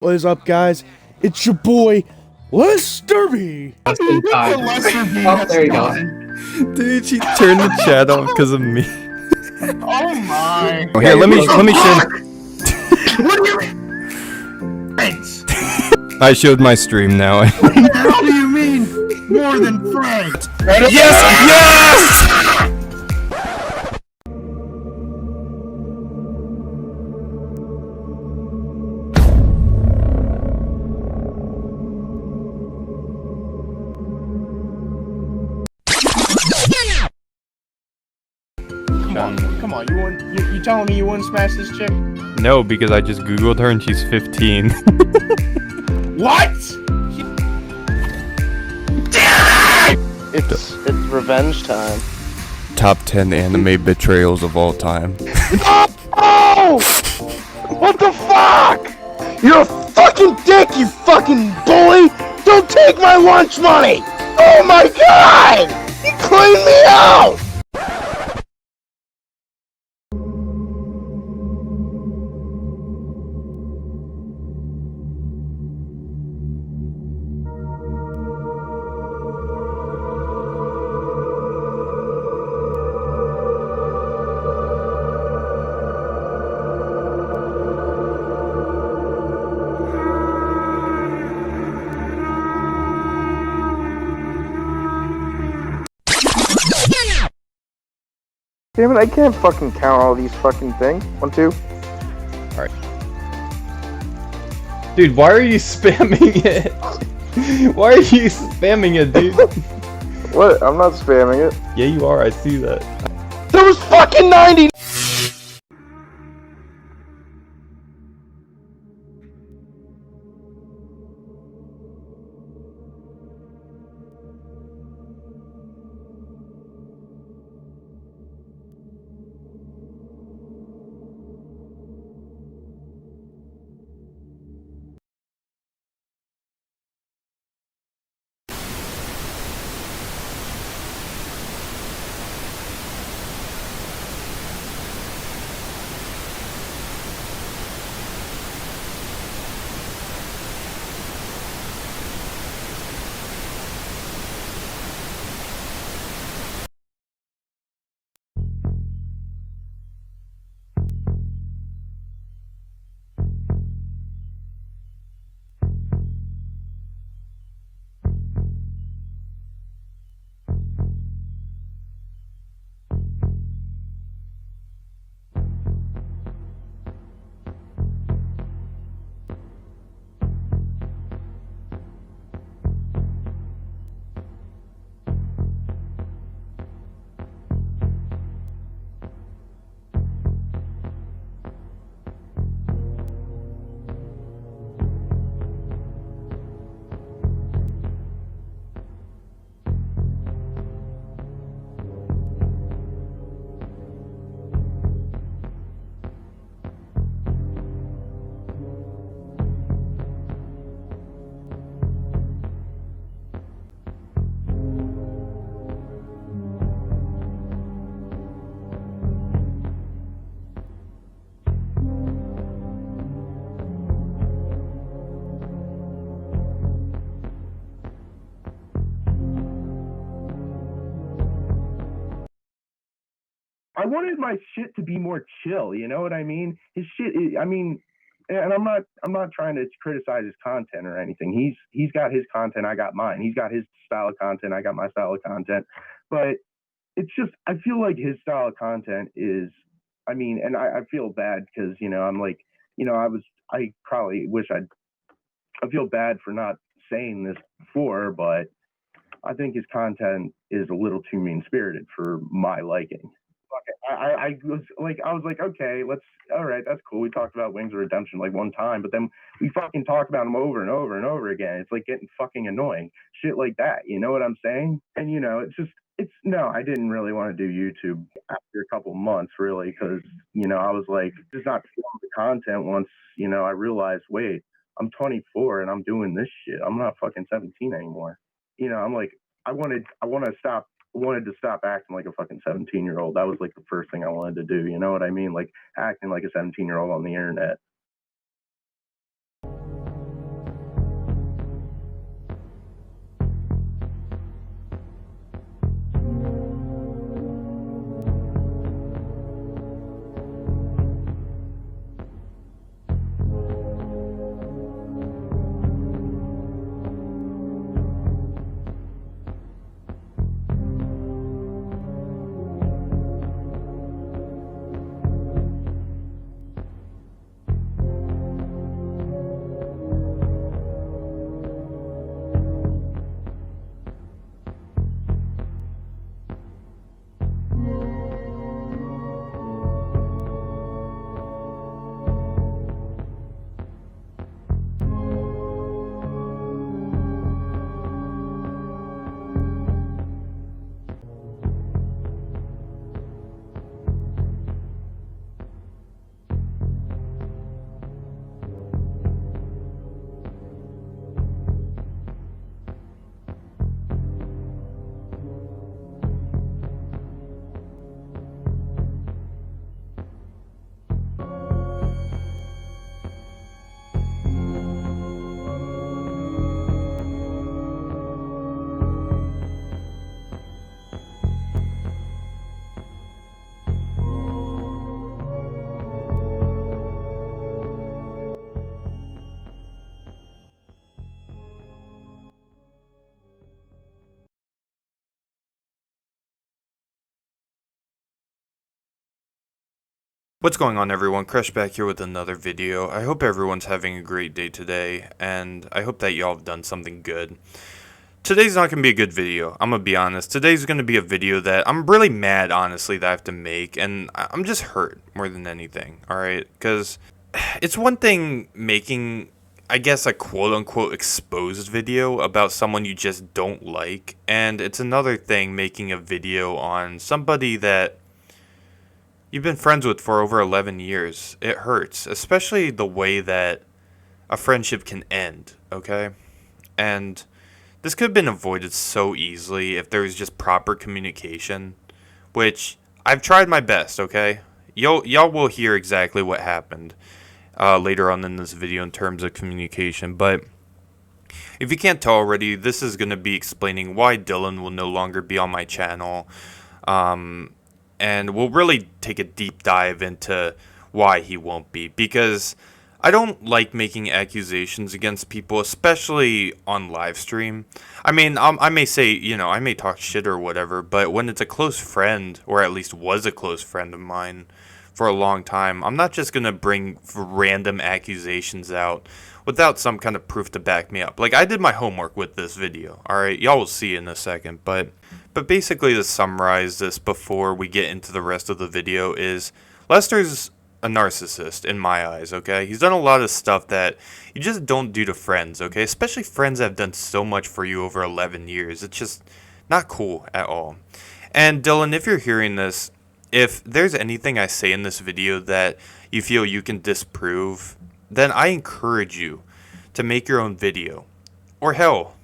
What is up, guys? It's your boy, Lobster. Just in time. Oh, there you go. Dude, she turned the chat off because of me. Oh my! Oh, here, let me share. What do you mean? Friends? I showed my stream now. What the hell do you mean more than friends? Yes! Come on, you telling me you wouldn't smash this chick? No, because I just googled her and she's 15. What? It's revenge time. Top 10 anime betrayals of all time. Oh! What the fuck? You're a fucking dick, you fucking bully! Don't take my lunch money! Oh my god! You cleaned me out! Damn it, I can't fucking count all these fucking things. 1, 2. Alright. Dude, why are you spamming it? Why are you spamming it, dude? What? I'm not spamming it. Yeah, you are. I see that. There was fucking 90! I wanted my shit to be more chill. You know what I mean? His shit. I mean, and I'm not trying to criticize his content or anything. He's got his content. I got mine. He's got his style of content. I got my style of content. But it's just I feel like his style of content is. I mean, and I feel bad because I'm like I probably wish I feel bad for not saying this before, but I think his content is a little too mean spirited for my liking. I was like, okay, all right, that's cool. We talked about Wings of Redemption like one time, but then we fucking talk about them over and over and over again. It's like getting fucking annoying. Shit like that. You know what I'm saying? And no, I didn't really want to do YouTube after a couple months, really, because I was like, just not feeling the content once I realized, wait, I'm 24 and I'm doing this shit. I'm not fucking 17 anymore. I'm like, I wanted to stop acting like a fucking 17-year-old. That was like the first thing I wanted to do. You know what I mean? Like acting like a 17-year-old on the internet. What's going on, everyone? Crush back here with another video. I hope everyone's having a great day today, and I hope that y'all have done something good. Today's not going to be a good video, I'm going to be honest. Today's going to be a video that I'm really mad, honestly, that I have to make, and I'm just hurt more than anything, alright? Because it's one thing making, I guess, a quote-unquote exposed video about someone you just don't like, and it's another thing making a video on somebody that you've been friends with for over 11 years. It hurts, especially the way that a friendship can end, okay? And this could have been avoided so easily if there was just proper communication, which I've tried my best, okay? Y'all will hear exactly what happened later on in this video in terms of communication, but if you can't tell already, this is going to be explaining why Dylan will no longer be on my channel. And we'll really take a deep dive into why he won't be, because I don't like making accusations against people, especially on live stream. I mean, I may say, you know, I may talk shit or whatever, but when it's a close friend, or at least was a close friend of mine for a long time, I'm not just going to bring random accusations out without some kind of proof to back me up. Like, I did my homework with this video, alright? Y'all will see in a second, but basically, to summarize this before we get into the rest of the video, is Lester's a narcissist in my eyes, okay? He's done a lot of stuff that you just don't do to friends, okay? Especially friends that have done so much for you over 11 years. It's just not cool at all. And Dylan, if you're hearing this, if there's anything I say in this video that you feel you can disprove, then I encourage you to make your own video. Or hell,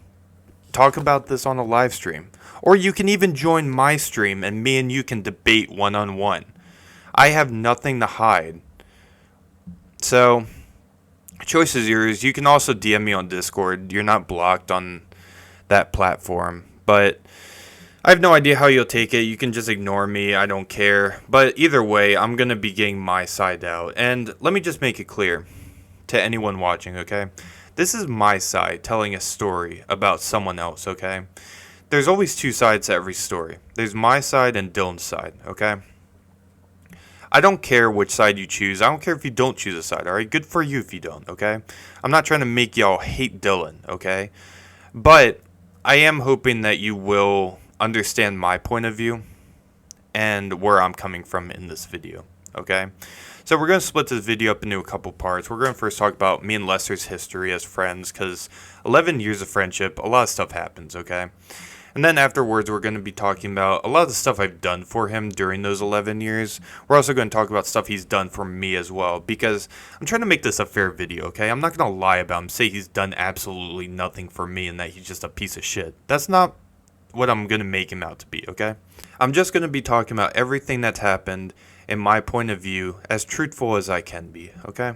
talk about this on a live stream. Or you can even join my stream and me and you can debate one-on-one. I have nothing to hide. So, choice is yours. You can also DM me on Discord. You're not blocked on that platform. But I have no idea how you'll take it. You can just ignore me. I don't care. But either way, I'm going to be getting my side out. And let me just make it clear to anyone watching, okay? This is my side telling a story about someone else, okay? There's always two sides to every story. There's my side and Dylan's side, okay? I don't care which side you choose. I don't care if you don't choose a side, alright? Good for you if you don't, okay? I'm not trying to make y'all hate Dylan, okay? But I am hoping that you will understand my point of view and where I'm coming from in this video, okay? So we're going to split this video up into a couple parts. We're going to first talk about me and Lester's history as friends, because 11 years of friendship, a lot of stuff happens, okay? And then afterwards, we're going to be talking about a lot of the stuff I've done for him during those 11 years. We're also going to talk about stuff he's done for me as well, because I'm trying to make this a fair video, okay? I'm not going to lie about him, say he's done absolutely nothing for me and that he's just a piece of shit. That's not what I'm going to make him out to be, okay? I'm just going to be talking about everything that's happened in my point of view, as truthful as I can be, okay?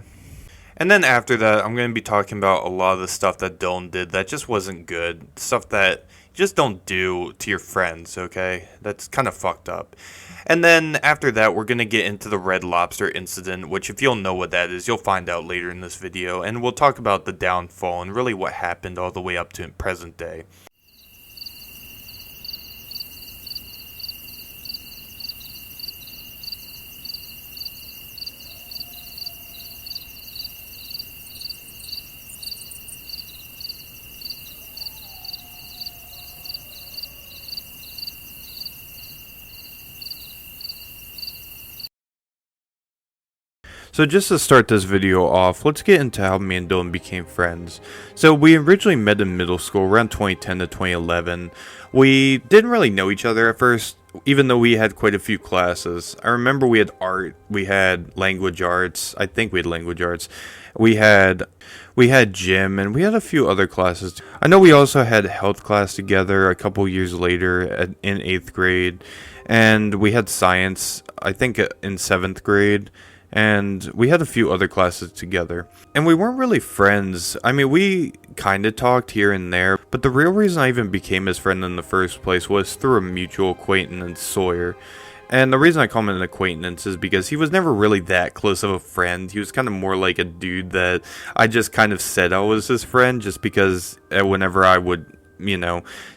And then after that, I'm going to be talking about a lot of the stuff that Dylan did that just wasn't good. Stuff that you just don't do to your friends, okay? That's kind of fucked up. And then after that, we're going to get into the Red Lobster incident, which if you'll know what that is, you'll find out later in this video. And we'll talk about the downfall and really what happened all the way up to present day. So just to start this video off, let's get into how me and Dylan became friends. So we originally met in middle school around 2010 to 2011. We didn't really know each other at first, even though we had quite a few classes. I remember we had art, we had language arts, I think we had language arts, we had gym, and we had a few other classes. I know we also had health class together a couple years later in 8th grade, and we had science, I think in 7th grade. And we had a few other classes together. And we weren't really friends. I mean, we kind of talked here and there. But the real reason I even became his friend in the first place was through a mutual acquaintance, Sawyer. And the reason I call him an acquaintance is because he was never really that close of a friend. He was kind of more like a dude that I just kind of said I was his friend, just because whenever I would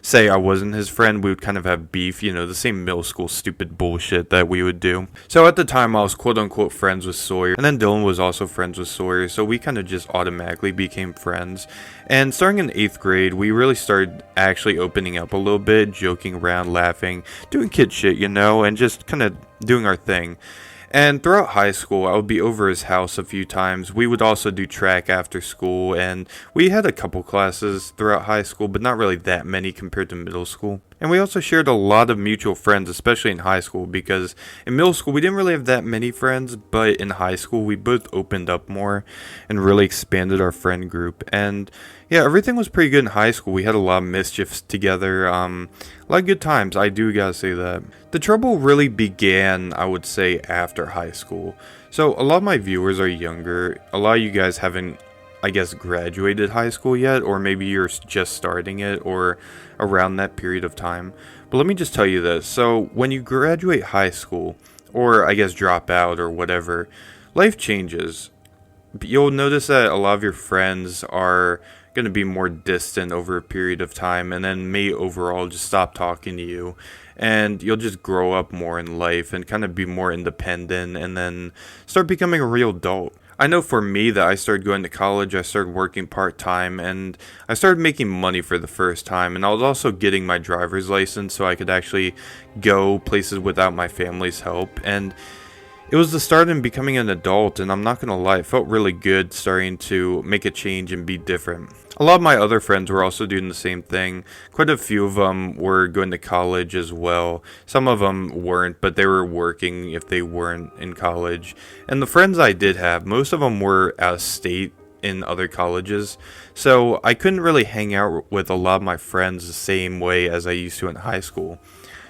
say I wasn't his friend, we would kind of have beef, the same middle school stupid bullshit that we would do. So at the time, I was quote unquote friends with Sawyer, and then Dylan was also friends with Sawyer, so we kind of just automatically became friends. And starting in 8th grade, we really started actually opening up a little bit, joking around, laughing, doing kid shit, and just kind of doing our thing. And throughout high school, I would be over his house a few times. We would also do track after school, and we had a couple classes throughout high school, but not really that many compared to middle school. And we also shared a lot of mutual friends, especially in high school, because in middle school, we didn't really have that many friends, but in high school, we both opened up more and really expanded our friend group. And yeah, everything was pretty good in high school. We had a lot of mischiefs together, a lot of good times, I do gotta say that. The trouble really began, I would say, after high school. So a lot of my viewers are younger. A lot of you guys haven't, I guess, graduated high school yet, or maybe you're just starting it, or around that period of time. But let me just tell you this. So when you graduate high school, or I guess drop out or whatever, life changes. You'll notice that a lot of your friends are going to be more distant over a period of time, and then may overall just stop talking to you, and you'll just grow up more in life and kind of be more independent, and then start becoming a real adult. I know for me that I started going to college, I started working part-time, and I started making money for the first time, and I was also getting my driver's license so I could actually go places without my family's help. And it was the start in becoming an adult, and I'm not gonna lie, it felt really good starting to make a change and be different. A lot of my other friends were also doing the same thing. Quite a few of them were going to college as well. Some of them weren't, but they were working if they weren't in college. And the friends I did have, most of them were out of state in other colleges, so I couldn't really hang out with a lot of my friends the same way as I used to in high school,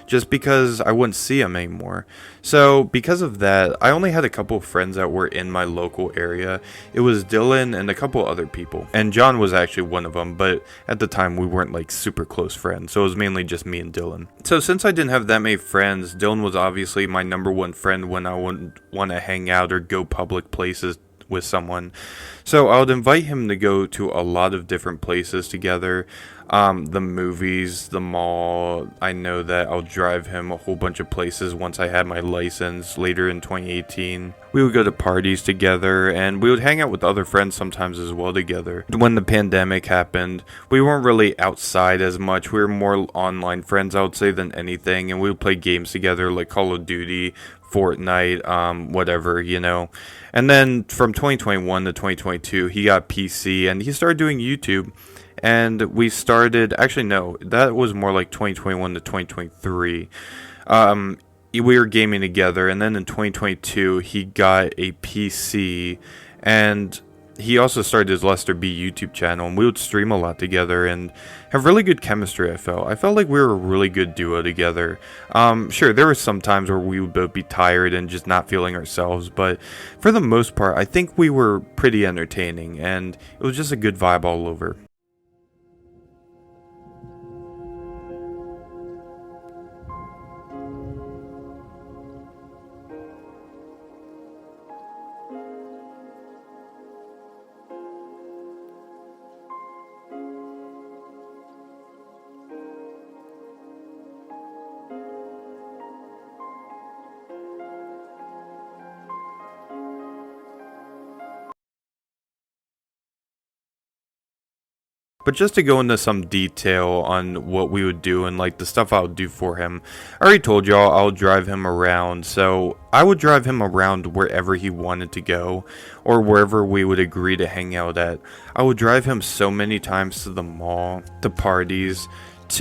just because I wouldn't see them anymore. So because of that, I only had a couple of friends that were in my local area. It was Dylan and a couple other people, and John was actually one of them, but at the time we weren't like super close friends, so it was mainly just me and Dylan. So since I didn't have that many friends, Dylan was obviously my number one friend when I wouldn't want to hang out or go public places with someone. So I would invite him to go to a lot of different places together. The movies, the mall. I know that I'll drive him a whole bunch of places once I had my license later in 2018. We would go to parties together, and we would hang out with other friends sometimes as well together. When the pandemic happened, we weren't really outside as much. We were more online friends, I would say, than anything, and we would play games together like Call of Duty, Fortnite, whatever, And then from 2021 to 2022, he got PC, and he started doing YouTube. And we started, actually no, that was more like 2021 to 2023. We were gaming together, and then in 2022, he got a PC, and he also started his Lobster YouTube channel, and we would stream a lot together and have really good chemistry. I felt like we were a really good duo together. Sure, there were some times where we would both be tired and just not feeling ourselves, but for the most part, I think we were pretty entertaining, and it was just a good vibe all over. But just to go into some detail on what we would do and like the stuff I would do for him, I already told y'all I'll drive him around. So I would drive him around wherever he wanted to go, or wherever we would agree to hang out at. I would drive him so many times to the mall, to parties,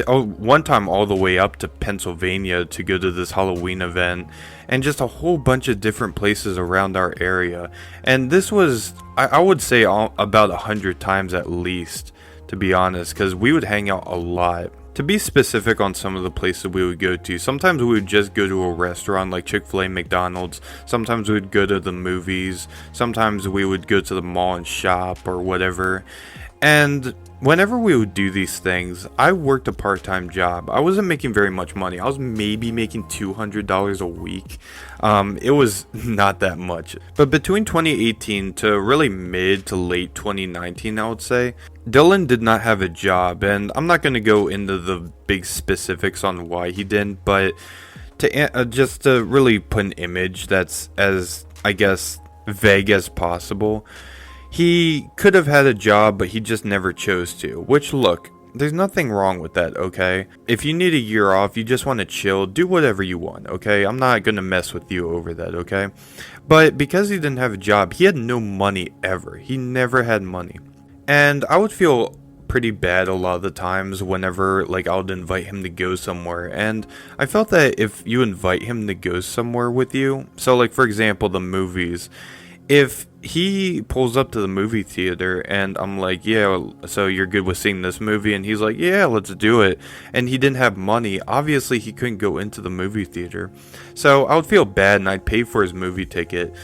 one time all the way up to Pennsylvania to go to this Halloween event, and just a whole bunch of different places around our area. And this was, I would say, about 100 times at least, to be honest, because we would hang out a lot. To be specific on some of the places we would go to, sometimes we would just go to a restaurant like Chick-fil-A, McDonald's. Sometimes we would go to the movies. Sometimes we would go to the mall and shop or whatever. And whenever we would do these things, I worked a part-time job. I wasn't making very much money. I was maybe making $200 a week. It was not that much. But between 2018 to really mid to late 2019, I would say, Dylan did not have a job. And I'm not going to go into the big specifics on why he didn't, but just to really put an image that's as, I guess, vague as possible. He could have had a job, but he just never chose to. Which, look, there's nothing wrong with that, okay? If you need a year off, you just want to chill, do whatever you want, okay? I'm not going to mess with you over that, okay? But because he didn't have a job, he had no money ever. He never had money. And I would feel pretty bad a lot of the times whenever, like, I would invite him to go somewhere. And I felt that if you invite him to go somewhere with you, so, like, for example, the movies, if he pulls up to the movie theater and I'm like, yeah, so you're good with seeing this movie? And he's like, yeah, let's do it. And he didn't have money. Obviously, he couldn't go into the movie theater. So I would feel bad and I'd pay for his movie ticket.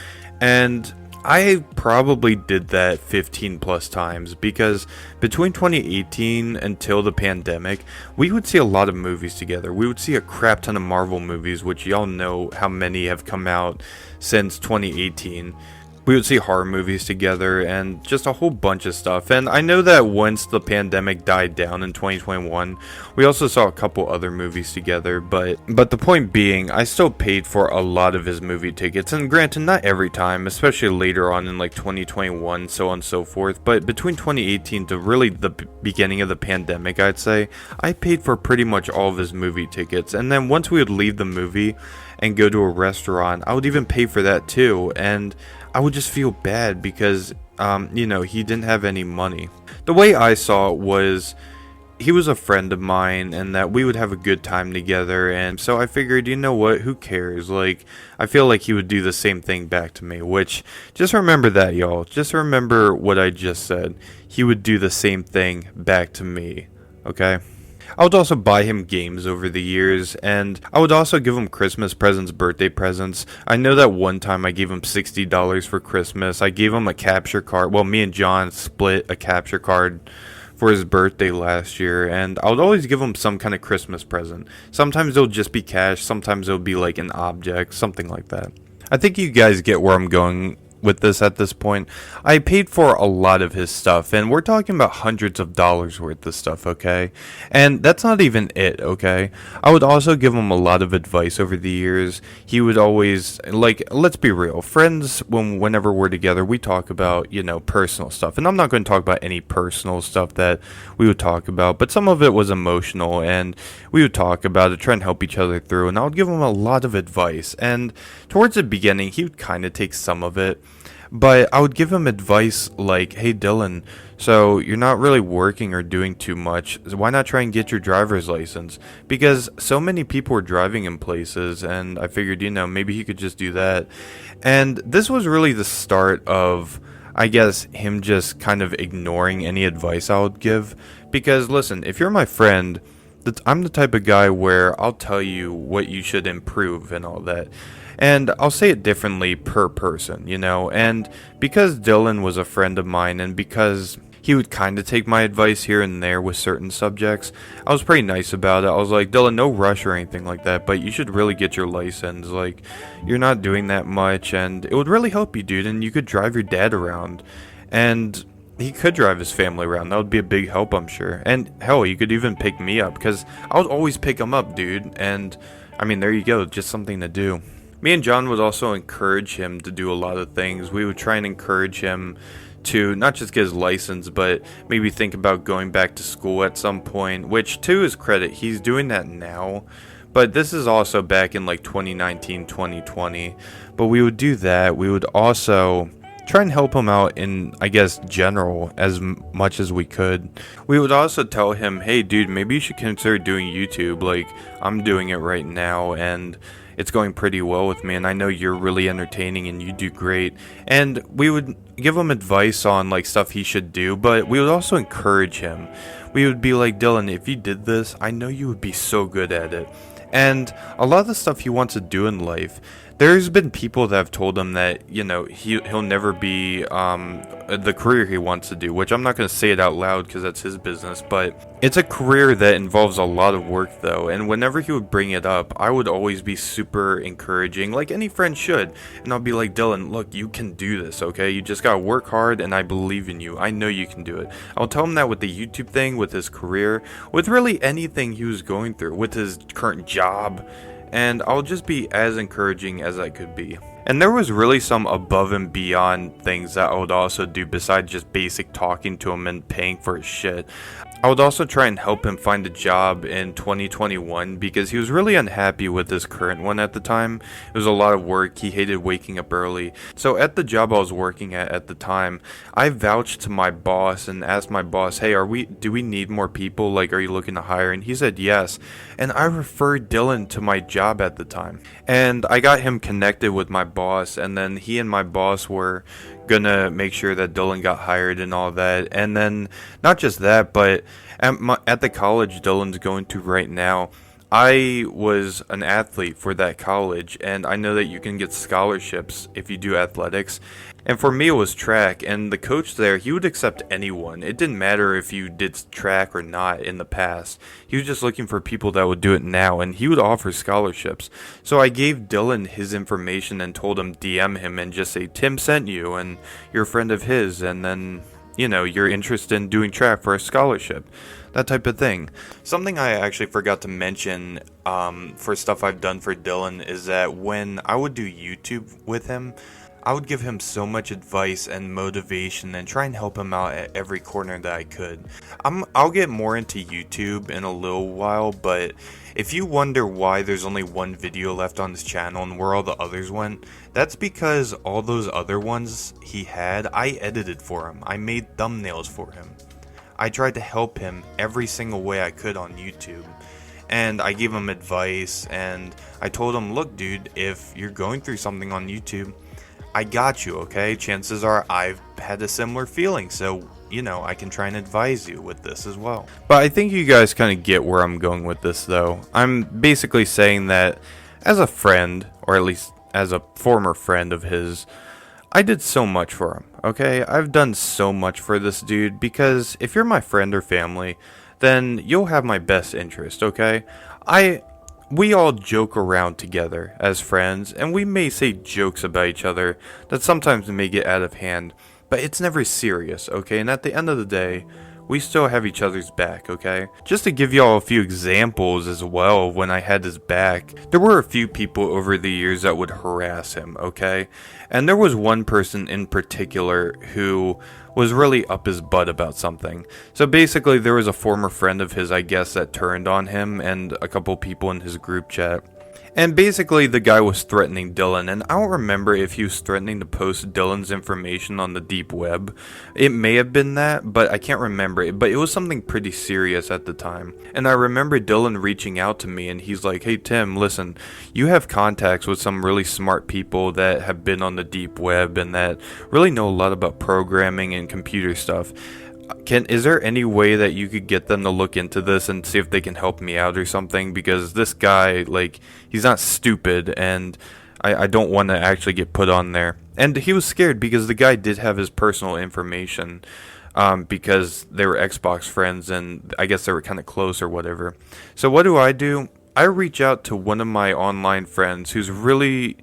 And I probably did that 15 plus times because between 2018 until the pandemic, we would see a lot of movies together. We would see a crap ton of Marvel movies, which y'all know how many have come out since 2018. We would see horror movies together and just a whole bunch of stuff. And I know that once the pandemic died down in 2021, we also saw a couple other movies together. But the point being, I still paid for a lot of his movie tickets. And granted, not every time, especially later on in like 2021, so on and so forth. But between 2018 to really the beginning of the pandemic, I'd say, I paid for pretty much all of his movie tickets. And then once we would leave the movie and go to a restaurant, I would even pay for that too. And I would just feel bad because, he didn't have any money. The way I saw it was he was a friend of mine and that we would have a good time together. And so I figured, you know what, who cares? Like, I feel like he would do the same thing back to me, which, just remember that, y'all. Just remember what I just said. He would do the same thing back to me, okay? I would also buy him games over the years, and I would also give him Christmas presents, birthday presents. I know that one time I gave him $60 for Christmas. I gave him a capture card. Well, me and John split a capture card for his birthday last year, and I would always give him some kind of Christmas present. Sometimes it'll just be cash, sometimes it'll be like an object, something like that. I think you guys get where I'm going with this at this point. I paid for a lot of his stuff, and we're talking about hundreds of dollars worth of stuff, okay? And that's not even it, okay? I would also give him a lot of advice over the years. He would always, like, let's be real, friends, whenever we're together, we talk about, personal stuff. And I'm not going to talk about any personal stuff that we would talk about, but some of it was emotional, and we would talk about it, try and help each other through, and I would give him a lot of advice. And towards the beginning, he would kind of take some of it, but I would give him advice like, hey Dylan, so you're not really working or doing too much, why not try and get your driver's license? Because so many people were driving in places, and I figured, maybe he could just do that. And this was really the start of, I guess, him just kind of ignoring any advice I would give. Because listen, if you're my friend, I'm the type of guy where I'll tell you what you should improve and all that. And I'll say it differently per person, and because Dylan was a friend of mine and because he would kind of take my advice here and there with certain subjects, I was pretty nice about it. I was like, Dylan, no rush or anything like that, but you should really get your license. Like, you're not doing that much, and it would really help you, dude, and you could drive your dad around. And he could drive his family around. That would be a big help, I'm sure. And hell, you could even pick me up, because I would always pick him up, dude. And, there you go, just something to do. Me and John would also encourage him to do a lot of things. We would try and encourage him to not just get his license, but maybe think about going back to school at some point, which, to his credit, he's doing that now. But this is also back in like 2019, 2020. But we would do that. We would also try and help him out in, I guess, general as much as we could. We would also tell him, hey, dude, maybe you should consider doing YouTube. Like, I'm doing it right now, and it's going pretty well with me, and I know you're really entertaining and you do great. And we would give him advice on like stuff he should do, but we would also encourage him. We would be like, Dylan, if you did this, I know you would be so good at it. And a lot of the stuff he wants to do in life There's been people that have told him that, you know, he'll never be the career he wants to do, which I'm not going to say it out loud because that's his business, but it's a career that involves a lot of work though, and whenever he would bring it up, I would always be super encouraging, like any friend should, and I'll be like, Dylan, look, you can do this, okay? You just got to work hard, and I believe in you. I know you can do it. I'll tell him that with the YouTube thing, with his career, with really anything he was going through, with his current job, and I'll just be as encouraging as I could be. And there was really some above and beyond things that I would also do besides just basic talking to him and paying for his shit. I would also try and help him find a job in 2021 because he was really unhappy with his current one at the time. It was a lot of work. He hated waking up early. So at the job I was working at the time, I vouched to my boss and asked my boss, hey, do we need more people? Like, are you looking to hire? And he said yes. And I referred Dylan to my job at the time. And I got him connected with my boss, and then he and my boss were gonna make sure that Dylan got hired and all that. And then not just that, but at the college Dylan's going to right now, I was an athlete for that college, and I know that you can get scholarships if you do athletics. And for me, it was track, and the coach there, he would accept anyone. It didn't matter if you did track or not in the past. He was just looking for people that would do it now, and he would offer scholarships. So I gave Dylan his information and told him DM him and just say, Tim sent you, and you're a friend of his, and then, you know, you're interested in doing track for a scholarship. That type of thing. Something I actually forgot to mention for stuff I've done for Dylan is that when I would do YouTube with him, I would give him so much advice and motivation and try and help him out at every corner that I could. I'll get more into YouTube in a little while, but if you wonder why there's only one video left on this channel and where all the others went, that's because all those other ones he had, I edited for him. I made thumbnails for him. I tried to help him every single way I could on YouTube. And I gave him advice, and I told him, look dude, if you're going through something on YouTube, I got you, okay? Chances are I've had a similar feeling, so, you know, I can try and advise you with this as well. But I think you guys kind of get where I'm going with this, though. I'm basically saying that as a friend, or at least as a former friend of his, I did so much for him, okay? I've done so much for this dude because if you're my friend or family, then you'll have my best interest, okay? We all joke around together as friends, and we may say jokes about each other that sometimes may get out of hand, but it's never serious, okay? And at the end of the day, we still have each other's back, okay? Just to give y'all a few examples as well, when I had his back, there were a few people over the years that would harass him, okay? And there was one person in particular who was really up his butt about something. So basically, there was a former friend of his, I guess, that turned on him and a couple people in his group chat. And basically, the guy was threatening Dylan, and I don't remember if he was threatening to post Dylan's information on the deep web. It may have been that, but I can't remember it, but it was something pretty serious at the time. And I remember Dylan reaching out to me, and he's like, hey Tim, listen, you have contacts with some really smart people that have been on the deep web and that really know a lot about programming and computer stuff. Is there any way that you could get them to look into this and see if they can help me out or something? Because this guy, like, he's not stupid, and I don't want to actually get put on there. And he was scared because the guy did have his personal information, because they were Xbox friends, and I guess they were kind of close or whatever. So what do? I reach out to one of my online friends who's really,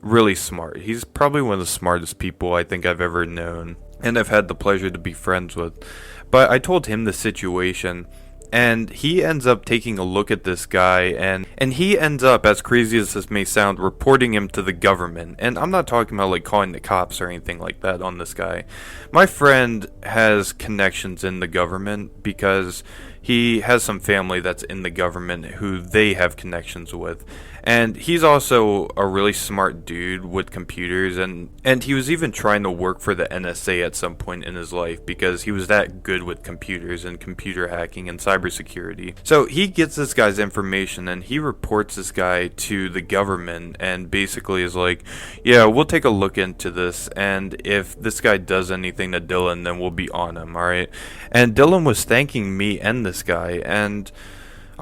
really smart. He's probably one of the smartest people I think I've ever known, and I've had the pleasure to be friends with. But I told him the situation, and he ends up taking a look at this guy, and he ends up, as crazy as this may sound, reporting him to the government. And I'm not talking about like calling the cops or anything like that on this guy. My friend has connections in the government because he has some family that's in the government who they have connections with. And he's also a really smart dude with computers, and he was even trying to work for the NSA at some point in his life because he was that good with computers and computer hacking and cybersecurity. So he gets this guy's information and he reports this guy to the government and basically is like, yeah, we'll take a look into this, and if this guy does anything to Dylan, then we'll be on him, alright? And Dylan was thanking me and this guy, and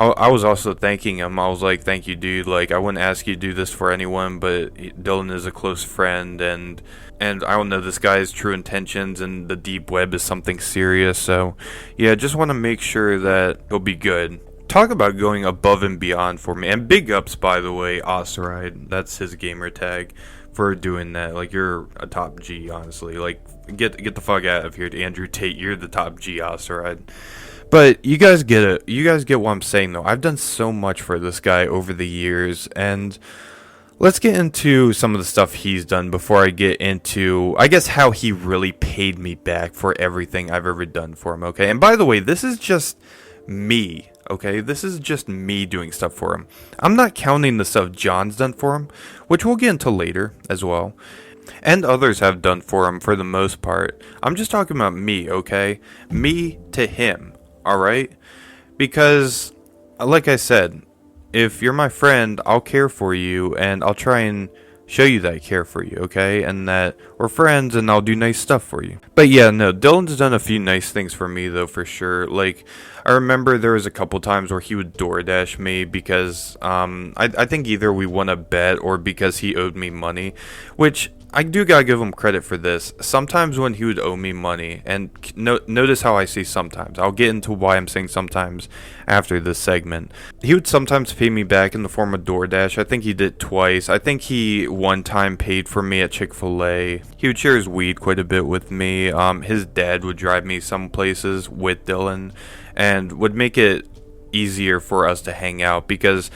I was also thanking him. I was like, thank you, dude. Like, I wouldn't ask you to do this for anyone, but Dylan is a close friend, and I don't know this guy's true intentions, and the deep web is something serious. So, yeah, just want to make sure that he'll be good. Talk about going above and beyond for me. And big ups, by the way, Osride. That's his gamer tag for doing that. Like, you're a top G, honestly. Like, get the fuck out of here, Andrew Tate. You're the top G, Osride. But you guys get it. You guys get what I'm saying, though. I've done so much for this guy over the years, and let's get into some of the stuff he's done before I get into, I guess, how he really paid me back for everything I've ever done for him, okay? And by the way, this is just me, okay? This is just me doing stuff for him. I'm not counting the stuff John's done for him, which we'll get into later as well. And others have done for him for the most part. I'm just talking about me, okay? Me to him. Alright? Because, like I said, if you're my friend, I'll care for you, and I'll try and show you that I care for you, okay? And that we're friends, and I'll do nice stuff for you. But yeah, no, Dylan's done a few nice things for me, though, for sure. Like, I remember there was a couple times where he would DoorDash me because, I think either we won a bet or because he owed me money, which I do gotta give him credit for this. Sometimes when he would owe me money, and notice how I say sometimes. I'll get into why I'm saying sometimes after this segment. He would sometimes pay me back in the form of DoorDash. I think he did twice. I think he one time paid for me at Chick-fil-A. He would share his weed quite a bit with me. His dad would drive me some places with Dylan and would make it easier for us to hang out because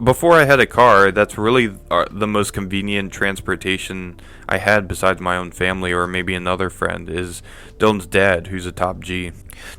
before I had a car, that's really the most convenient transportation I had besides my own family or maybe another friend is Dylan's dad, who's a top G.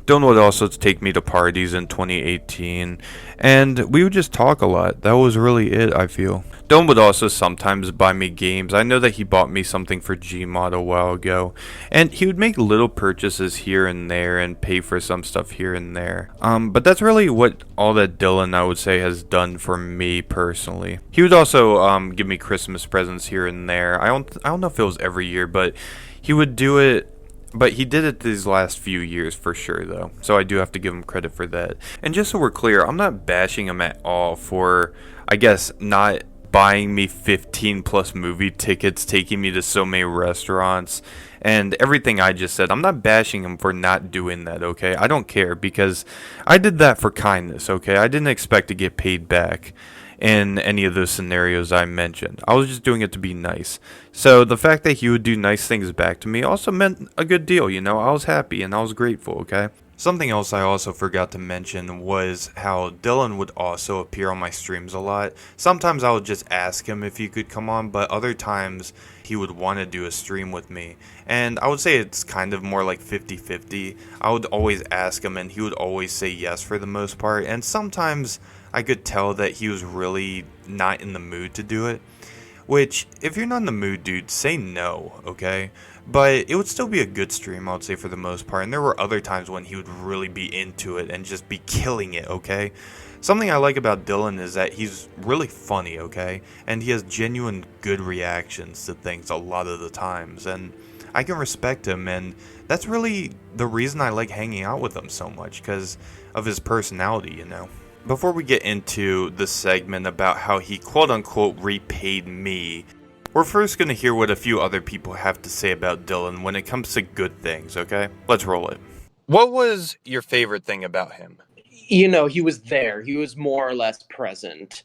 Dylan would also take me to parties in 2018, and we would just talk a lot. That was really it, I feel. Dylan would also sometimes buy me games. I know that he bought me something for Gmod a while ago, and he would make little purchases here and there and pay for some stuff here and there. But that's really what all that Dylan, I would say, has done for me personally. He would also give me Christmas presents here and there. I don't know if it was every year, but he would do it. But he did it these last few years for sure, though. So I do have to give him credit for that. And just so we're clear, I'm not bashing him at all for, I guess, not buying me 15 plus movie tickets, taking me to so many restaurants, and everything I just said. I'm not bashing him for not doing that, okay? I don't care because I did that for kindness, okay? I didn't expect to get paid back in any of those scenarios I mentioned. I was just doing it to be nice. So the fact that he would do nice things back to me also meant a good deal, you know? I was happy and I was grateful, okay? Something else I also forgot to mention was how Dylan would also appear on my streams a lot. Sometimes I would just ask him if he could come on, but other times he would want to do a stream with me. And I would say it's kind of more like 50-50. I would always ask him and he would always say yes for the most part. And sometimes I could tell that he was really not in the mood to do it. Which, if you're not in the mood, dude, say no, okay? But it would still be a good stream, I would say, for the most part. And there were other times when he would really be into it and just be killing it, okay? Something I like about Dylan is that he's really funny, okay? And he has genuine good reactions to things a lot of the times. And I can respect him, and that's really the reason I like hanging out with him so much, because of his personality, you know? Before we get into the segment about how he quote-unquote repaid me, we're first going to hear what a few other people have to say about Dylan when it comes to good things, okay? Let's roll it. What was your favorite thing about him? You know, he was there. He was more or less present.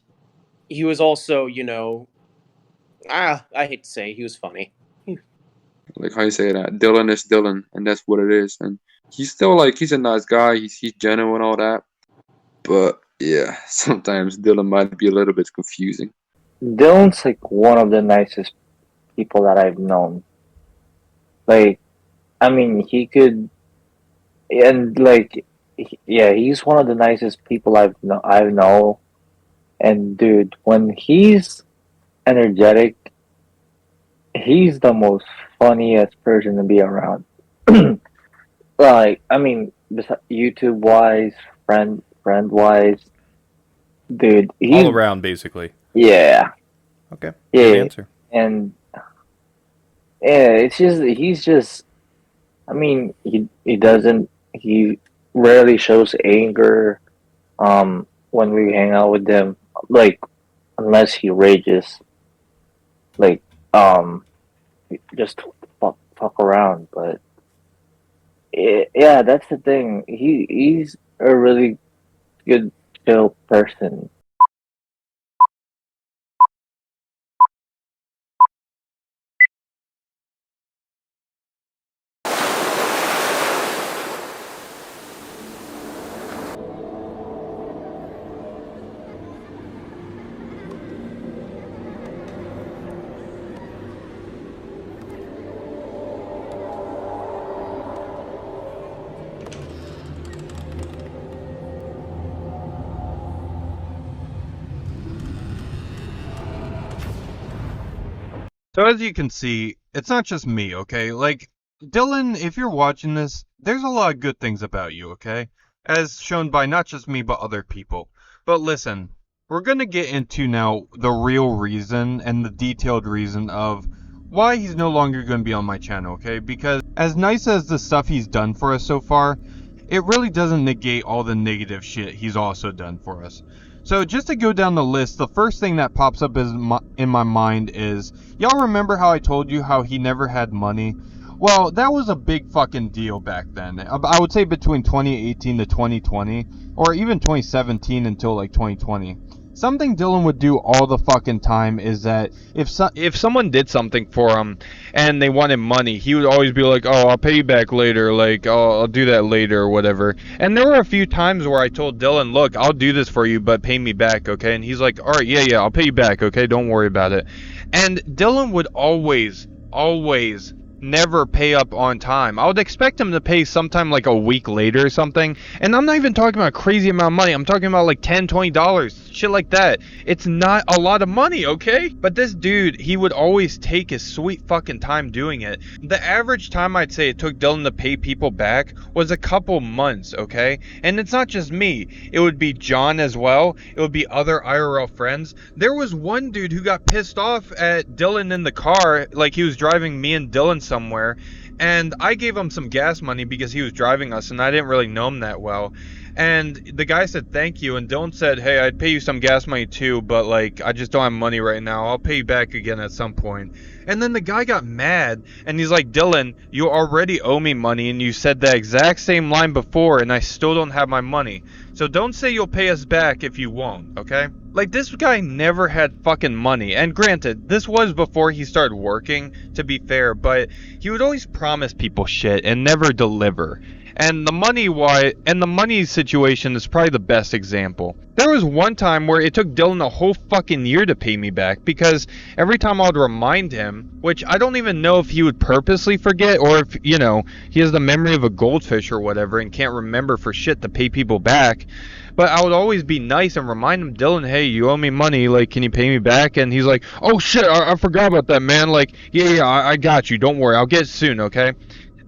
He was also, you know, I hate to say, he was funny. Like how you say that, Dylan is Dylan, and that's what it is. And he's still like, he's a nice guy. He's genuine, all that. But yeah, sometimes Dylan might be a little bit confusing. Dylan's like one of the nicest people that I've known. Like, I mean, he could, and like, yeah, he's one of the nicest people I know. And dude, when he's energetic, he's the most funniest person to be around. Like, I mean, YouTube wise, friend wise, dude, he's All around, basically. yeah, Okay. yeah, Good answer. and yeah, he's just. I mean, he rarely shows anger. when we hang out with him. Like, unless he rages, like, just fuck around. But yeah, that's the thing. He's a really good, chill person. So as you can see, it's not just me, okay? Like, Dylan, if you're watching this, there's a lot of good things about you, okay? As shown by not just me, but other people. But listen, we're gonna get into now the real reason and the detailed reason of why he's no longer gonna be on my channel, okay? Because as nice as the stuff he's done for us so far, it really doesn't negate all the negative shit he's also done for us. So just to go down the list, the first thing that pops up in my mind is, y'all remember how I told you how he never had money? Well, that was a big fucking deal back then. I would say between 2018 to 2020, or even 2017 until like 2020. Something Dylan would do all the fucking time is that if someone did something for him and they wanted money, he would always be like, "Oh, I'll pay you back later," like, "Oh, I'll do that later," or whatever. And there were a few times where I told Dylan, "Look, I'll do this for you, but pay me back, okay?" And he's like, "All right, yeah, I'll pay you back, okay? Don't worry about it." And Dylan would always never pay up on time. I would expect him to pay sometime like a week later or something. And I'm not even talking about a crazy amount of money. I'm talking about like $10, $20, shit like that. It's not a lot of money, okay? But this dude, he would always take his sweet fucking time doing it. The average time I'd say it took Dylan to pay people back was a couple months, okay? And it's not just me. It would be John as well. It would be other IRL friends. There was one dude who got pissed off at Dylan in the car, like he was driving me and Dylan somewhere, and I gave him some gas money because he was driving us and I didn't really know him that well. And the guy said thank you, and Dylan said, "Hey, I'd pay you some gas money too, but like I just don't have money right now. I'll pay you back again at some point." And then the guy got mad and he's like, "Dylan, you already owe me money and you said that exact same line before and I still don't have my money. So don't say you'll pay us back if you won't, okay?" Like, this guy never had fucking money. And granted, this was before he started working, to be fair, but he would always promise people shit and never deliver. And the money situation is probably the best example. There was one time where it took Dylan a whole fucking year to pay me back because every time I would remind him, which I don't even know if he would purposely forget or if, you know, he has the memory of a goldfish or whatever and can't remember for shit to pay people back. But I would always be nice and remind him, "Dylan, hey, you owe me money, like, can you pay me back?" And he's like, "Oh shit, I forgot about that, man, like, yeah, I got you, don't worry, I'll get it soon, okay?"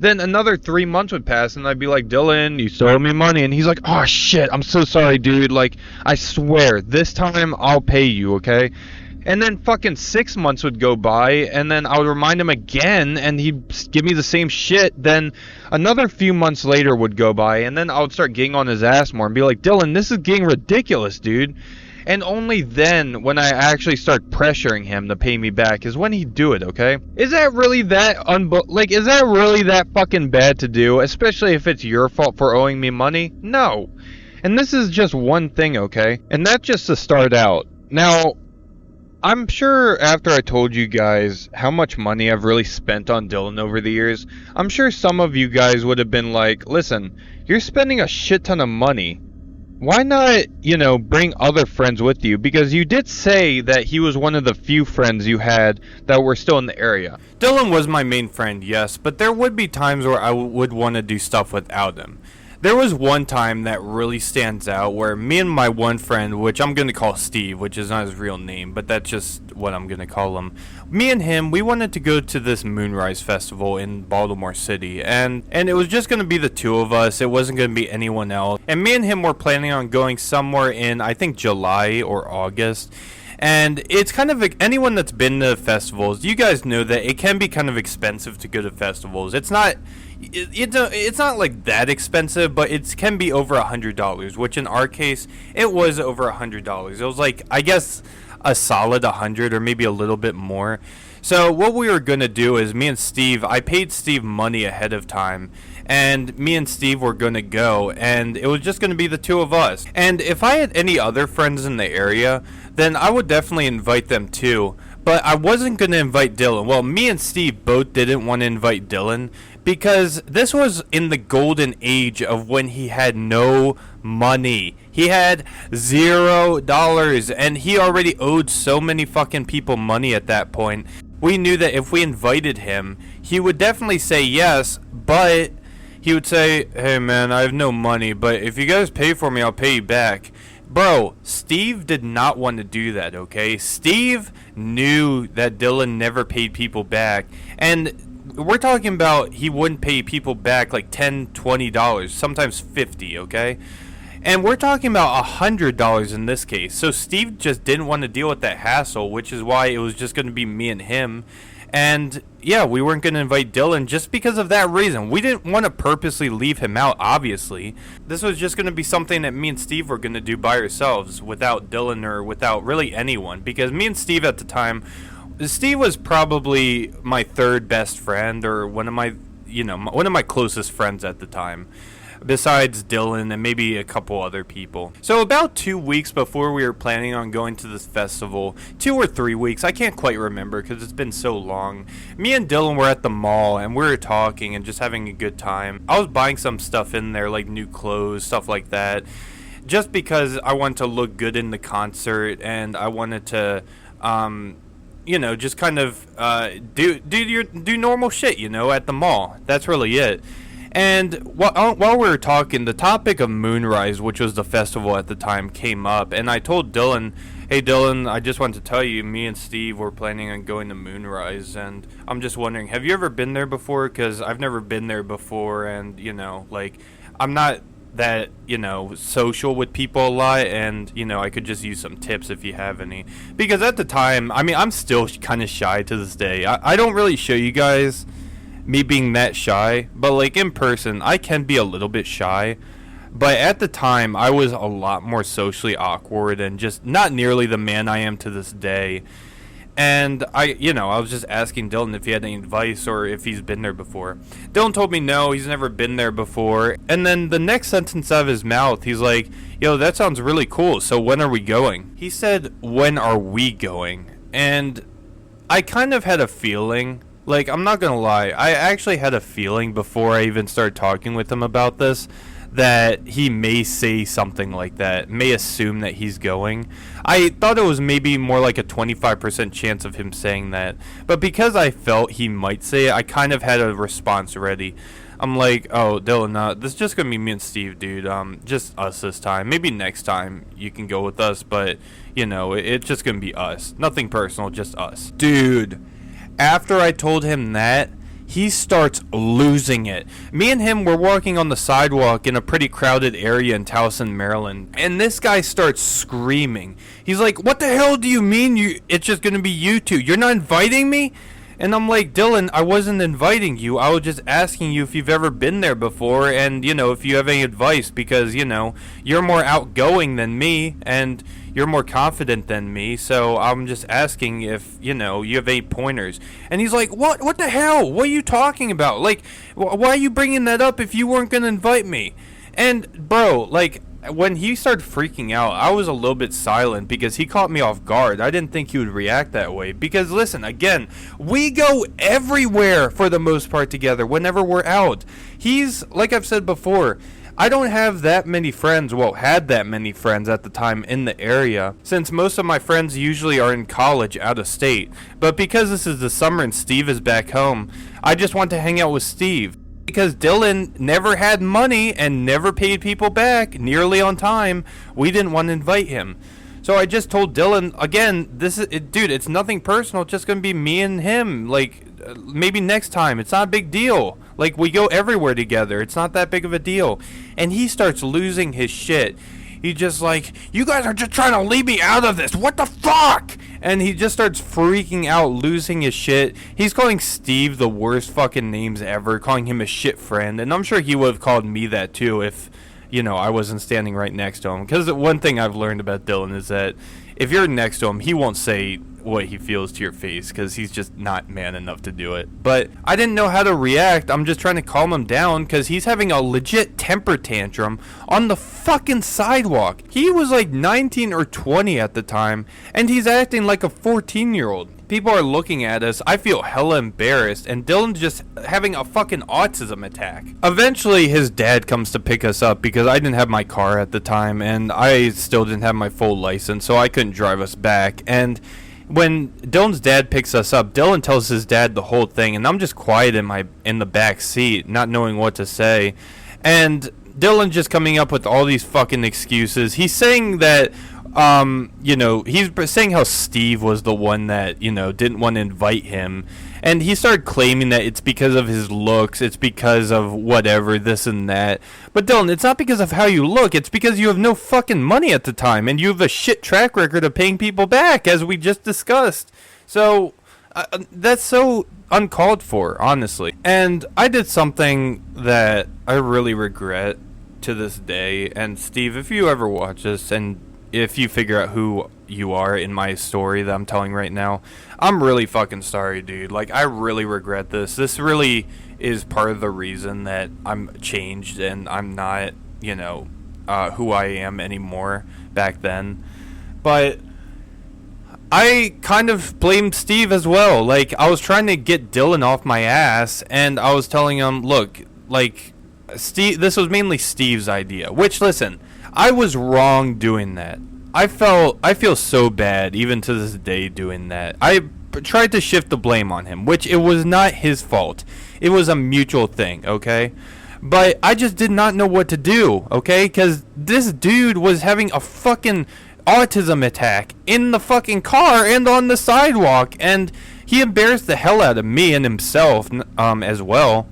Then another 3 months would pass and I'd be like, "Dylan, you still owe me money." And he's like, "Oh shit, I'm so sorry, dude, like, I swear, this time I'll pay you, okay?" And then fucking 6 months would go by, and then I would remind him again, and he'd give me the same shit. Then another few months later would go by, and then I would start getting on his ass more and be like, "Dylan, this is getting ridiculous, dude." And only then, when I actually start pressuring him to pay me back, is when he'd do it, okay? Is that really that is that really that fucking bad to do? Especially if it's your fault for owing me money? No. And this is just one thing, okay? And that's just to start out. Now, I'm sure after I told you guys how much money I've really spent on Dylan over the years, I'm sure some of you guys would have been like, "Listen, you're spending a shit ton of money. Why not, you know, bring other friends with you?" Because you did say that he was one of the few friends you had that were still in the area. Dylan was my main friend, yes, but there would be times where I would want to do stuff without him. There was one time that really stands out where me and my one friend, which I'm going to call Steve, which is not his real name, but that's just what I'm going to call him. Me and him, we wanted to go to this Moonrise Festival in Baltimore City, and it was just going to be the two of us. It wasn't going to be anyone else. And me and him were planning on going somewhere in, I think, July or August. And it's kind of, anyone that's been to festivals, you guys know that it can be kind of expensive to go to festivals. It's not, it's not like that expensive, but it can be over $100, which in our case it was over $100. It was like, I guess, a solid 100 or maybe a little bit more. So what we were gonna do is me and Steve, I paid Steve money ahead of time, and me and Steve were gonna go, and it was just gonna be the two of us. And if I had any other friends in the area, then I would definitely invite them too. But I wasn't gonna invite Dylan. Well, me and Steve both didn't want to invite Dylan because this was in the golden age of when he had no money. He had $0, and he already owed so many fucking people money at that point. We knew that if we invited him, he would definitely say yes, but he would say, hey man, I have no money, but if you guys pay for me, I'll pay you back. Bro, Steve did not want to do that, okay? Steve knew that Dylan never paid people back, and we're talking about he wouldn't pay people back like $10, $20, sometimes $50, okay? And we're talking about $100 in this case. So Steve just didn't want to deal with that hassle, which is why it was just going to be me and him. And yeah, we weren't going to invite Dylan just because of that reason. We didn't want to purposely leave him out, obviously. This was just going to be something that me and Steve were going to do by ourselves without Dylan or without really anyone. Because me and Steve at the time, Steve was probably my third best friend, or one of my closest friends at the time, besides Dylan and maybe a couple other people. So about 2 weeks before we were planning on going to this festival, 2 or 3 weeks, I can't quite remember because it's been so long, me and Dylan were at the mall and we were talking and just having a good time. I was buying some stuff in there, like new clothes, stuff like that, just because I wanted to look good in the concert, and I wanted to just kind of do normal shit, at the mall. That's really it. And while we were talking, the topic of Moonrise, which was the festival at the time, came up. And I told Dylan, hey Dylan, I just wanted to tell you, me and Steve were planning on going to Moonrise. And I'm just wondering, have you ever been there before? Because I've never been there before. And, I'm not that, social with people a lot. And, I could just use some tips if you have any. Because at the time, I'm still kind of shy to this day. I don't really show you guys me being that shy, but like in person I can be a little bit shy, but at the time I was a lot more socially awkward and just not nearly the man I am to this day. And I was just asking Dylan if he had any advice or if he's been there before. Dylan told me no, he's never been there before. And then the next sentence out of his mouth, he's like, yo, that sounds really cool, so when are we going? He said, when are we going? And I kind of had a feeling, like, I'm not gonna lie, I actually had a feeling before I even started talking with him about this that he may say something like that, may assume that he's going. I thought it was maybe more like a 25% chance of him saying that, but because I felt he might say it, I kind of had a response ready. I'm like, oh, Dylan, this is just gonna be me and Steve, dude, just us this time. Maybe next time you can go with us, but, it's just gonna be us. Nothing personal, just us. Dude. After I told him that, he starts losing it. Me and him were walking on the sidewalk in a pretty crowded area in Towson, Maryland, and this guy starts screaming. He's like, what the hell do you mean it's just gonna be you two? You're not inviting me? And I'm like, Dylan, I wasn't inviting you. I was just asking you if you've ever been there before and, if you have any advice because, you're more outgoing than me and you're more confident than me. So I'm just asking if, you have any pointers. And he's like, what the hell? What are you talking about? Like, why are you bringing that up if you weren't going to invite me? And, bro, like, when he started freaking out, I was a little bit silent because he caught me off guard. I didn't think he would react that way. Because, listen, again, we go everywhere for the most part together whenever we're out. He's, like I've said before, I don't have that many friends, had that many friends at the time in the area, since most of my friends usually are in college out of state. But because this is the summer and Steve is back home, I just want to hang out with Steve. Because Dylan never had money and never paid people back nearly on time, we didn't want to invite him. So I just told Dylan, again, dude, it's nothing personal, it's just going to be me and him, like, maybe next time, it's not a big deal. Like, we go everywhere together, it's not that big of a deal. And he starts losing his shit. He's just like, you guys are just trying to leave me out of this. What the fuck? And he just starts freaking out, losing his shit. He's calling Steve the worst fucking names ever, calling him a shit friend. And I'm sure he would have called me that too if, you know, I wasn't standing right next to him. Because one thing I've learned about Dylan is that if you're next to him, he won't say what he feels to your face because he's just not man enough to do it. But I didn't know how to react. I'm just trying to calm him down because he's having a legit temper tantrum on the fucking sidewalk. He was like 19 or 20 at the time, and he's acting like a 14-year-old. People are looking at us. I feel hella embarrassed, and Dylan's just having a fucking autism attack. Eventually, his dad comes to pick us up because I didn't have my car at the time, and I still didn't have my full license, so I couldn't drive us back. And when Dylan's dad picks us up, Dylan tells his dad the whole thing, and I'm just quiet in the back seat, not knowing what to say. And Dylan just coming up with all these fucking excuses. He's saying that you know, he's saying how Steve was the one that, you know, didn't want to invite him. And he started claiming that it's because of his looks, it's because of whatever, this and that. But Dylan, it's not because of how you look, it's because you have no fucking money at the time, and you have a shit track record of paying people back, as we just discussed. So, that's so uncalled for, honestly. And I did something that I really regret to this day. And Steve, if you ever watch this, and if you figure out who you are in my story that I'm telling right now, I'm really fucking sorry, dude. Like, I really regret this. This really is part of the reason that I'm changed and I'm not, you know, who I am anymore back then. But I kind of blame Steve as well. Like, I was trying to get Dylan off my ass, and I was telling him, look, like, Steve, this was mainly Steve's idea. Which, listen, I was wrong doing that. I feel so bad even to this day doing that. I tried to shift the blame on him, which it was not his fault. It was a mutual thing, okay? But I just did not know what to do, okay? Because this dude was having a fucking autism attack in the fucking car and on the sidewalk, and he embarrassed the hell out of me and himself as well.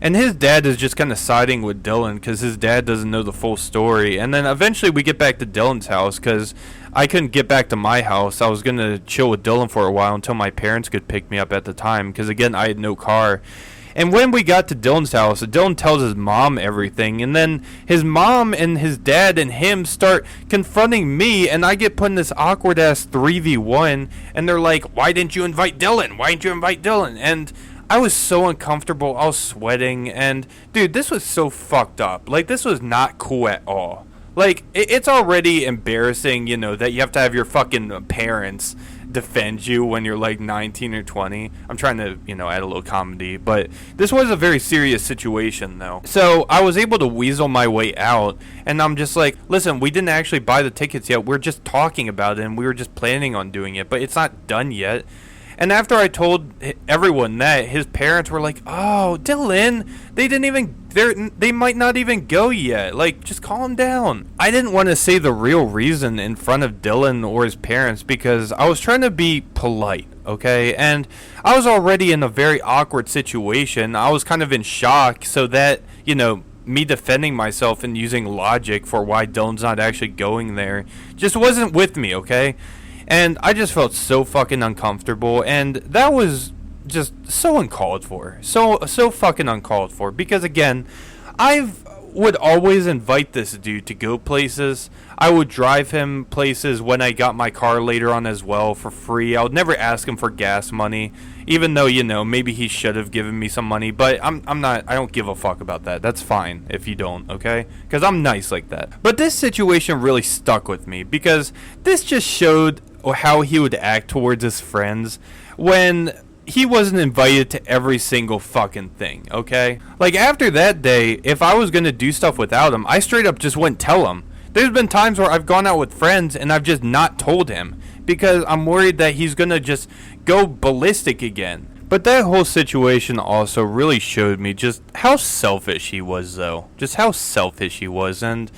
And his dad is just kind of siding with Dylan because his dad doesn't know the full story. And then eventually we get back to Dylan's house because I couldn't get back to my house. I was going to chill with Dylan for a while until my parents could pick me up at the time because, again, I had no car. And when we got to Dylan's house, Dylan tells his mom everything. And then his mom and his dad and him start confronting me. And I get put in this awkward-ass 3v1. And they're like, why didn't you invite Dylan? Why didn't you invite Dylan? And I was so uncomfortable. I was sweating. And, dude, this was so fucked up. Like, this was not cool at all. Like, it's already embarrassing, you know, that you have to have your fucking parents defend you when you're, like, 19 or 20. I'm trying to, you know, add a little comedy. But this was a very serious situation, though. So I was able to weasel my way out. And I'm just like, listen, we didn't actually buy the tickets yet. We're just talking about it. And we were just planning on doing it. But it's not done yet. And after I told everyone that, his parents were like, oh, Dylan, they might not even go yet. Like, just calm down. I didn't want to say the real reason in front of Dylan or his parents because I was trying to be polite, okay? And I was already in a very awkward situation. I was kind of in shock, so that, you know, me defending myself and using logic for why Dylan's not actually going there just wasn't with me, okay? And I just felt so fucking uncomfortable, and that was just so uncalled for. So fucking uncalled for. Because again, I would always invite this dude to go places. I would drive him places when I got my car later on as well for free. I would never ask him for gas money, even though, you know, maybe he should have given me some money. But I don't give a fuck about that. That's fine if you don't, okay? Because I'm nice like that. But this situation really stuck with me because this just showed how he would act towards his friends when he wasn't invited to every single fucking thing, okay? Like, after that day, if I was gonna do stuff without him, I straight up just wouldn't tell him. There's been times where I've gone out with friends and I've just not told him because I'm worried that he's gonna just go ballistic again. But that whole situation also really showed me just how selfish he was, though. Just how selfish he was, and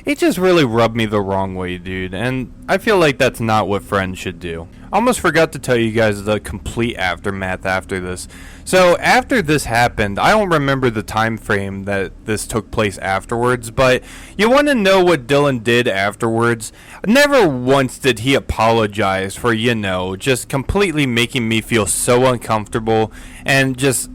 it just really rubbed me the wrong way, dude, and I feel like that's not what friends should do. I almost forgot to tell you guys the complete aftermath after this. So after this happened, I don't remember the time frame that this took place afterwards, but you want to know what Dylan did afterwards? Never once did he apologize for, just completely making me feel so uncomfortable and just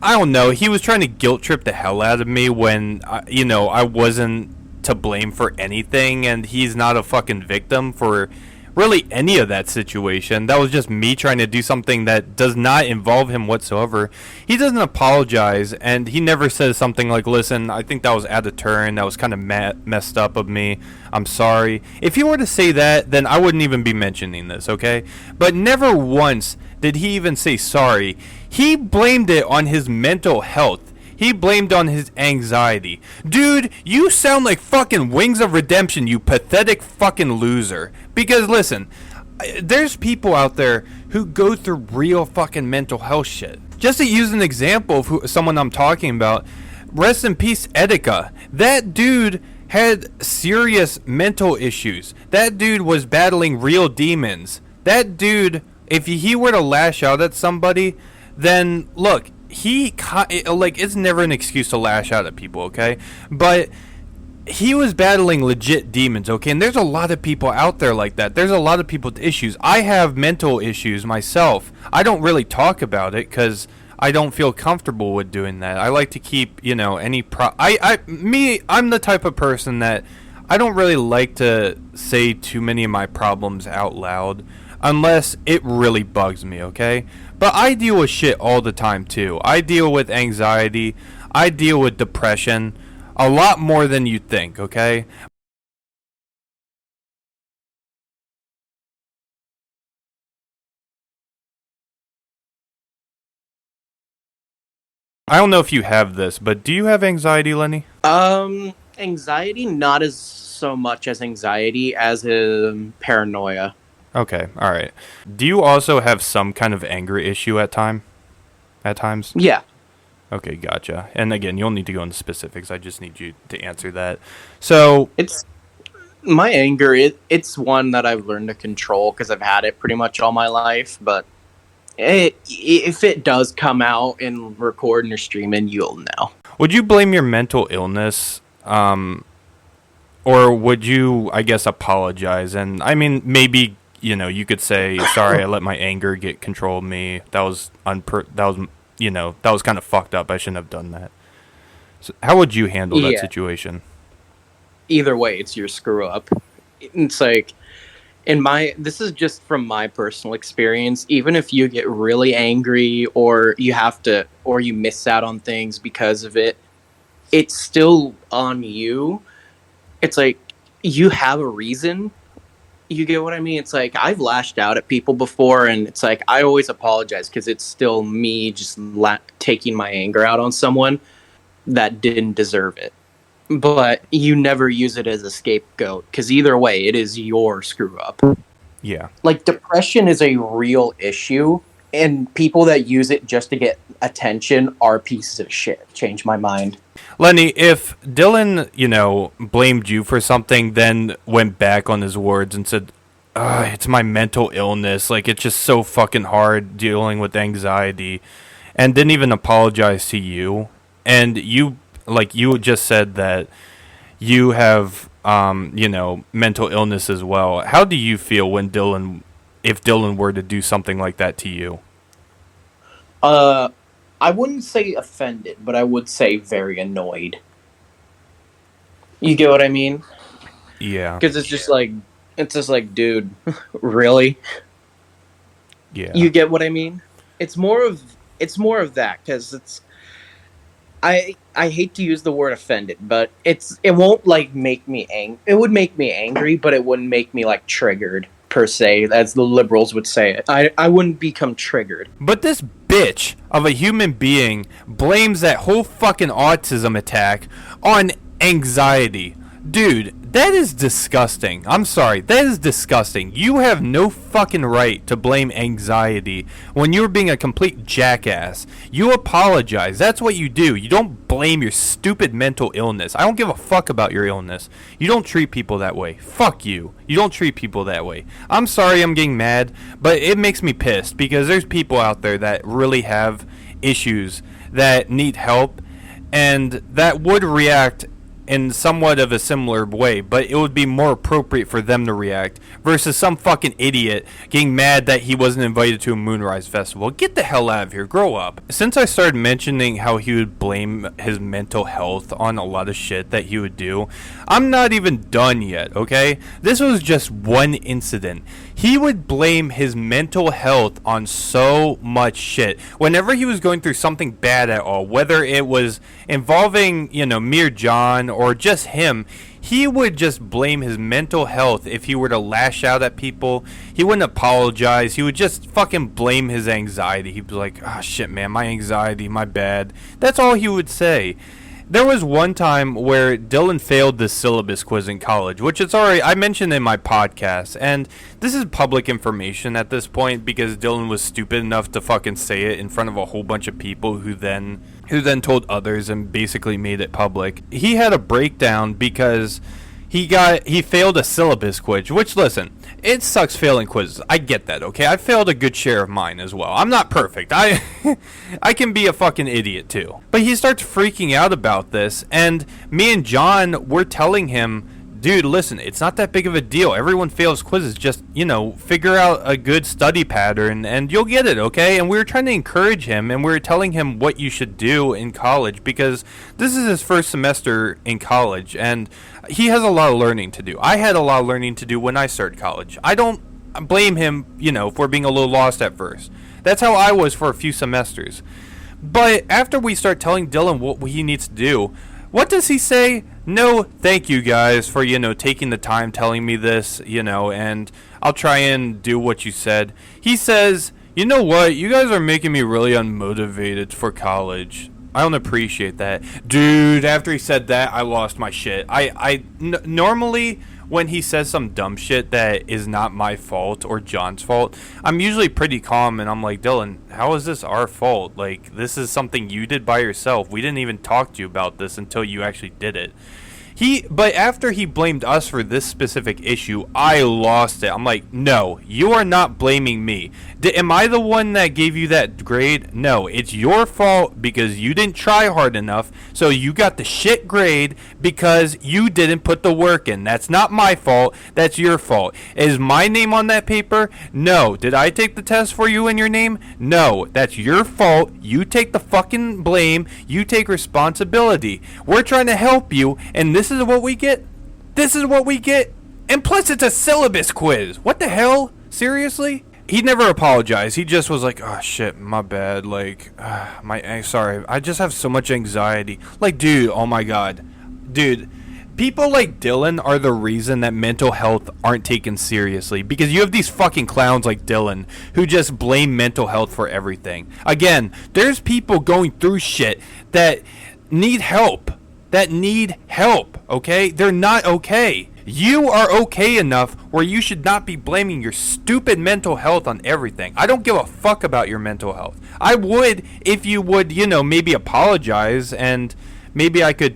I don't know, he was trying to guilt trip the hell out of me when I wasn't to blame for anything, and he's not a fucking victim for really any of that situation. That was just me trying to do something that does not involve him whatsoever. He doesn't apologize, and he never says something like, listen, I think that was out of turn, that was kind of messed up of me, I'm sorry. If he were to say that, then I wouldn't even be mentioning this, okay? But never once did he even say sorry. He blamed it on his mental health. He blamed on his anxiety. Dude, you sound like fucking Wings of Redemption, you pathetic fucking loser. Because listen, there's people out there who go through real fucking mental health shit. Just to use an example of someone I'm talking about, rest in peace, Etika. That dude had serious mental issues. That dude was battling real demons. That dude, if he were to lash out at somebody, then look, it's never an excuse to lash out at people, okay? But he was battling legit demons, okay? And there's a lot of people out there like that. There's a lot of people with issues. I have mental issues myself. I don't really talk about it because I don't feel comfortable with doing that. I like to keep, I'm the type of person that I don't really like to say too many of my problems out loud unless it really bugs me, okay? But I deal with shit all the time too. I deal with anxiety. I deal with depression a lot more than you think, okay? I don't know if you have this, but do you have anxiety, Lenny? Anxiety, not as so much as anxiety as paranoia. Okay, all right. Do you also have some kind of anger issue at times? Yeah. Okay, gotcha. And again, you'll need to go into specifics. I just need you to answer that. So it's my anger. It's one that I've learned to control because I've had it pretty much all my life. But if it does come out in recording or streaming, you'll know. Would you blame your mental illness, or would you, I guess, apologize? And I mean, maybe. You could say, sorry, I let my anger get control of me. That was kind of fucked up. I shouldn't have done that. So how would you handle that situation? Either way, it's your screw up. It's like, this is just from my personal experience. Even if you get really angry or you miss out on things because of it, it's still on you. It's like, you have a reason. You get what I mean? It's like, I've lashed out at people before, and it's like, I always apologize because it's still me just taking my anger out on someone that didn't deserve it. But you never use it as a scapegoat because either way, it is your screw up. Yeah. Like, depression is a real issue, and people that use it just to get attention are pieces of shit. Change my mind. Lenny, if Dylan, blamed you for something, then went back on his words and said, it's my mental illness, like, it's just so fucking hard dealing with anxiety, and didn't even apologize to you, and you just said that you have, mental illness as well. How do you feel if Dylan were to do something like that to you? I wouldn't say offended, but I would say very annoyed. You get what I mean? Yeah. Because it's just like, dude, really? Yeah. You get what I mean? It's more of that, because I hate to use the word offended, but it won't like make me angry. It would make me angry, but it wouldn't make me like triggered per se, as the liberals would say it. I wouldn't become triggered. But this bitch of a human being blames that whole fucking autism attack on anxiety. Dude, That is disgusting. I'm sorry. That is disgusting. You have no fucking right to blame anxiety when you're being a complete jackass. You apologize. That's what you do. You don't blame your stupid mental illness. I don't give a fuck about your illness. You don't treat people that way. Fuck you. You don't treat people that way. I'm sorry I'm getting mad, but it makes me pissed because there's people out there that really have issues that need help and that would react in somewhat of a similar way, but it would be more appropriate for them to react versus some fucking idiot getting mad that he wasn't invited to a Moonrise Festival. Get the hell out of here. Grow up. Since I started mentioning how he would blame his mental health on a lot of shit that he would do, I'm not even done yet, okay? This was just one incident. He would blame his mental health on so much shit. Whenever he was going through something bad at all, whether it was involving, me or John or just him, he would just blame his mental health if he were to lash out at people. He wouldn't apologize. He would just fucking blame his anxiety. He'd be like, oh shit, man, my anxiety, my bad. That's all he would say. There was one time where Dylan failed the syllabus quiz in college, which is already, I mentioned in my podcast, and this is public information at this point because Dylan was stupid enough to fucking say it in front of a whole bunch of people who then told others and basically made it public. He had a breakdown because he failed a syllabus quiz, which, listen, it sucks failing quizzes. I get that, okay? I failed a good share of mine as well. I'm not perfect. I can be a fucking idiot too. But he starts freaking out about this, and me and John were telling him, dude, listen, it's not that big of a deal. Everyone fails quizzes. Just, figure out a good study pattern and you'll get it, okay? And we were trying to encourage him, and we were telling him what you should do in college because this is his first semester in college, and he has a lot of learning to do. I had a lot of learning to do when I started college. I don't blame him, for being a little lost at first. That's how I was for a few semesters. But after we start telling Dylan what he needs to do, what does he say? No, thank you guys for, taking the time telling me this, and I'll try and do what you said. He says, you know what? You guys are making me really unmotivated for college. I don't appreciate that. Dude, after he said that, I lost my shit. Normally, when he says some dumb shit that is not my fault or John's fault, I'm usually pretty calm, and I'm like, Dylan, how is this our fault? Like, this is something you did by yourself. We didn't even talk to you about this until you actually did it. But after he blamed us for this specific issue, I lost it. I'm like, no, you are not blaming me. Am I the one that gave you that grade? No, it's your fault because you didn't try hard enough, so you got the shit grade because you didn't put the work in. That's not my fault. That's your fault. Is my name on that paper? No. Did I take the test for you in your name? No. That's your fault. You take the fucking blame. You take responsibility. We're trying to help you, and this is what we get? This is what we get? And plus it's a syllabus quiz. What the hell? Seriously? He never apologized. He just was like, oh shit, my bad. Like, sorry. I just have so much anxiety. Like, dude, oh my god. Dude, people like Dylan are the reason that mental health aren't taken seriously. Because you have these fucking clowns like Dylan who just blame mental health for everything. Again, there's people going through shit that need help. Okay? They're not okay. You are okay enough where you should not be blaming your stupid mental health on everything. I don't give a fuck about your mental health. I would if you would, maybe apologize, and maybe I could,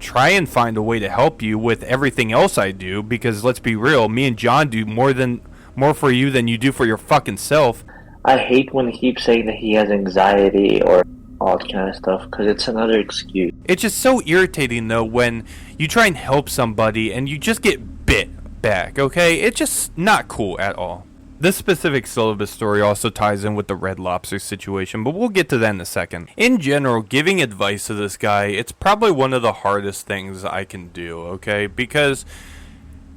try and find a way to help you with everything else I do, because let's be real, me and John do more for you than you do for your fucking self. I hate when he keeps saying that he has anxiety or all that kind of stuff, because it's another excuse. It's just so irritating, though, when you try and help somebody and you just get bit back, okay? It's just not cool at all. This specific syllabus story also ties in with the Red Lobster situation, but we'll get to that in a second. In general, giving advice to this guy, it's probably one of the hardest things I can do, okay? Because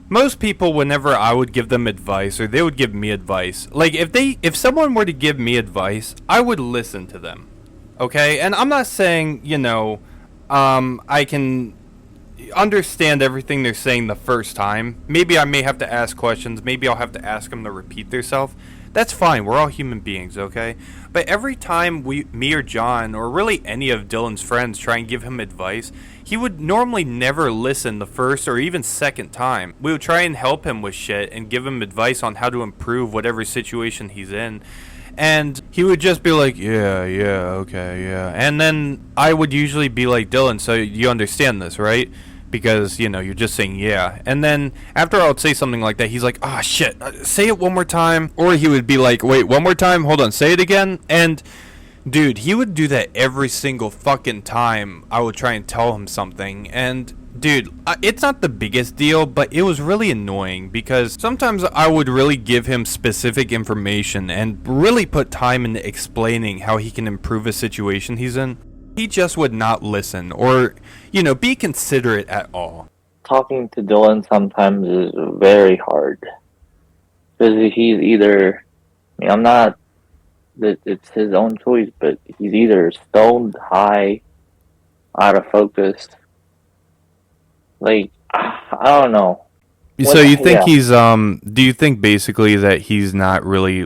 most people, whenever I would give them advice, or they would give me advice, like, if someone were to give me advice, I would listen to them. Okay, and I'm not saying, I can understand everything they're saying the first time. Maybe I may have to ask questions. Maybe I'll have to ask them to repeat themselves. That's fine. We're all human beings, okay? But every time me or John, or really any of Dylan's friends, try and give him advice, he would normally never listen the first or even second time. We would try and help him with shit and give him advice on how to improve whatever situation he's in. And he would just be like, yeah, okay, yeah. And then I would usually be like, Dylan, so you understand this, right? Because, you're just saying yeah. And then after I would say something like that, he's like, ah, shit, say it one more time. Or he would be like, wait, one more time? Hold on, say it again. And dude, he would do that every single fucking time I would try and tell him something. And dude, it's not the biggest deal, but it was really annoying because sometimes I would really give him specific information and really put time into explaining how he can improve a situation he's in. He just would not listen or, be considerate at all. Talking to Dylan sometimes is very hard. Because he's either, I'm not, it's his own choice, but he's either stoned, high, out of focus. Like, I don't know. So you think he's, do you think basically that he's not really,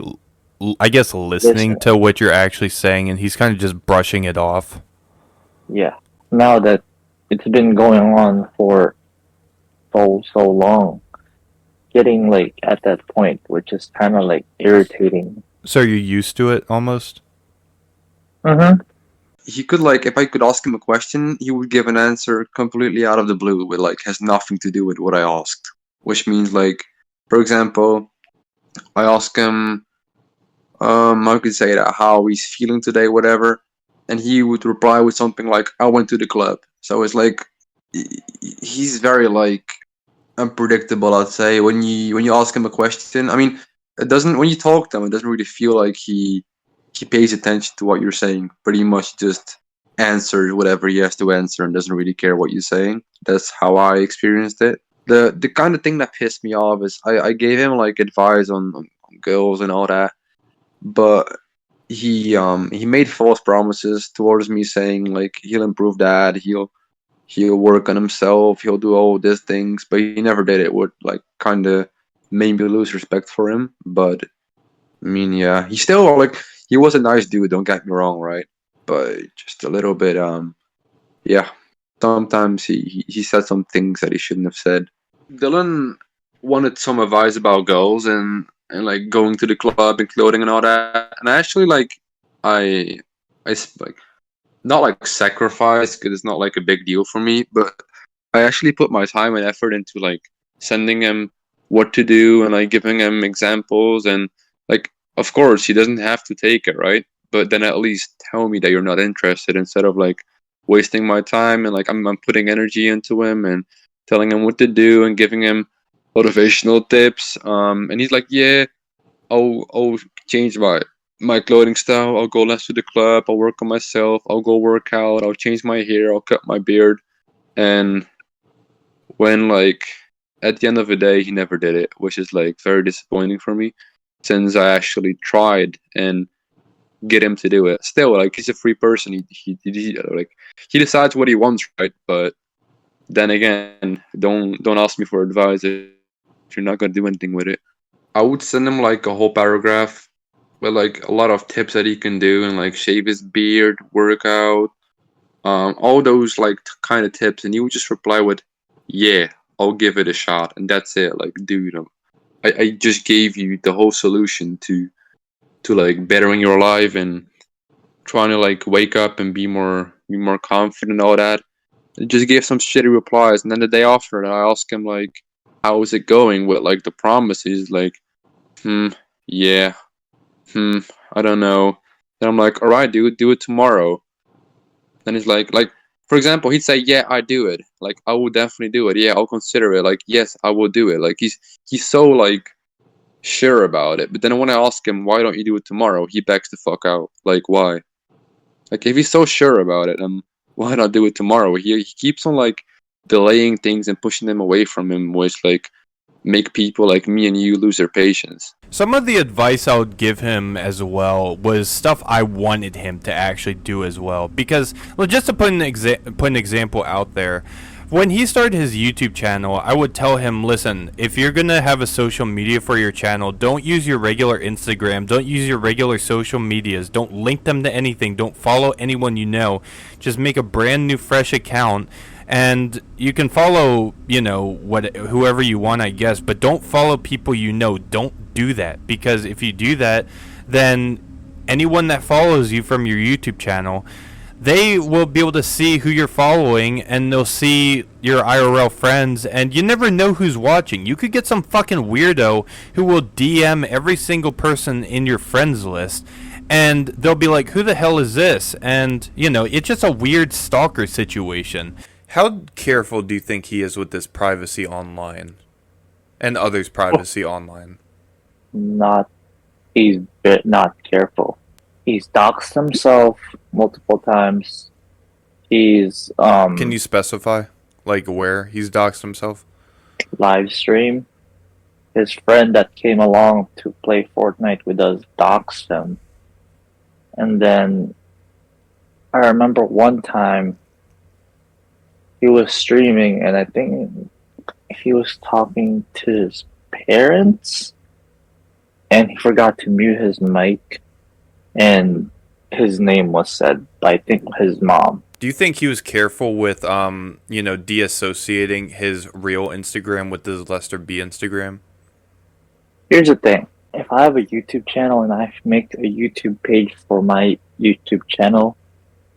I guess, listening to what you're actually saying and he's kind of just brushing it off? Yeah. Now that it's been going on for so long, getting, at that point, which is kind of, irritating. So you're used to it, almost? Mm-hmm. He could, if I could ask him a question, he would give an answer completely out of the blue with, has nothing to do with what I asked. Which means, for example, I ask him, I could say that, how he's feeling today, whatever, and he would reply with something like, I went to the club. So it's he's very, unpredictable, I'd say. When you ask him a question, I mean, when you talk to him, it doesn't really feel like he pays attention to what you're saying. Pretty much just answers whatever he has to answer and doesn't really care what you're saying. That's how I experienced it. The kind of thing that pissed me off is I gave him advice on girls and all that, but he made false promises towards me, saying he'll improve that, he'll work on himself, he'll do all these things, but he never did it. Would kind of made me lose respect for him. But I mean, yeah, he still he was a nice dude, don't get me wrong, right? But just a little bit, yeah. Sometimes he said some things that he shouldn't have said. Dylan wanted some advice about girls and going to the club and clothing and all that. And I actually I not sacrifice, because it's not a big deal for me, but I actually put my time and effort into sending him what to do and giving him examples, and of course he doesn't have to take it, right? But then at least tell me that you're not interested, instead of wasting my time and I'm putting energy into him and telling him what to do and giving him motivational tips. And he's like, yeah, I'll change my clothing style, I'll go less to the club, I'll work on myself, I'll go work out, I'll change my hair, I'll cut my beard. And when at the end of the day he never did it, which is very disappointing for me, since I actually tried and get him to do it. Still, he's a free person. He decides what he wants, right? But then again, don't ask me for advice if you're not gonna do anything with it. I would send him a whole paragraph with a lot of tips that he can do, and shave his beard, work out, all those kind of tips, and he would just reply with, yeah, I'll give it a shot, and that's it. Dude, I just gave you the whole solution to bettering your life and trying to wake up and be more confident and all that. I just gave some shitty replies, and then the day after I asked him how is it going with the promises, yeah, I don't know. Then I'm all right, dude, do it tomorrow. Then he's for example, he'd say, yeah, I do it. I will definitely do it. Yeah, I'll consider it. Yes, I will do it. He's so sure about it. But then when I ask him, why don't you do it tomorrow? He backs the fuck out. Why? If he's so sure about it, why not do it tomorrow? He keeps on delaying things and pushing them away from him, which make people like me and you lose their patience. Some of the advice I would give him as well was stuff I wanted him to actually do as well. Because, well, just to put an example out there, when he started his YouTube channel, I would tell him, listen, if you're going to have a social media for your channel, don't use your regular Instagram, don't use your regular social medias, don't link them to anything, don't follow anyone you know, just make a brand new fresh account And you can follow, whoever you want, I guess, but don't follow people you know. Don't do that, because if you do that, then anyone that follows you from your YouTube channel, they will be able to see who you're following, and they'll see your IRL friends, and you never know who's watching. You could get some fucking weirdo who will DM every single person in your friends list, and they'll be like, who the hell is this? And, it's just a weird stalker situation. How careful do you think he is with this privacy online? And others' privacy online? He's not careful. He's doxed himself multiple times. He's Can you specify, like, where he's doxed himself? Live stream. His friend that came along to play Fortnite with us doxed him. And then I remember one time he was streaming, and I think he was talking to his parents, and he forgot to mute his mic, and his name was said by, I think, his mom. Do you think he was careful with, deassociating his real Instagram with his Lester B Instagram? Here's the thing. If I have a YouTube channel and I make a YouTube page for my YouTube channel,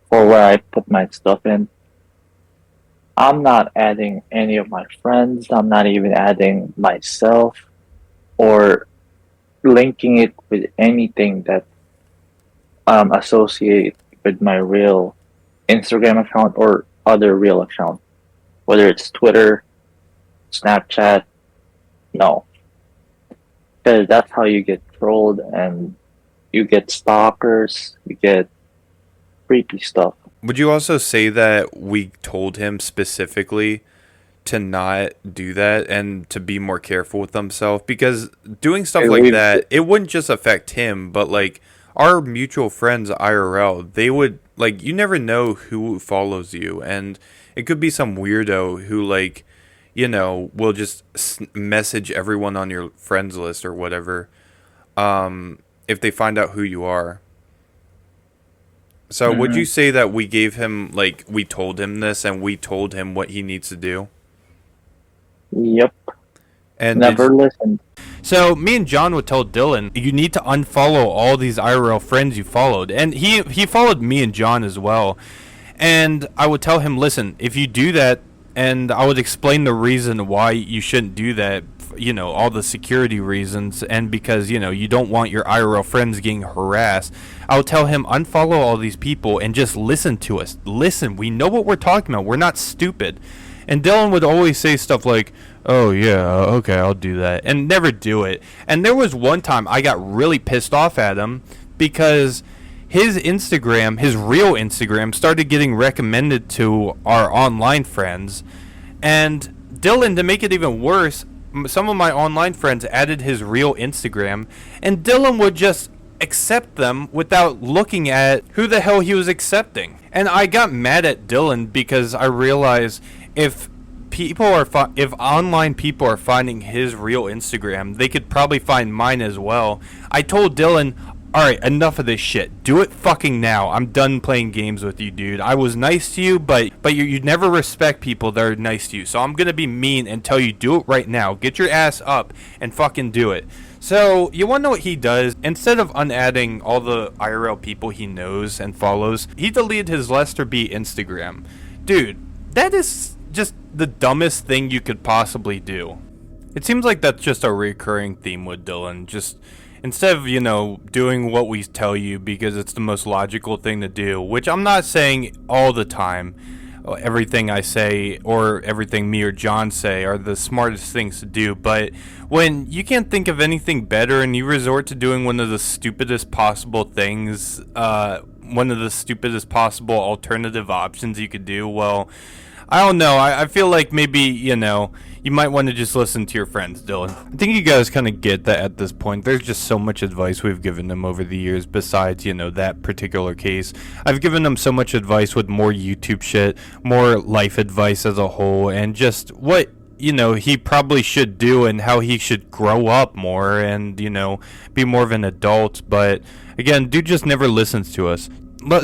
for where I put my stuff in, I'm not adding any of my friends. I'm not even adding myself or linking it with anything that associate with my real Instagram account or other real account, whether it's Twitter, Snapchat. No, because that's how you get trolled, and you get stalkers, you get creepy stuff. Would you also say that we told him specifically to not do that and to be more careful with himself? Because doing stuff like that, it wouldn't just affect him, but like our mutual friends IRL, they would, like, you never know who follows you, and it could be some weirdo who, like, will just message everyone on your friends list or whatever, if they find out who you are. So would you say that we gave him, like, we told him this and we told him what he needs to do? Yep. And never listened. So me and John would tell Dylan, you need to unfollow all these IRL friends you followed. And he followed me and John as well. And I would tell him, listen, if you do that, and I would explain the reason why you shouldn't do that, all the security reasons, and because, you don't want your IRL friends getting harassed. I would tell him, unfollow all these people and just listen to us. Listen, we know what we're talking about. We're not stupid. And Dylan would always say stuff like, oh, yeah, okay, I'll do that, and never do it. And there was one time I got really pissed off at him because his Instagram, his real Instagram, started getting recommended to our online friends. And Dylan, to make it even worse, some of my online friends added his real Instagram, and Dylan would just accept them without looking at who the hell he was accepting. And I got mad at Dylan because I realized if online people are finding his real Instagram, they could probably find mine as well. I told Dylan, alright, enough of this shit. Do it fucking now. I'm done playing games with you, dude. I was nice to you, but you never respect people that are nice to you. So I'm gonna be mean and tell you, do it right now. Get your ass up and fucking do it. So, you wanna know what he does? Instead of unadding all the IRL people he knows and follows, he deleted his Lester B Instagram. Dude, that is just the dumbest thing you could possibly do. It seems like that's just a recurring theme with Dylan. Just instead of, doing what we tell you because it's the most logical thing to do, which I'm not saying all the time, everything I say or everything me or John say are the smartest things to do, but when you can't think of anything better and you resort to doing one of the stupidest possible things, one of the stupidest possible alternative options you could do, well, I don't know. I feel like maybe, you might want to just listen to your friends, Dylan. I think you guys kind of get that at this point. There's just so much advice we've given them over the years besides, that particular case. I've given them so much advice with more YouTube shit, more life advice as a whole, and just what, he probably should do and how he should grow up more and, be more of an adult. But, again, dude just never listens to us.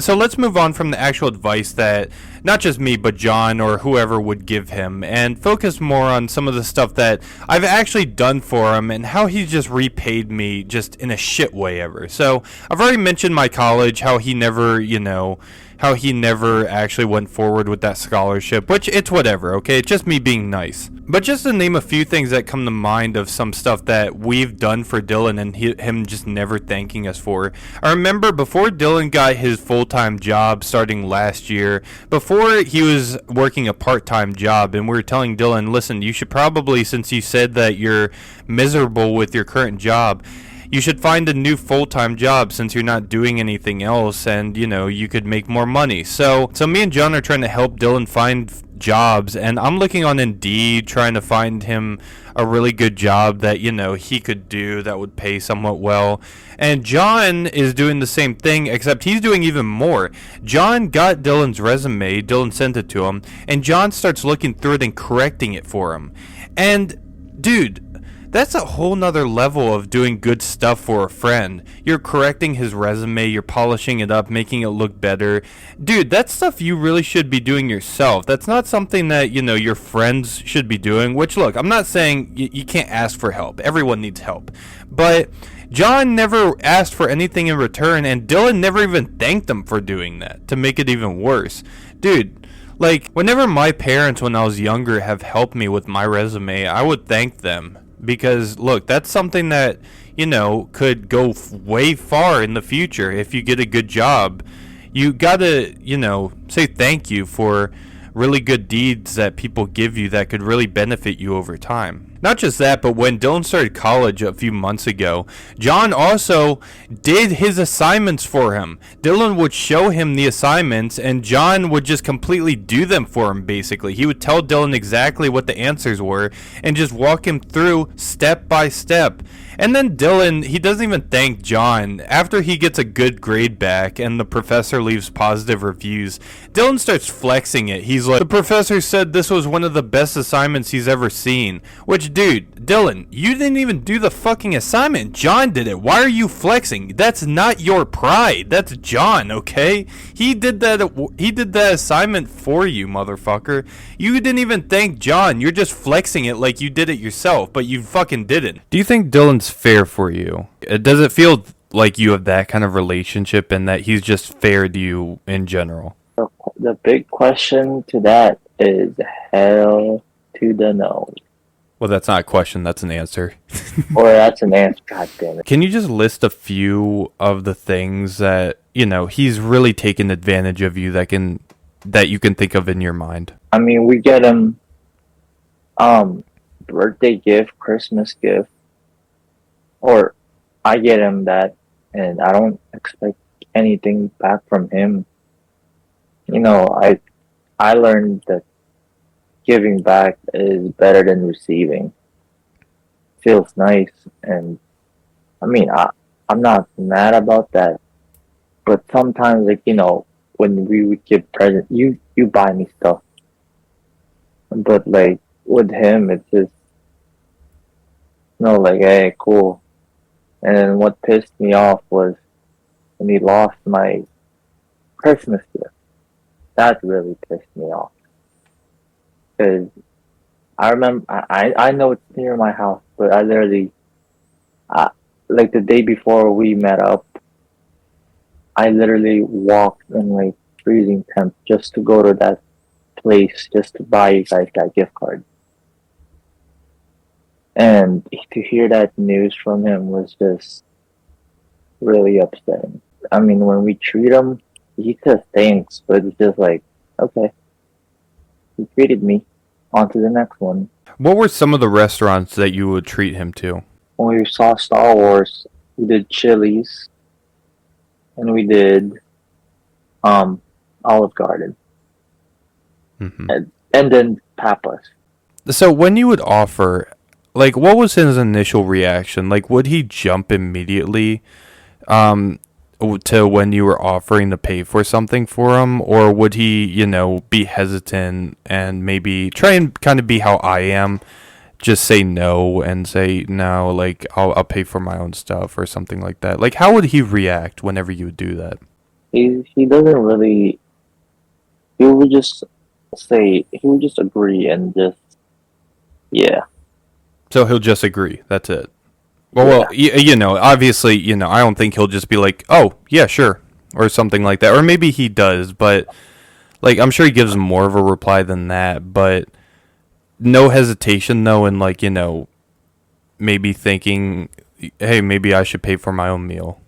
So let's move on from the actual advice that not just me, but John or whoever would give him, and focus more on some of the stuff that I've actually done for him and how he's just repaid me just in a shit way ever. So I've already mentioned my college, how he never, how he never actually went forward with that scholarship, which it's whatever, okay? It's just me being nice. But just to name a few things that come to mind of some stuff that we've done for Dylan and him just never thanking us for. I remember before Dylan got his full-time job starting last year, before he was working a part-time job, and we were telling Dylan, listen, you should probably, since you said that you're miserable with your current job, you should find a new full-time job since you're not doing anything else, and you could make more money. So me and John are trying to help Dylan find jobs, and I'm looking on Indeed trying to find him a really good job that he could do that would pay somewhat well. And John is doing the same thing, except he's doing even more. John got Dylan's resume, Dylan sent it to him, and John starts looking through it and correcting it for him. And dude, that's a whole nother level of doing good stuff for a friend. You're correcting his resume, you're polishing it up, making it look better. Dude, that's stuff you really should be doing yourself. That's not something that, your friends should be doing. Which, look, I'm not saying you can't ask for help. Everyone needs help. But John never asked for anything in return, and Dylan never even thanked him for doing that, to make it even worse. Dude, like, whenever my parents, when I was younger, have helped me with my resume, I would thank them. Because, look, that's something that, could go way far in the future. If you get a good job, you gotta, say thank you for really good deeds that people give you that could really benefit you over time. Not just that, but when Dylan started college a few months ago, John also did his assignments for him. Dylan would show him the assignments, and John would just completely do them for him, basically. He would tell Dylan exactly what the answers were and just walk him through step by step. And then Dylan, he doesn't even thank John. After he gets a good grade back and the professor leaves positive reviews, Dylan starts flexing it. He's like, the professor said this was one of the best assignments he's ever seen. Which, dude, Dylan, you didn't even do the fucking assignment. John did it. Why are you flexing? That's not your pride. That's John, okay? He did that assignment for you, motherfucker. You didn't even thank John. You're just flexing it like you did it yourself, but you fucking didn't. Do you think Dylan's fair for you? Does it feel like you have that kind of relationship and that he's just fair to you in general? The big question to that is hell to the no. Well, that's not a question, that's an answer. Or that's an answer, god damn it. Can you just list a few of the things that, he's really taken advantage of you that you can think of in your mind? I mean, we get him birthday gift, Christmas gift, or I get him that, and I don't expect anything back from him. I learned that giving back is better than receiving. Feels nice, and I mean, I'm not mad about that. But sometimes, when we would give presents, you buy me stuff. But with him, it's just hey, cool. And then what pissed me off was when he lost my Christmas gift. That really pissed me off. Because I remember, I know it's near my house, but I literally, the day before we met up, I literally walked in freezing temps just to go to that place, just to buy you guys that gift card. And to hear that news from him was just really upsetting. I mean, when we treat him, he says thanks, but it's just okay, he treated me. On to the next one. What were some of the restaurants that you would treat him to? When we saw Star Wars, we did Chili's, and we did Olive Garden, and then Papa's. So when you would offer, what was his initial reaction? Would he jump immediately to when you were offering to pay for something for him? Or would he, be hesitant and maybe try and kind of be how I am, just say no and say, no, I'll pay for my own stuff or something like that? How would he react whenever you would do that? he doesn't really. He would just say he would just agree and just yeah. So he'll just agree. That's it. Well, obviously, I don't think he'll just be like, "Oh, yeah, sure," or something like that. Or maybe he does, but like I'm sure he gives more of a reply than that, but no hesitation though in like, maybe thinking, "Hey, maybe I should pay for my own meal."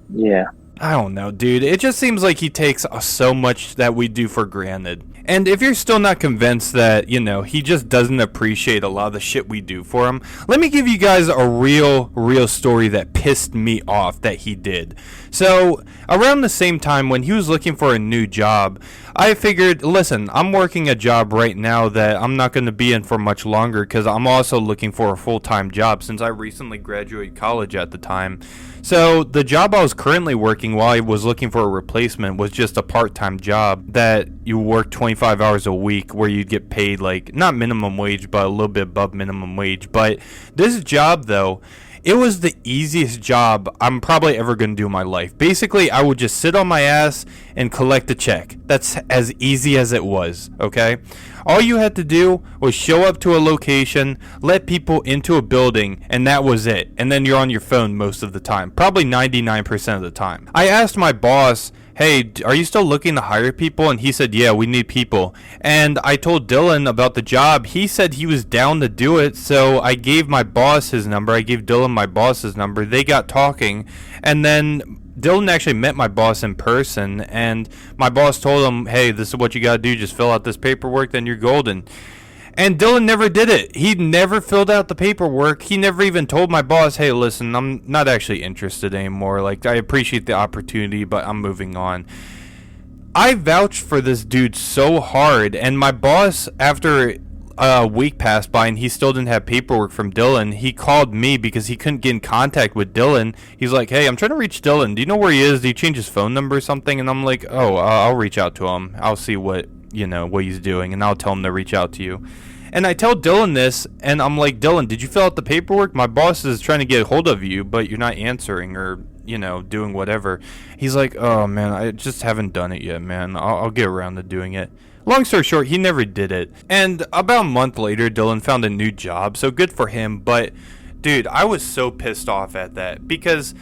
Yeah. I don't know, dude. It just seems like he takes so much that we do for granted. And if you're still not convinced that, he just doesn't appreciate a lot of the shit we do for him, let me give you guys a real story that pissed me off that he did. So, around the same time when he was looking for a new job, I figured, listen, I'm working a job right now that I'm not going to be in for much longer because I'm also looking for a full-time job since I recently graduated college at the time. So the job I was currently working while I was looking for a replacement was just a part-time job that you work 25 hours a week where you'd get paid like not minimum wage but a little bit above minimum wage. But this job though, it was the easiest job I'm probably ever going to do in my life. Basically, I would just sit on my ass and collect a check. That's as easy as it was, okay? All you had to do was show up to a location, let people into a building, and that was it. And then you're on your phone most of the time, probably 99% of the time. I asked my boss, "Hey, are you still looking to hire people?" And he said, "Yeah, we need people." And I told Dylan about the job. He said he was down to do it, so I gave my boss his number. I gave Dylan my boss's number. They got talking, and then Dylan actually met my boss in person, and my boss told him, "Hey, this is what you gotta do. Just fill out this paperwork, then you're golden." And Dylan never did it. He never filled out the paperwork. He never even told my boss, "Hey, listen, I'm not actually interested anymore. Like, I appreciate the opportunity, but I'm moving on." I vouched for this dude so hard, and my boss, after a week passed by and he still didn't have paperwork from Dylan, he called me because he couldn't get in contact with Dylan. He's like, "Hey, I'm trying to reach Dylan. Do you know where he is? Did he change his phone number or something?" And I'm like, "Oh, I'll reach out to him. I'll see what he's doing, and I'll tell him to reach out to you." And I tell Dylan this, and I'm like, "Dylan, did you fill out the paperwork? My boss is trying to get a hold of you, but you're not answering or, doing whatever." He's like, "Oh, man, I just haven't done it yet, man. I'll get around to doing it." Long story short, he never did it. And about a month later, Dylan found a new job, so good for him. But, dude, I was so pissed off at that because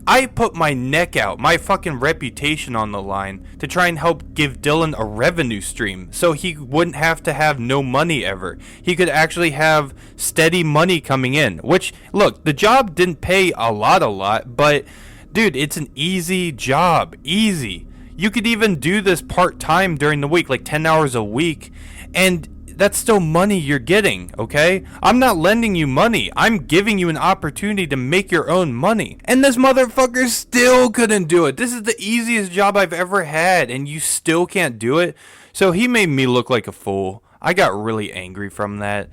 I put my neck out, my fucking reputation on the line to try and help give Dylan a revenue stream so he wouldn't have to have no money ever. He could actually have steady money coming in, which, look, the job didn't pay a lot, but, dude, it's an easy job, easy. You could even do this part-time during the week, like 10 hours a week, and that's still money you're getting, okay? I'm not lending you money. I'm giving you an opportunity to make your own money. And this motherfucker still couldn't do it. This is the easiest job I've ever had, and you still can't do it? So he made me look like a fool. I got really angry from that.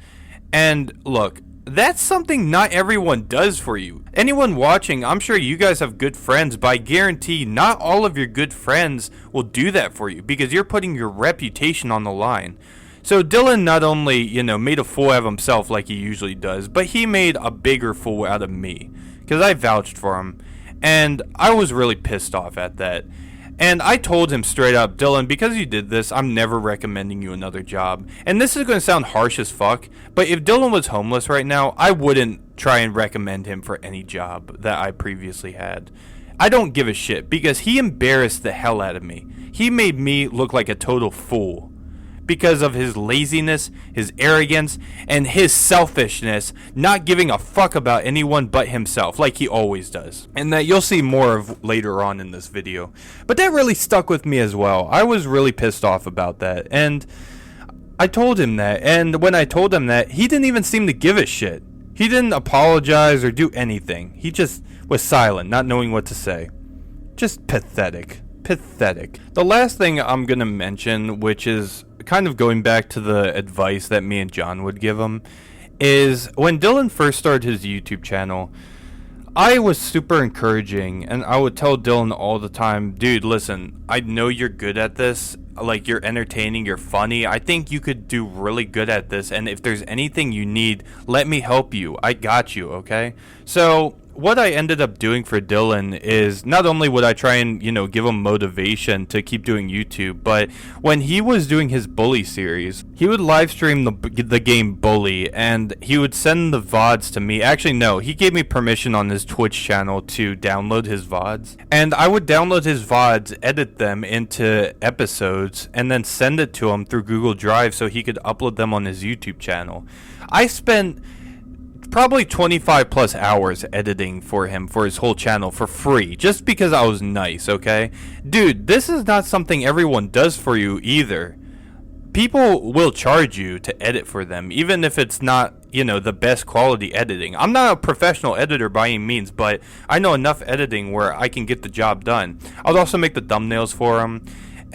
And look, that's something not everyone does for you. Anyone watching, I'm sure you guys have good friends, but I guarantee not all of your good friends will do that for you because you're putting your reputation on the line. So Dylan not only, made a fool out of himself like he usually does, but he made a bigger fool out of me because I vouched for him. And I was really pissed off at that. And I told him straight up, "Dylan, because you did this, I'm never recommending you another job." And this is going to sound harsh as fuck, but if Dylan was homeless right now, I wouldn't try and recommend him for any job that I previously had. I don't give a shit because he embarrassed the hell out of me. He made me look like a total fool because of his laziness, his arrogance, and his selfishness, not giving a fuck about anyone but himself, like he always does. And that you'll see more of later on in this video. But that really stuck with me as well. I was really pissed off about that, and I told him that, and when I told him that, he didn't even seem to give a shit. He didn't apologize or do anything. He just was silent, not knowing what to say. Just pathetic. Pathetic. The last thing I'm gonna mention, which is kind of going back to the advice that me and John would give him, is when Dylan first started his YouTube channel, I was super encouraging, and I would tell Dylan all the time, "Dude, listen, I know you're good at this. Like, you're entertaining, you're funny. I think you could do really good at this, and if there's anything you need, let me help you. I got you, okay?" So what I ended up doing for Dylan is not only would I try and, give him motivation to keep doing YouTube, but when he was doing his Bully series, he would live stream the game Bully, and he would send the VODs to me. Actually, no, he gave me permission on his Twitch channel to download his VODs, and I would download his VODs, edit them into episodes, and then send it to him through Google Drive so he could upload them on his YouTube channel. I spent probably 25 plus hours editing for him for his whole channel for free, just because I was nice, okay? Dude, this is not something everyone does for you either. People will charge you to edit for them, even if it's not, the best quality editing. I'm not a professional editor by any means, but I know enough editing where I can get the job done. I would also make the thumbnails for him.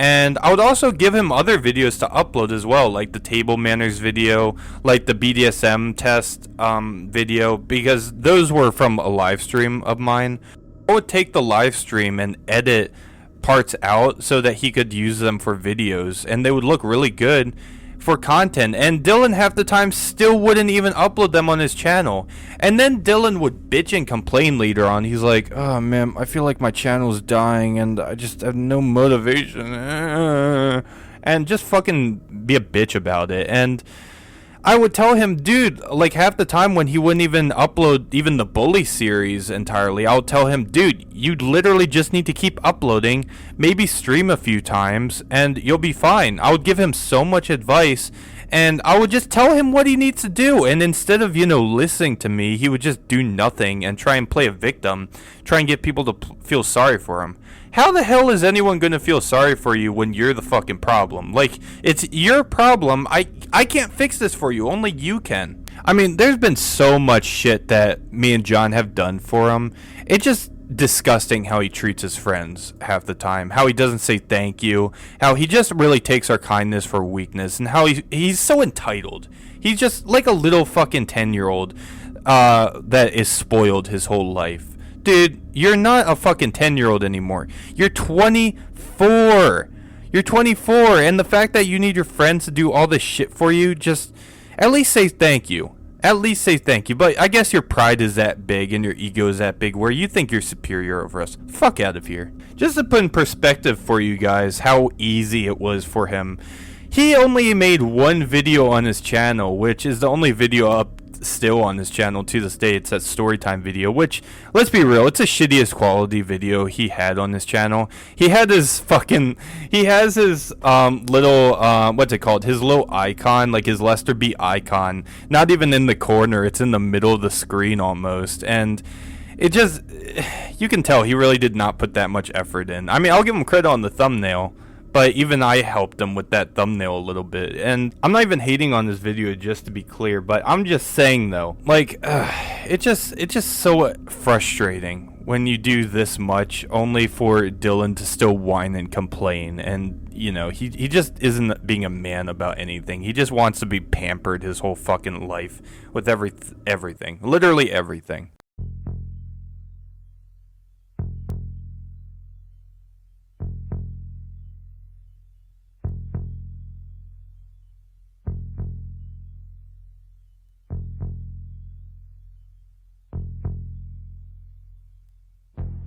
And I would also give him other videos to upload as well, like the table manners video, like the BDSM test video, because those were from a live stream of mine. I would take the live stream and edit parts out so that he could use them for videos, and they would look really good for content. And Dylan half the time still wouldn't even upload them on his channel. And then Dylan would bitch and complain later on. He's like, oh man, I feel like my channel's dying and I just have no motivation. And just fucking be a bitch about it. And I would tell him, dude, like half the time when he wouldn't even upload even the Bully series entirely, I would tell him, dude, you literally just need to keep uploading, maybe stream a few times, and you'll be fine. I would give him so much advice, and I would just tell him what he needs to do. And instead of, listening to me, he would just do nothing and try and play a victim, try and get people to feel sorry for him. How the hell is anyone going to feel sorry for you when you're the fucking problem? Like, it's your problem. I can't fix this for you. Only you can. I mean, there's been so much shit that me and John have done for him. It's just disgusting how he treats his friends half the time. How he doesn't say thank you. How he just really takes our kindness for weakness. And how he's so entitled. He's just like a little fucking 10-year-old that is spoiled his whole life. Dude, you're not a fucking 10-year-old anymore. You're 24. You're 24, and the fact that you need your friends to do all this shit for you, just at least say thank you. At least say thank you. But I guess your pride is that big and your ego is that big where you think you're superior over us. Fuck out of here. Just to put in perspective for you guys how easy it was for him. He only made one video on his channel, which is the only video up still on his channel to this day. It's that storytime video, which, let's be real, it's the shittiest quality video he had on his channel. He has his little what's it called, his little icon, like his Lester B icon, not even in the corner, it's in the middle of the screen almost. And it just, you can tell he really did not put that much effort in. I mean, I'll give him credit on the thumbnail, but even I helped him with that thumbnail a little bit. And I'm not even hating on this video, just to be clear, but I'm just saying though, like, it's just so frustrating when you do this much only for Dylan to still whine and complain. And, he just isn't being a man about anything. He just wants to be pampered his whole fucking life with everything. Literally everything.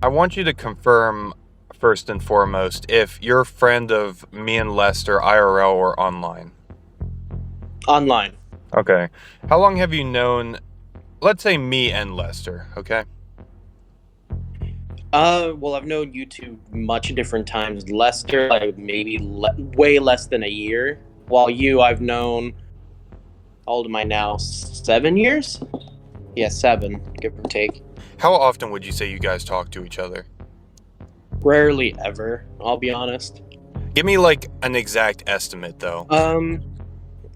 I want you to confirm, first and foremost, if you're a friend of me and Lester, IRL or online. Online. Okay. How long have you known, let's say, me and Lester, okay? Well, I've known you two much different times. Lester, like maybe way less than a year. While you, I've known, how old am I now? 7 years? Yeah, 7, give or take. How often would you say you guys talk to each other? Rarely ever, I'll be honest. Give me like an exact estimate though.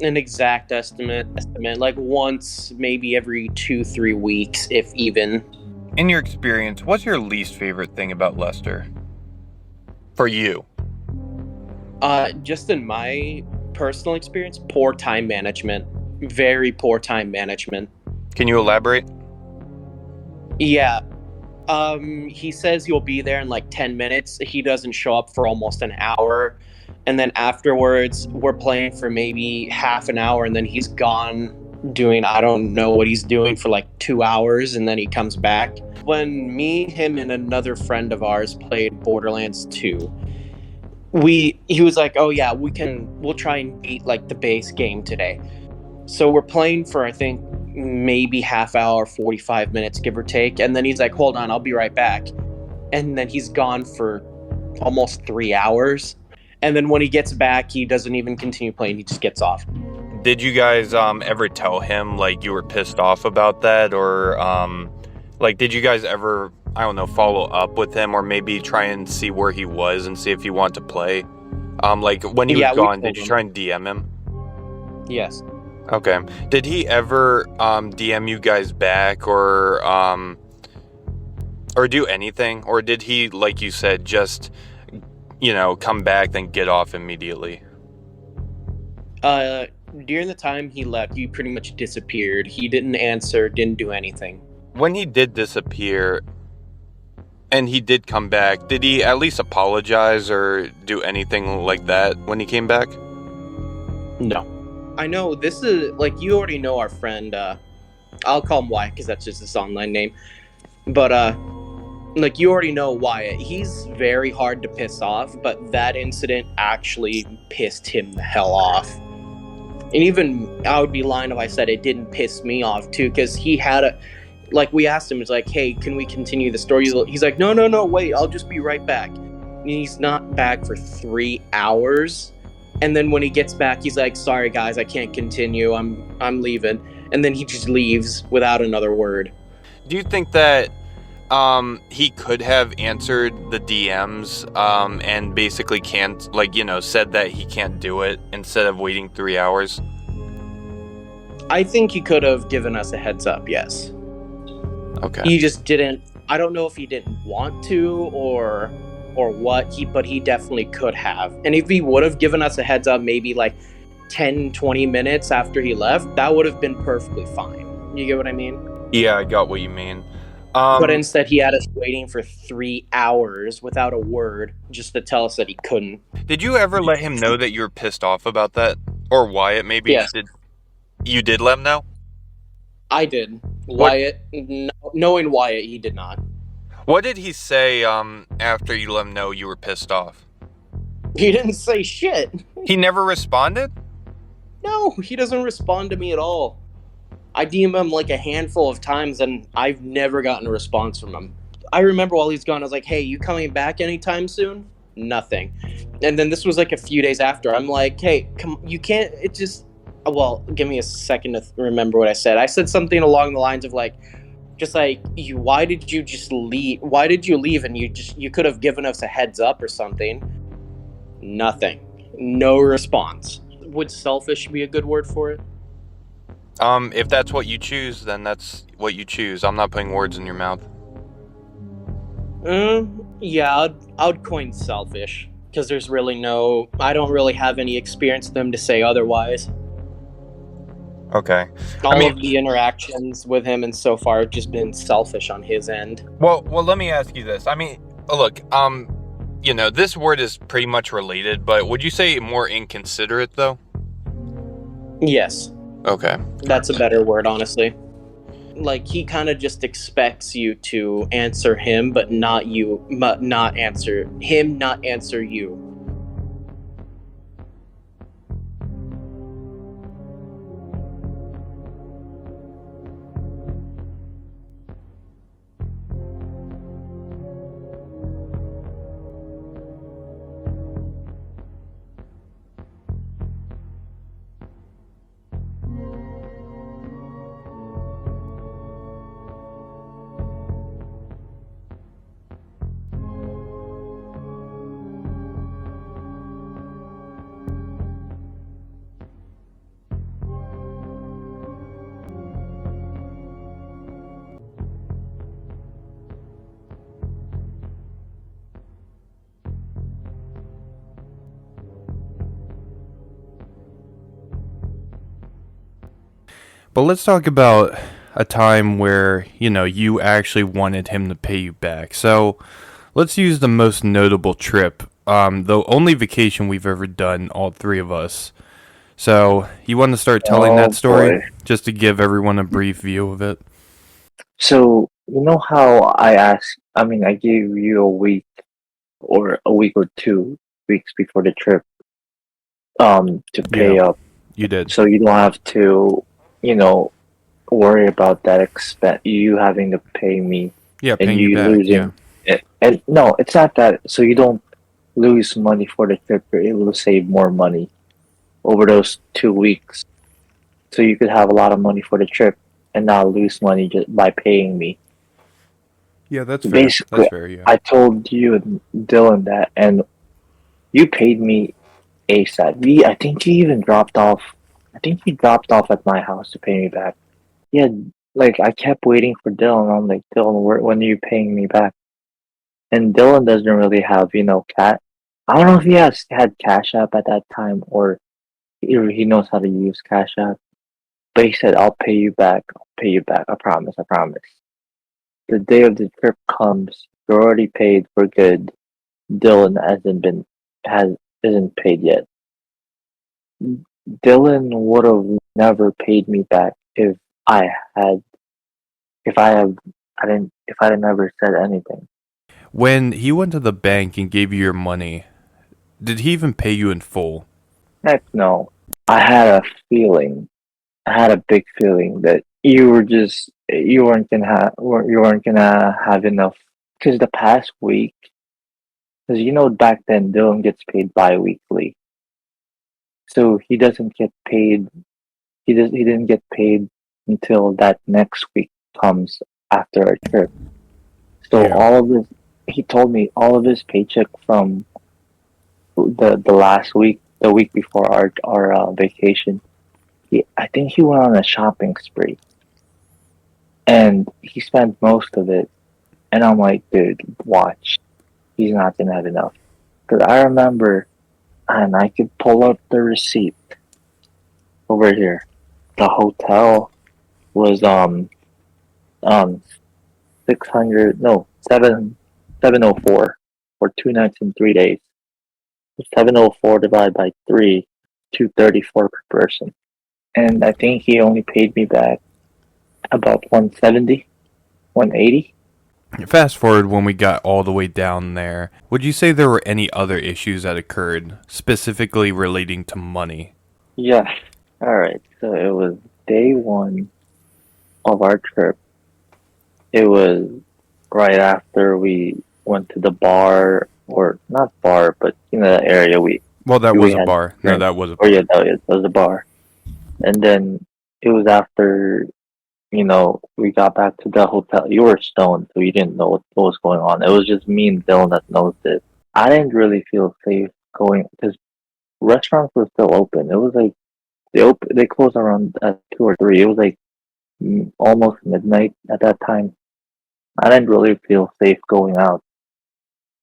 An exact estimate, like once, maybe every 2-3 weeks, if even. In your experience, what's your least favorite thing about Lester? For you? Just in my personal experience, poor time management. Very poor time management. Can you elaborate? Yeah. He says he'll be there in like 10 minutes. He doesn't show up for almost an hour. And then afterwards, we're playing for maybe half an hour, and then he's gone doing, I don't know what he's doing for like 2 hours, and then he comes back. when me, him, and another friend of ours played Borderlands 2. He was like, "Oh yeah, we'll try and beat like the base game today." So we're playing for I think maybe half hour, 45 minutes, give or take, and then he's like, "Hold on, I'll be right back." And then he's gone for almost 3 hours. And then when he gets back, he doesn't even continue playing. He just gets off. Did you guys ever tell him like you were pissed off about that, or like did you guys ever, I don't know, follow up with him, or maybe try and see where he was and see if he wanted to play? Like when he was gone, did you try and DM him? Yes. Okay. Did he ever DM you guys back, or do anything, or did he, like you said, just come back then get off immediately? During the time he left, he pretty much disappeared. He didn't answer, didn't do anything. When he did disappear and he did come back, did he at least apologize or do anything like that when he came back? No. I know this is like, you already know our friend, I'll call him Wyatt because that's just his online name. But like, you already know Wyatt. He's very hard to piss off, but that incident actually pissed him the hell off. And even I would be lying if I said it didn't piss me off too, because he had we asked him, it's like, "Hey, can we continue the story?" He's like, no, wait, I'll just be right back. And he's not back for 3 hours. And then when he gets back, he's like, "Sorry guys, I can't continue. I'm leaving." And then he just leaves without another word. Do you think that he could have answered the DMs and basically said that he can't do it instead of waiting 3 hours? I think he could have given us a heads up, yes. Okay. He just didn't. I don't know if he didn't want to or what, but he definitely could have. And if he would have given us a heads up maybe like 10, 20 minutes after he left, that would have been perfectly fine. You get what I mean? Yeah, I got what you mean. But instead he had us waiting for 3 hours without a word just to tell us that he couldn't. Did you ever let him know that you were pissed off about that? Or Wyatt, maybe? Yes. You did let him know? I did. Wyatt, knowing Wyatt, he did not. What did he say after you let him know you were pissed off? He didn't say shit. He never responded? No, he doesn't respond to me at all. I DM him like a handful of times and I've never gotten a response from him. I remember while he's gone, I was like, "Hey, you coming back anytime soon?" Nothing. And then this was like a few days after. I'm like, "Hey, come, you can't, it just," well, give me a second to remember what I said. I said something along the lines of why did you just leave? Why did you leave? And you could have given us a heads up or something. Nothing. No response. Would selfish be a good word for it? If that's what you choose, then that's what you choose. I'm not putting words in your mouth. Yeah, I would coin selfish, because there's really I don't really have any experience with them to say otherwise. Okay. All of the interactions with him and so far have just been selfish on his end. Well, let me ask you this. I mean, look, this word is pretty much related, but would you say more inconsiderate, though? Yes. Okay. That's a better word, honestly. Like, he kind of just expects you to answer him, but not answer you. But let's talk about a time where, you actually wanted him to pay you back. So let's use the most notable trip, the only vacation we've ever done, all three of us. So you want to start telling that story, just to give everyone a brief view of it? So you know how I gave you a week or 2 weeks before the trip, to Yeah, pay up, you did. so you don't have to, you know, worry about that expense, you having to pay me, Yeah, and paying you you back. Yeah. losing it. And no, it's not that. So you don't lose money for the trip. You're able to save more money over those 2 weeks. So you could have a lot of money for the trip and not lose money just by paying me. Yeah, that's So fair. That's basically, fair. Yeah. I told you and Dylan that, and you paid me ASAP. I think you even dropped off. I think you dropped off at my house to pay me back. Yeah, like I kept waiting for Dylan. I'm like, Dylan, when are you paying me back? And Dylan doesn't really have, cat. I don't know if he had Cash App at that time, or he knows how to use Cash App. But he said, "I'll pay you back. I'll pay you back. I promise. I promise." The day of the trip comes. You're already paid. We're good. Dylan has isn't paid yet. Dylan would have never paid me back I had if I have if I had never said anything. When he went to the bank and gave you your money, did he even pay you in full? Heck no. I had a feeling. I had a big feeling that you weren't gonna have enough, because the past week, because back then Dylan gets paid bi-weekly, so he doesn't get paid. He didn't get paid until that next week comes after our trip. So Yeah. all of this, he told me all of his paycheck from the last week, the week before our vacation. I think he went on a shopping spree, and he spent most of it. And I'm like, dude, watch. He's not gonna have enough. Because I remember, and I could pull up the receipt over here. The hotel was um 600, no, 704 for 2 nights and 3 days. 704 divided by 3, 234 per person. And I think he only paid me back about 170, 180. Fast forward when we got all the way down there. Would you say there were any other issues that occurred, specifically relating to money? Yeah. All right. So it was day one of our trip. It was right after we went to the bar, or not bar, but the area Well, that we was a had bar. No, drinks. that was a Or bar. yeah, that was a bar. And then it was after we got back to the hotel. You were stoned, so you didn't know what was going on. It was just me and Dylan that knows it. I didn't really feel safe going because restaurants were still open. It was like they closed around at 2 or 3. It was like almost midnight at that time. I didn't really feel safe going out,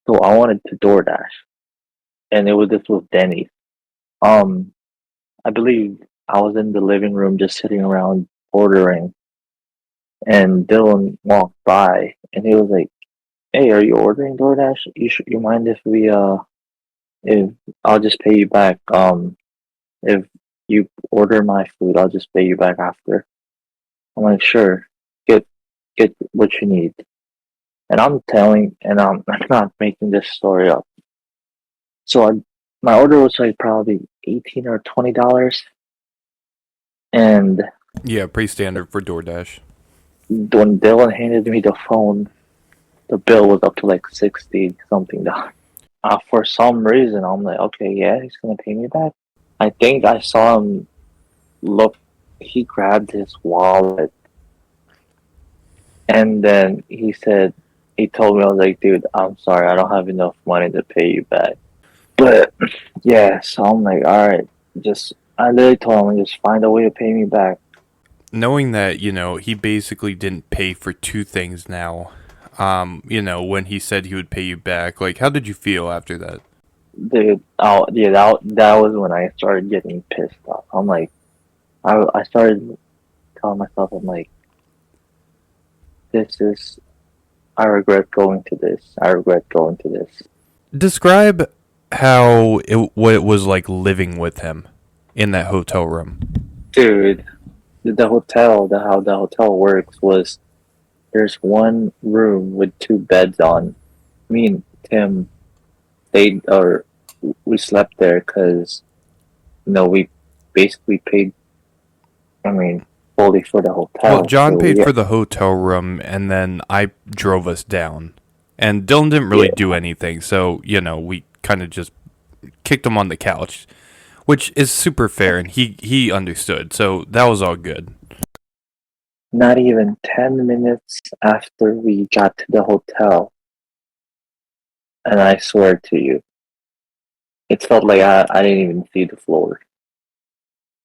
so I wanted to DoorDash, and this was Denny's. Um, I believe I was in the living room just sitting around ordering, and Dylan walked by, and he was like, "Hey, are you ordering DoorDash? You mind if I'll just pay you back? If you order my food, I'll just pay you back after." I'm like, "Sure, get get what you need." And I'm not making this story up. So my order was like probably $18 or $20, and Yeah, pretty standard for DoorDash. when Dylan handed me the phone, the bill was up to like 60 something dollars. For some reason, I'm like, okay, yeah, he's gonna pay me back. I think I saw him look. He grabbed his wallet, and then he told me, I was like, dude, I'm sorry, I don't have enough money to pay you back. But yeah, so I'm like, all right, I literally told him, just find a way to pay me back. Knowing that, he basically didn't pay for two things now, when he said he would pay you back, like, how did you feel after that? Dude, oh yeah, that was when I started getting pissed off. I'm like, I started telling myself, I'm like, this is, I regret going to this. I regret going to this. Describe what it was like living with him in that hotel room. Dude, how the hotel works was there's one room with 2 beds on. Me and Tim we slept there because we basically paid. I mean, fully for the hotel. Well, John so paid for the hotel room, and then I drove us down. And Dylan didn't really do anything, so, we kind of just kicked him on the couch, which is super fair, and he understood, so that was all good. Not even 10 minutes after we got to the hotel, and I swear to you, it felt like I didn't even see the floor.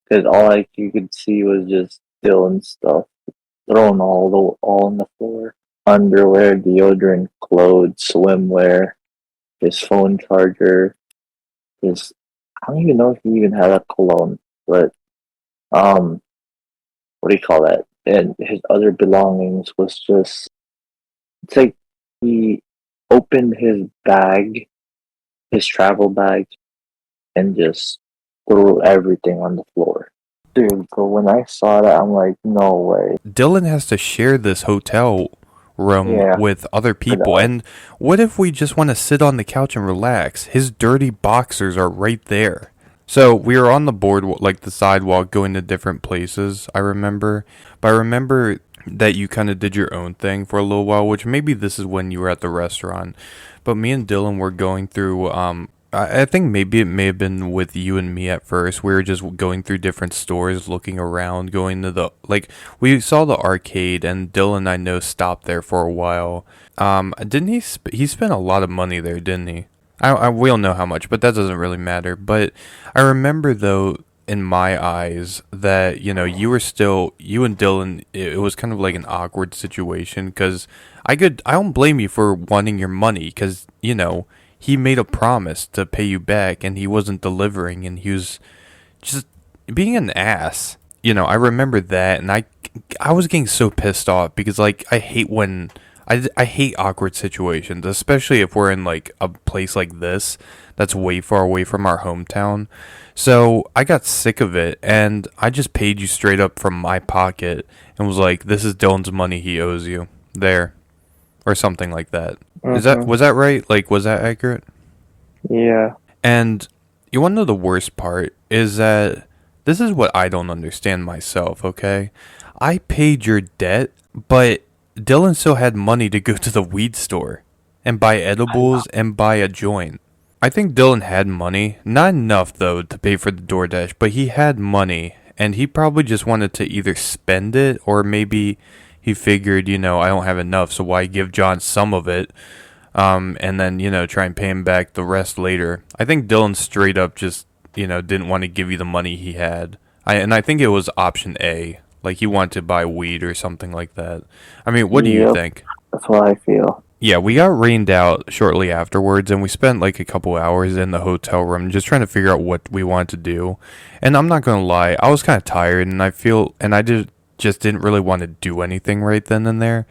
Because you could see was just Dylan stuff thrown all on the floor. Underwear, deodorant, clothes, swimwear, his phone charger, I don't even know if he even had a cologne, but what do you call that? And his other belongings was just, it's like he opened his bag, his travel bag, and just threw everything on the floor. Dude, so when I saw that, I'm like, no way. Dylan has to share this hotel room with other people, and what if we just want to sit on the couch and relax? His dirty boxers are right there. So we were on the boardwalk, like the sidewalk, going to different places, I remember. But I remember that you kind of did your own thing for a little while, which maybe this is when you were at the restaurant. But me and Dylan were going through, I think maybe it may have been with you and me at first. We were just going through different stores, looking around, going to we saw the arcade, and Dylan, I know, stopped there for a while. Didn't he, he spent a lot of money there, didn't he? We don't know how much, but that doesn't really matter. But I remember, though, in my eyes, that, you and Dylan, it was kind of like an awkward situation, because I don't blame you for wanting your money, because, he made a promise to pay you back, and he wasn't delivering, and he was just being an ass. I remember that, and I was getting so pissed off, because, I hate when... I hate awkward situations, especially if we're in, a place like this that's way far away from our hometown. So I got sick of it, and I just paid you straight up from my pocket and was like, this is Dylan's money, he owes you. There. Or something like that. Was that right? Was that accurate? Yeah. And you want to know the worst part is that this is what I don't understand myself, okay? I paid your debt, but Dylan still had money to go to the weed store and buy edibles and buy a joint. I think Dylan had money. Not enough, though, to pay for the DoorDash, but he had money, and he probably just wanted to either spend it, or maybe he figured, I don't have enough, so why give John some of it, and then, try and pay him back the rest later. I think Dylan straight up just, didn't want to give you the money he had. I think it was option A. He wanted to buy weed or something like that. I mean, what do you think? That's what I feel. Yeah, we got rained out shortly afterwards, and we spent a couple hours in the hotel room just trying to figure out what we wanted to do. And I'm not going to lie, I was kind of tired, and I just didn't really want to do anything right then and there.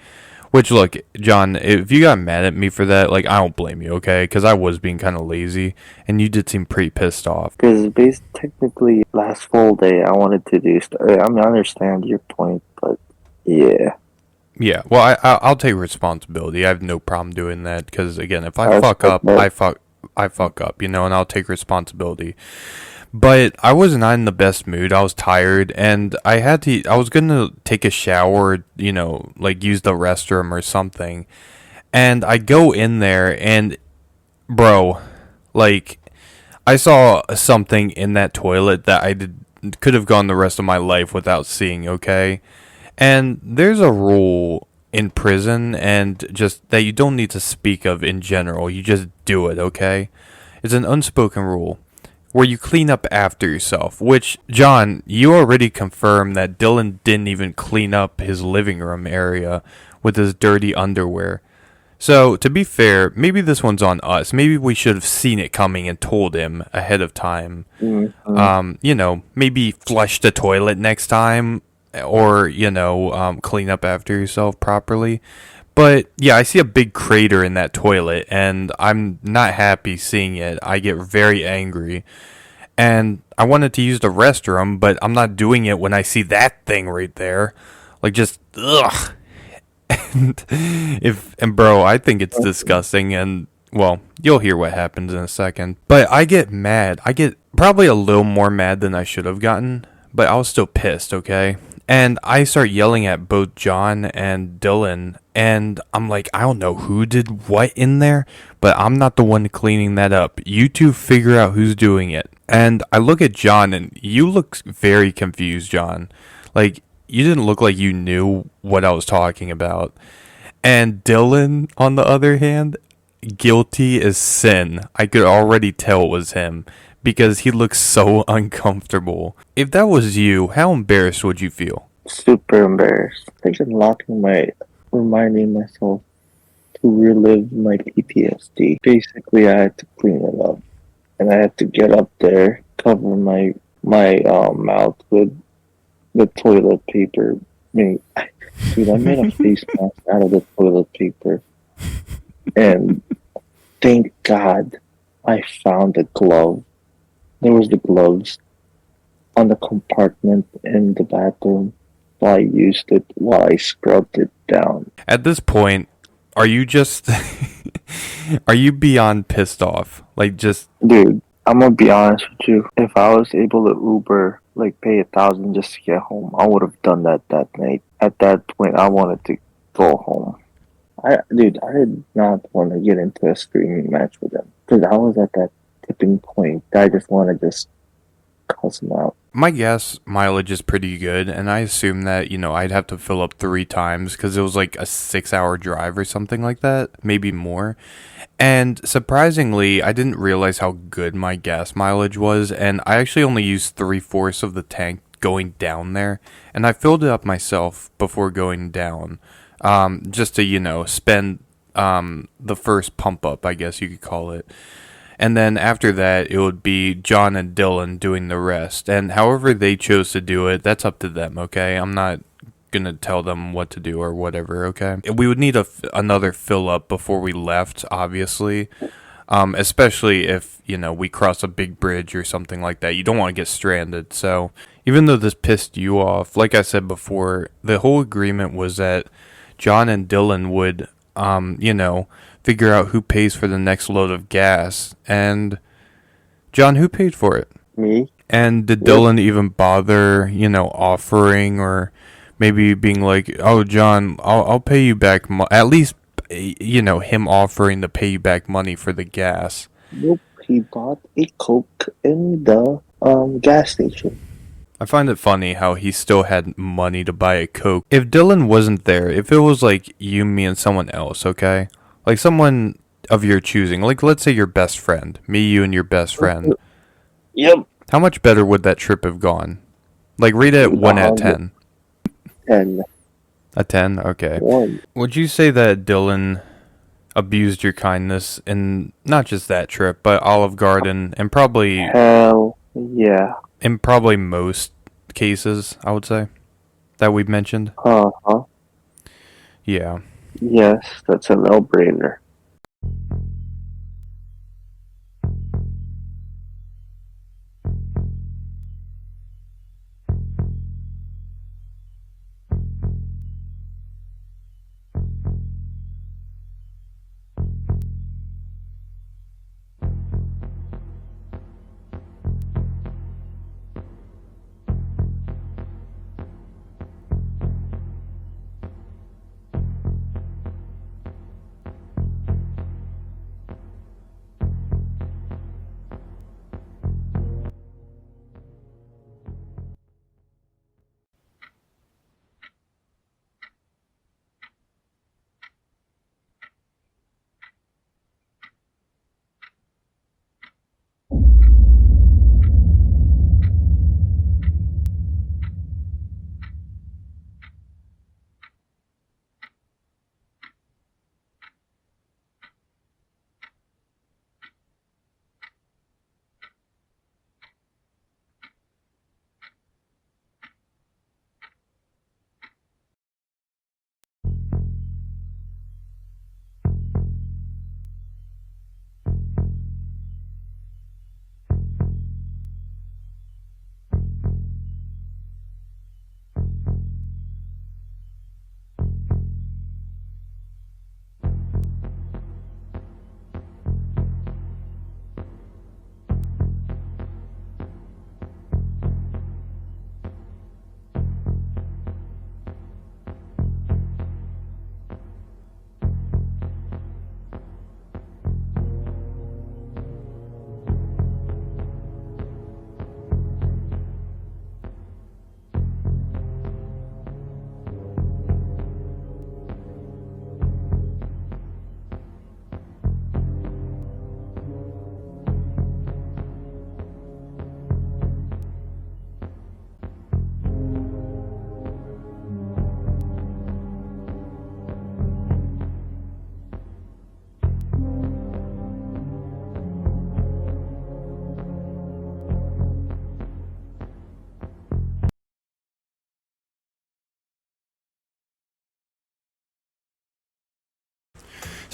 Which, look, John, if you got mad at me for that, I don't blame you, okay? Because I was being kind of lazy, and you did seem pretty pissed off. Because technically, last full day, I wanted to do stuff. I mean, I understand your point, but yeah. Yeah, well, I'll take responsibility. I have no problem doing that, because, again, if I fuck up, I fuck up, and I'll take responsibility. But I was not in the best mood. I was tired, and I was going to take a shower, use the restroom or something. And I go in there, and, bro, I saw something in that toilet that could have gone the rest of my life without seeing, okay? And there's a rule in prison, and just that you don't need to speak of in general. You just do it, okay? It's an unspoken rule, where you clean up after yourself, which, John, you already confirmed that Dylan didn't even clean up his living room area with his dirty underwear. So, to be fair, maybe this one's on us. Maybe we should have seen it coming and told him ahead of time. Mm-hmm. Maybe flush the toilet next time, or, clean up after yourself properly. But, yeah, I see a big crater in that toilet, and I'm not happy seeing it. I get very angry. And I wanted to use the restroom, but I'm not doing it when I see that thing right there. Ugh. and bro, I think it's disgusting, and well, you'll hear what happens in a second. But I get mad. I get probably a little more mad than I should have gotten, but I was still pissed, okay? And I start yelling at both John and Dylan, and I'm like, I don't know who did what in there, but I'm not the one cleaning that up. You two figure out who's doing it. And I look at John, and you look very confused, John. Like, you didn't look like you knew what I was talking about. And Dylan, on the other hand, guilty as sin. I could already tell it was him because he looks so uncomfortable. If that was you, how embarrassed would you feel? Super embarrassed. I think reminding myself to relive my PTSD. Basically, I had to clean it up, and I had to get up there, cover my mouth with the toilet paper. Dude, I made a face mask out of the toilet paper, and thank God I found the glove. There was the gloves on the compartment in the bathroom. So I used it while I scrubbed it down. At this point, are you just are you beyond pissed off? Like, just Dude, I'm gonna be honest with you. If I was able to Uber, like pay $1,000 just to get home, I would have done that night. At that point, I wanted to go home. I did not want to get into a screaming match with him because I was at that tipping point. I just want to just cuss him out. my gas mileage is pretty good, and I assume that, I'd have to fill up 3 times because it was like a 6-hour drive or something like that, maybe more. And surprisingly, I didn't realize how good my gas mileage was, and I actually only used 3/4 of the tank going down there, and I filled it up myself before going down, just to, spend the first pump up, I guess you could call it. And then after that, it would be John and Dylan doing the rest. And however they chose to do it, that's up to them, okay? I'm not going to tell them what to do or whatever, okay? We would need another fill up before we left, obviously. Especially if, we cross a big bridge or something like that. You don't want to get stranded. So even though this pissed you off, like I said before, the whole agreement was that John and Dylan would, figure out who pays for the next load of gas. And John, who paid for it? Me? And did Dylan even bother, offering or maybe being like, "Oh, John, I'll pay you back." At least, him offering to pay you back money for the gas. Nope. He bought a Coke in the gas station. I find it funny how he still had money to buy a Coke. If Dylan wasn't there, if it was like you, me, and someone else, okay? Like someone of your choosing, like let's say your best friend, me, you, and your best friend. Yep. How much better would that trip have gone? Like rate it 1 out of 10. 10. A 10? Okay. 1. Would you say that Dylan abused your kindness in not just that trip, but Olive Garden and probably Hell yeah. in probably most cases, I would say, that we've mentioned? Uh-huh. Yeah. Yes, that's a no-brainer.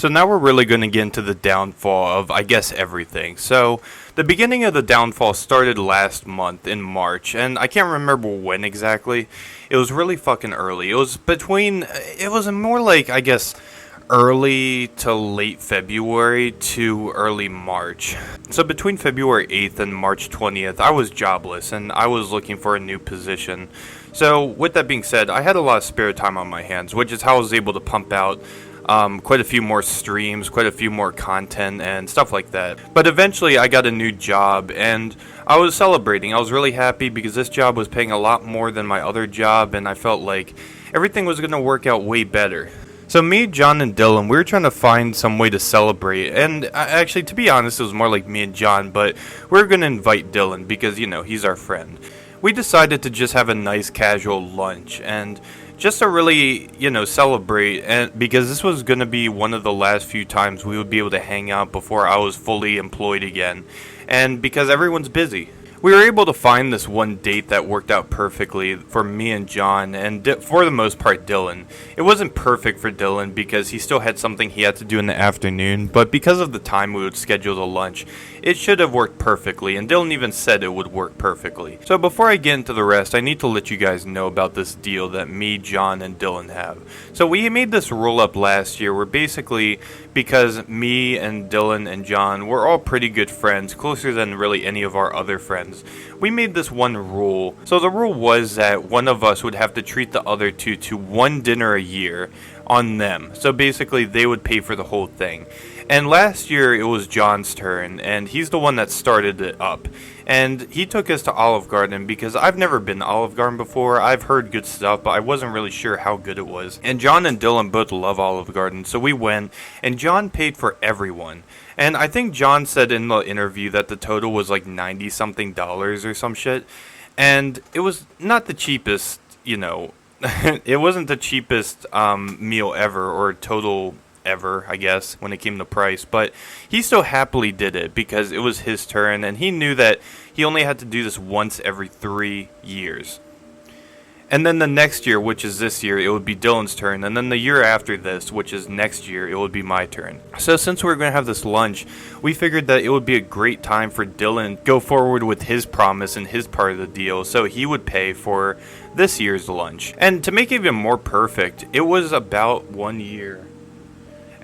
So now we're really going to get into the downfall of, I guess, everything. So the beginning of the downfall started last month in March, and I can't remember when exactly. It was really fucking early. It was more like, I guess, early to late February to early March. So between February 8th and March 20th, I was jobless and I was looking for a new position. So with that being said, I had a lot of spare time on my hands, which is how I was able to pump out quite a few more streams, quite a few more content and stuff like that. But eventually I got a new job and I was celebrating. I was really happy because this job was paying a lot more than my other job and I felt like everything was going to work out way better. So me, John, and Dylan, we were trying to find some way to celebrate. And actually, to be honest, it was more like me and John, but we were going to invite Dylan because, you know, he's our friend. We decided to just have a nice casual lunch and just to really, you know, celebrate, and because this was going to be one of the last few times we would be able to hang out before I was fully employed again, and because everyone's busy. We were able to find this one date that worked out perfectly for me and John, and for the most part Dylan. It wasn't perfect for Dylan because he still had something he had to do in the afternoon, but because of the time we would schedule the lunch, it should have worked perfectly, and Dylan even said it would work perfectly. So before I get into the rest, I need to let you guys know about this deal that me, John, and Dylan have. So we made this rule up last year where basically, because me and Dylan and John were all pretty good friends, closer than really any of our other friends, we made this one rule. So the rule was that one of us would have to treat the other two to one dinner a year on them. So basically they would pay for the whole thing. And last year it was John's turn, and he's the one that started it up. And he took us to Olive Garden because I've never been to Olive Garden before. I've heard good stuff, but I wasn't really sure how good it was. And John and Dylan both love Olive Garden, so we went, and John paid for everyone. And I think John said in the interview that the total was like $90-something or some shit. And it was not the cheapest, you know, it wasn't the cheapest meal ever, or total ever, I guess, when it came to price, but he still happily did it because it was his turn, and he knew that he only had to do this once every 3 years. And then the next year, which is this year, it would be Dylan's turn, and then the year after this, which is next year, it would be my turn. So since we were going to have this lunch, we figured that it would be a great time for Dylan to go forward with his promise and his part of the deal, so he would pay for this year's lunch. And to make it even more perfect, it was about 1 year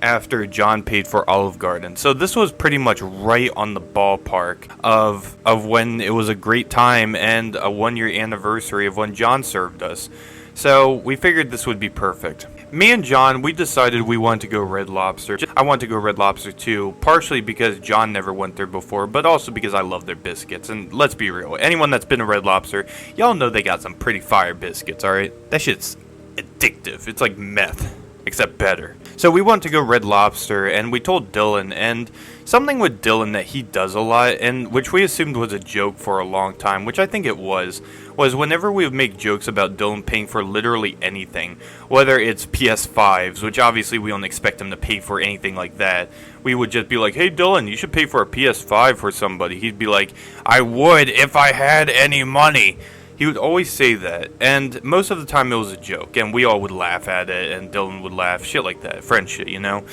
after John paid for Olive Garden. So this was pretty much right on the ballpark of when it was a great time and a 1 year anniversary of when John served us. So we figured this would be perfect. Me and John, we decided we wanted to go Red Lobster. I wanted to go Red Lobster too, partially because John never went there before, but also because I love their biscuits. And let's be real, anyone that's been to Red Lobster, y'all know they got some pretty fire biscuits, alright? That shit's addictive. It's like meth, except better. So we wanted to go Red Lobster, and we told Dylan, and something with Dylan that he does a lot, and which we assumed was a joke for a long time, which I think it was whenever we would make jokes about Dylan paying for literally anything, whether it's PS5s, which obviously we don't expect him to pay for anything like that, we would just be like, hey Dylan, you should pay for a PS5 for somebody. He'd be like, I would if I had any money. He would always say that, and most of the time it was a joke, and we all would laugh at it, and Dylan would laugh, shit like that, friend shit, you know?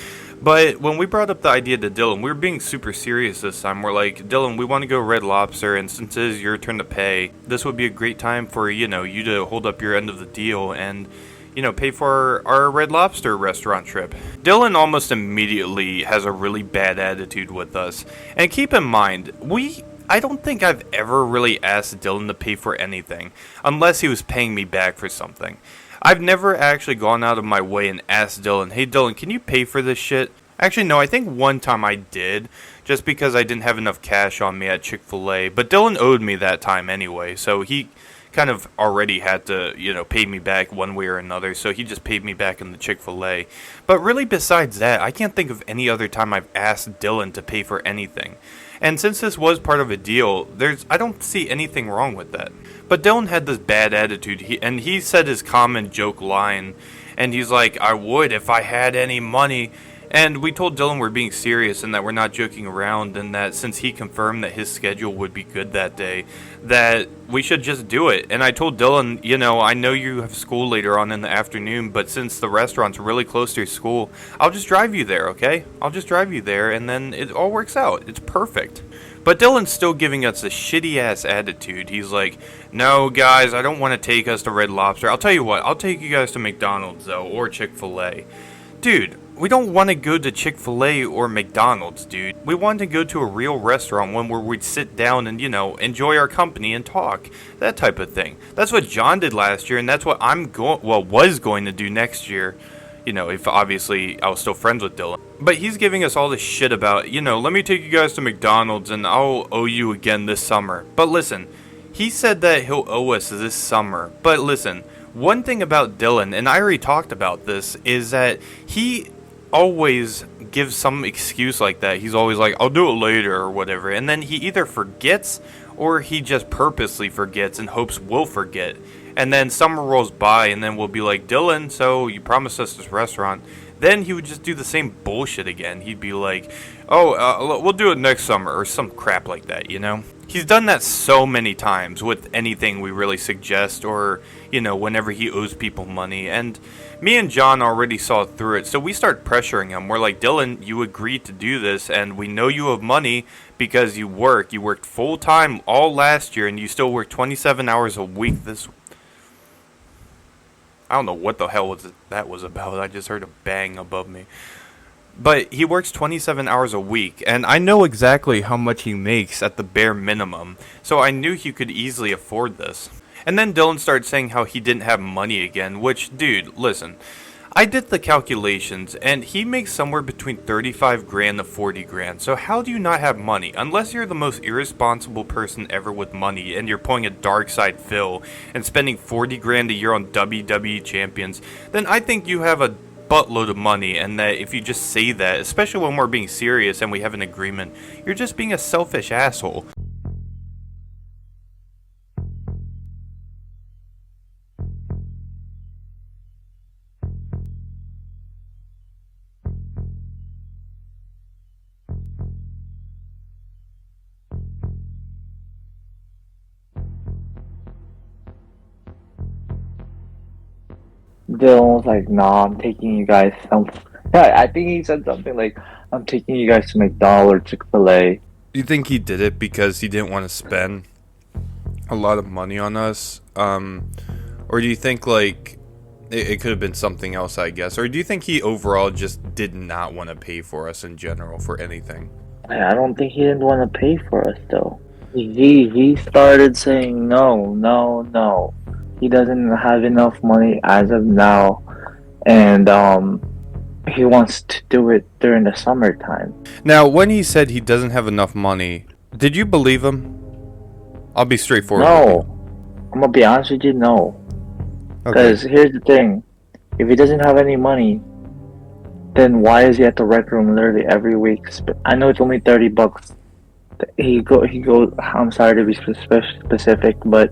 But when we brought up the idea to Dylan, we were being super serious this time. We're like, Dylan, we want to go Red Lobster, and since it is your turn to pay, this would be a great time for, you know, you to hold up your end of the deal, and, you know, pay for our Red Lobster restaurant trip. Dylan almost immediately has a really bad attitude with us, and keep in mind, I don't think I've ever really asked Dylan to pay for anything, unless he was paying me back for something. I've never actually gone out of my way and asked Dylan, hey Dylan, can you pay for this shit? Actually, no, I think one time I did, just because I didn't have enough cash on me at Chick-fil-A, but Dylan owed me that time anyway, so he kind of already had to, you know, pay me back one way or another, so he just paid me back in the Chick-fil-A. But really, besides that, I can't think of any other time I've asked Dylan to pay for anything. And since this was part of a deal, I don't see anything wrong with that. But Dylan had this bad attitude, he said his common joke line, and he's like, I would if I had any money. And we told Dylan we're being serious and that we're not joking around, and that since he confirmed that his schedule would be good that day, that we should just do it. And I told Dylan, I know you have school later on in the afternoon, but since the restaurant's really close to your school, I'll just drive you there, okay? I'll just drive you there, and then it all works out. It's perfect. But Dylan's still giving us a shitty-ass attitude. He's like, no, guys, I don't want to take us to Red Lobster. I'll tell you what, I'll take you guys to McDonald's, though, or Chick-fil-A. Dude, we don't want to go to Chick-fil-A or McDonald's, dude. We want to go to a real restaurant, one where we'd sit down and, enjoy our company and talk. That type of thing. That's what John did last year, and that's what was going to do next year. If obviously I was still friends with Dylan. But he's giving us all this shit about, let me take you guys to McDonald's and I'll owe you again this summer. But listen, he said that he'll owe us this summer. But listen, one thing about Dylan, and I already talked about this, is that he always gives some excuse like that. He's always like, I'll do it later or whatever. And then he either forgets or he just purposely forgets and hopes we'll forget. And then summer rolls by, and then we'll be like, Dylan, so you promised us this restaurant. Then he would just do the same bullshit again. He'd be like, we'll do it next summer, or some crap like that, He's done that so many times with anything we really suggest, or, whenever he owes people money. And me and John already saw through it, so we start pressuring him. We're like, Dylan, you agreed to do this, and we know you have money because you work. You worked full-time all last year, and you still work 27 hours a week this I don't know what the hell that was about. I just heard a bang above me. But he works 27 hours a week, and I know exactly how much he makes at the bare minimum, so I knew he could easily afford this. And then Dylan started saying how he didn't have money again, which, dude, listen. I did the calculations, and he makes somewhere between 35 grand to 40 grand. So how do you not have money? Unless you're the most irresponsible person ever with money, and you're pulling a dark side Phil, and spending 40 grand a year on WWE champions, then I think you have a buttload of money, and that if you just say that, especially when we're being serious and we have an agreement, you're just being a selfish asshole. Dylan was like, "Nah, I'm taking you guys some." I think he said something like, "I'm taking you guys to McDonald's or Chick-fil-A." Do you think he did it because he didn't want to spend a lot of money on us? Or do you think like it could have been something else, I guess? Or do you think he overall just did not want to pay for us in general for anything? I don't think he didn't want to pay for us though. He started saying no, no, no. He doesn't have enough money as of now, and he wants to do it during the summertime. Now, when he said he doesn't have enough money, did you believe him? I'll be straightforward. No, I'm gonna be honest with you, no. Because here's the thing: if he doesn't have any money, then why is he at the rec room literally every week? I know it's only $30. He goes. I'm sorry to be specific, but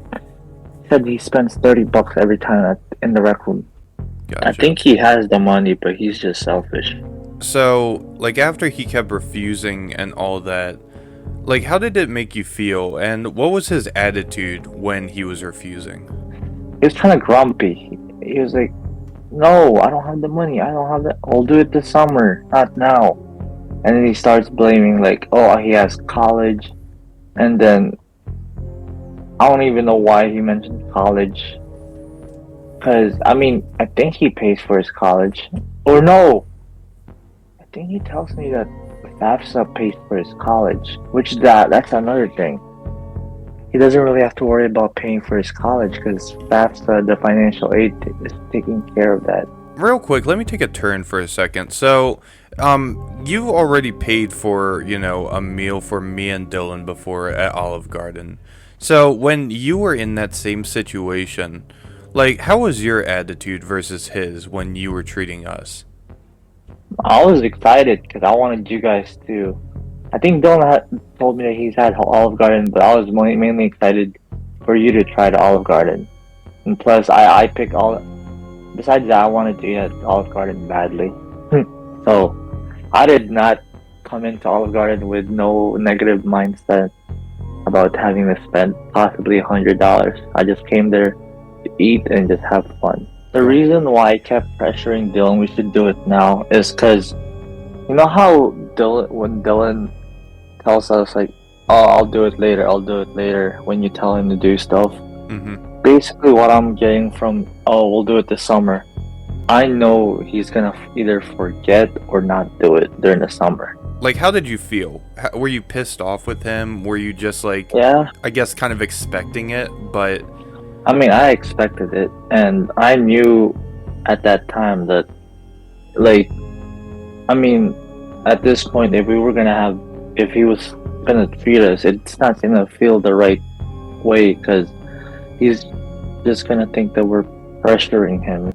he said he spends $30 every time in the rec room. Gotcha. I think he has the money, but he's just selfish. So, like, after he kept refusing and all that, like, how did it make you feel? And what was his attitude when he was refusing? He was kind of grumpy. He was like, "No, I don't have the money. I don't have that. I'll do it this summer, not now." And then he starts blaming, like, oh, he has college. And then I don't even know why he mentioned college. Because, I mean, I think he pays for his college. Or no! I think he tells me that FAFSA pays for his college. Which, that's another thing. He doesn't really have to worry about paying for his college because FAFSA, the financial aid, is taking care of that. Real quick, let me take a turn for a second. So, you already paid for, a meal for me and Dylan before at Olive Garden. So, when you were in that same situation, like, how was your attitude versus his when you were treating us? I was excited because I wanted you guys to... I think Dylan told me that he's had Olive Garden, but I was mainly excited for you to try the Olive Garden. And plus, I picked all... Besides that, I wanted to eat at Olive Garden badly. So, I did not come into Olive Garden with no negative mindset about having to spend possibly $100. I just came there to eat and just have fun. The reason why I kept pressuring Dylan, we should do it now, is because you know how when Dylan tells us like, "Oh, I'll do it later. I'll do it later." When you tell him to do stuff, basically what I'm getting from, "Oh, we'll do it this summer." I know he's gonna either forget or not do it during the summer. Like, how did you feel? Were you pissed off with him? Were you just like, yeah, I guess kind of expecting it, but... I mean, I expected it, and I knew at that time that, like, I mean, at this point, if he was gonna treat us, it's not gonna feel the right way, because he's just gonna think that we're pressuring him.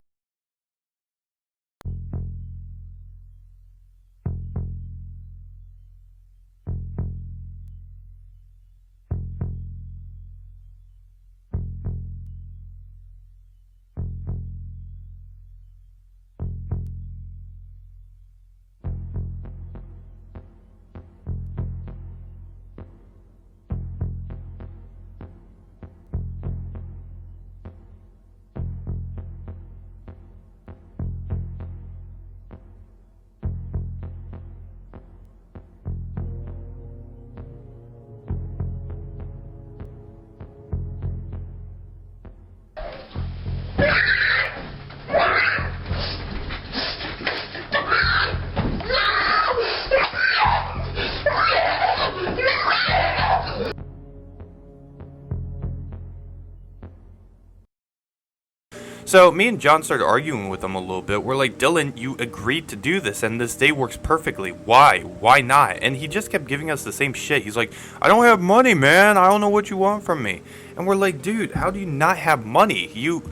So me and John started arguing with him a little bit. We're like, Dylan, you agreed to do this, and this day works perfectly. Why? Why not? And he just kept giving us the same shit. He's like, I don't have money, man. I don't know what you want from me. And we're like, dude, how do you not have money? You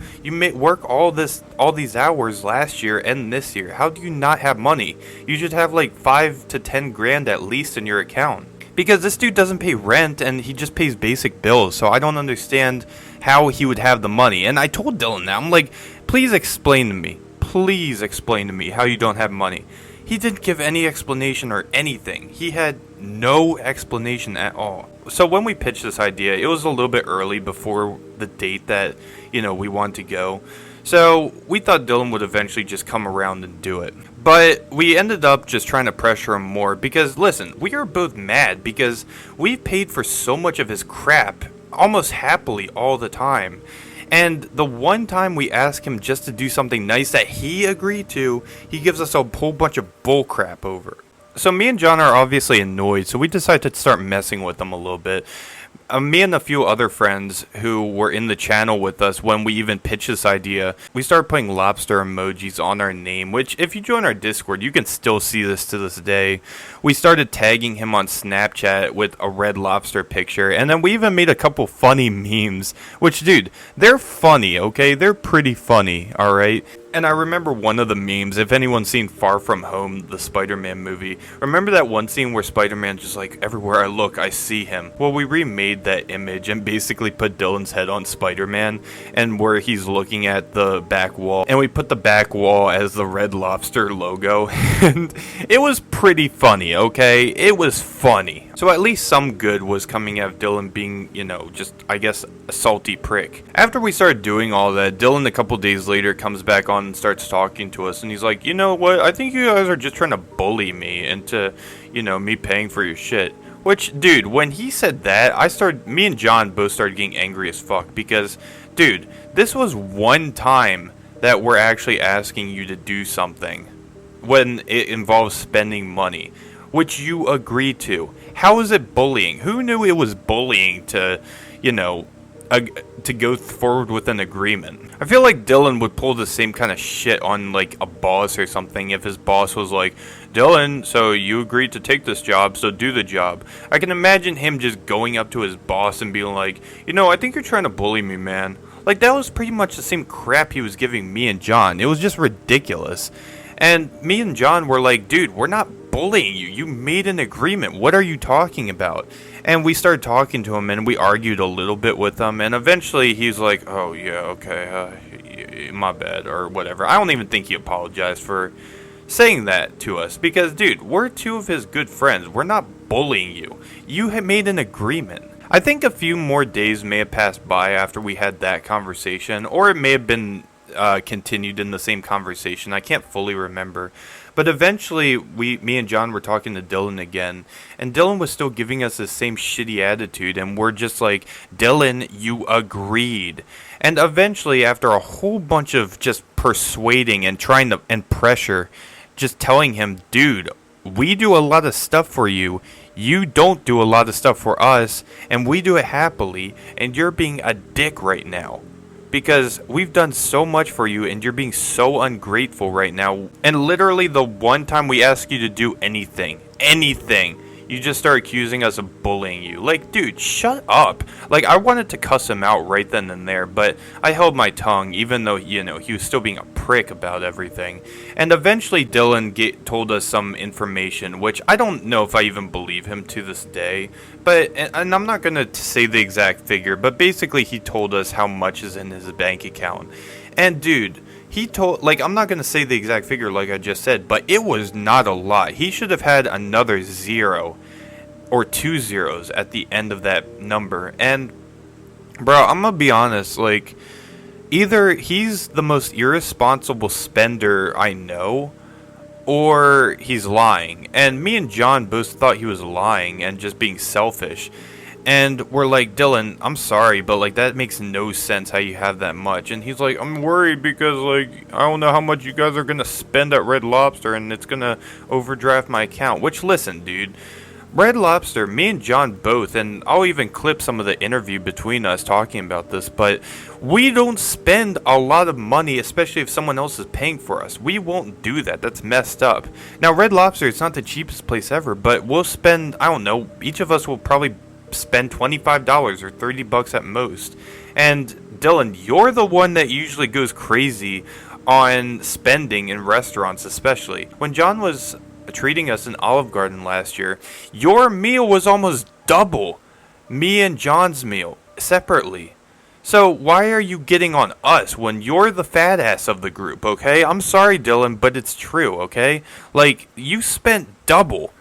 work all these hours last year and this year. How do you not have money? You should have like 5 to 10 grand at least in your account. Because this dude doesn't pay rent and he just pays basic bills, so I don't understand how he would have the money. And I told Dylan that. I'm like, please explain to me. Please explain to me how you don't have money. He didn't give any explanation or anything. He had no explanation at all. So when we pitched this idea, it was a little bit early before the date that, we wanted to go. So we thought Dylan would eventually just come around and do it. But we ended up just trying to pressure him more because, listen, we are both mad because we've paid for so much of his crap almost happily all the time. And the one time we ask him just to do something nice that he agreed to, he gives us a whole bunch of bull crap over. So me and John are obviously annoyed, so we decided to start messing with him a little bit. Me and a few other friends who were in the channel with us when we even pitched this idea, we started putting lobster emojis on our name, which if you join our Discord, you can still see this to this day. We started tagging him on Snapchat with a red lobster picture, and then we even made a couple funny memes, which, dude, they're funny, okay? They're pretty funny, alright? And I remember one of the memes, if anyone's seen Far From Home, the Spider-Man movie, remember that one scene where Spider-Man just like, everywhere I look, I see him? Well, we remade that image and basically put Dylan's head on Spider-Man and where he's looking at the back wall. And we put the back wall as the Red Lobster logo. And it was pretty funny, okay? It was funny. So at least some good was coming out of Dylan being, just, I guess, a salty prick. After we started doing all that, Dylan a couple days later comes back on and starts talking to us, and he's like, you know what, I think you guys are just trying to bully me into, me paying for your shit. Which, dude, when he said that, me and John both started getting angry as fuck, because, dude, this was one time that we're actually asking you to do something when it involves spending money, which you agreed to. How is it bullying? Who knew it was bullying to, to go forward with an agreement? I feel like Dylan would pull the same kind of shit on like a boss or something if his boss was like, Dylan, so you agreed to take this job, so do the job. I can imagine him just going up to his boss and being like, I think you're trying to bully me, man. Like, that was pretty much the same crap he was giving me and John. It was just ridiculous. And me and John were like, dude, we're not bullying you. You made an agreement. What are you talking about? And we started talking to him, and we argued a little bit with him, and eventually he's like, oh, yeah, okay, my bad, or whatever. I don't even think he apologized for saying that to us because, dude, we're two of his good friends. We're not bullying you. You had made an agreement. I think a few more days may have passed by after we had that conversation, or it may have been continued in the same conversation. I can't fully remember. But eventually, me and John were talking to Dylan again, and Dylan was still giving us the same shitty attitude, and we're just like, Dylan, you agreed. And eventually, after a whole bunch of just persuading and trying to, and pressure, just telling him, dude, we do a lot of stuff for you. You don't do a lot of stuff for us, and we do it happily, and you're being a dick right now. Because we've done so much for you, and you're being so ungrateful right now. And literally the one time we ask you to do anything, you just start accusing us of bullying you. Like, dude, shut up. Like, I wanted to cuss him out right then and there, but I held my tongue, even though, you know, he was still being a prick about everything. And eventually Dylan told us some information, which I don't know if I even believe him to this day. But, and I'm not going to say the exact figure, but basically he told us how much is in his bank account. And, dude, he told, like, I'm not going to say the exact figure like I just said, but it was not a lot. He should have had another 0 or 2 zeros at the end of that number. And, bro, I'm going to be honest, like, either he's the most irresponsible spender I know, or he's lying. And me and John both thought he was lying and just being selfish. And we're like, Dylan, I'm sorry, but, like, that makes no sense how you have that much. And he's like, I'm worried because, like, I don't know how much you guys are going to spend at Red Lobster, and it's going to overdraft my account. Which, listen, dude, Red Lobster, me and John both, and I'll even clip some of the interview between us talking about this, but we don't spend a lot of money, especially if someone else is paying for us. We won't do that. That's messed up. Now, Red Lobster, it's not the cheapest place ever, but we'll spend, I don't know, each of us will probably spend $25 or $30 at most. And Dylan, you're the one that usually goes crazy on spending in restaurants, especially. When John was treating us in Olive Garden last year, your meal was almost double me and John's meal separately. So why are you getting on us when you're the fat ass of the group, okay? I'm sorry, Dylan, but it's true, okay? Like, you spent double.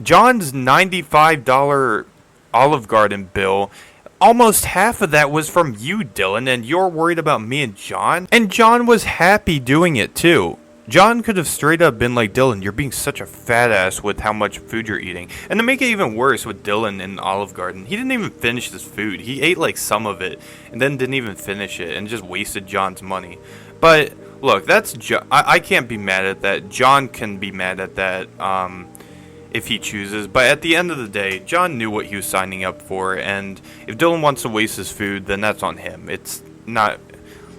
John's $95 Olive Garden bill, almost half of that was from you, Dylan, and you're worried about me and John? And John was happy doing it, too. John could have straight up been like, Dylan, you're being such a fat ass with how much food you're eating. And to make it even worse with Dylan in Olive Garden, he didn't even finish this food. He ate like some of it and then didn't even finish it and just wasted John's money. But look, that's I can't be mad at that. John can be mad at that if he chooses. But at the end of the day, John knew what he was signing up for. And if Dylan wants to waste his food, then that's on him. It's not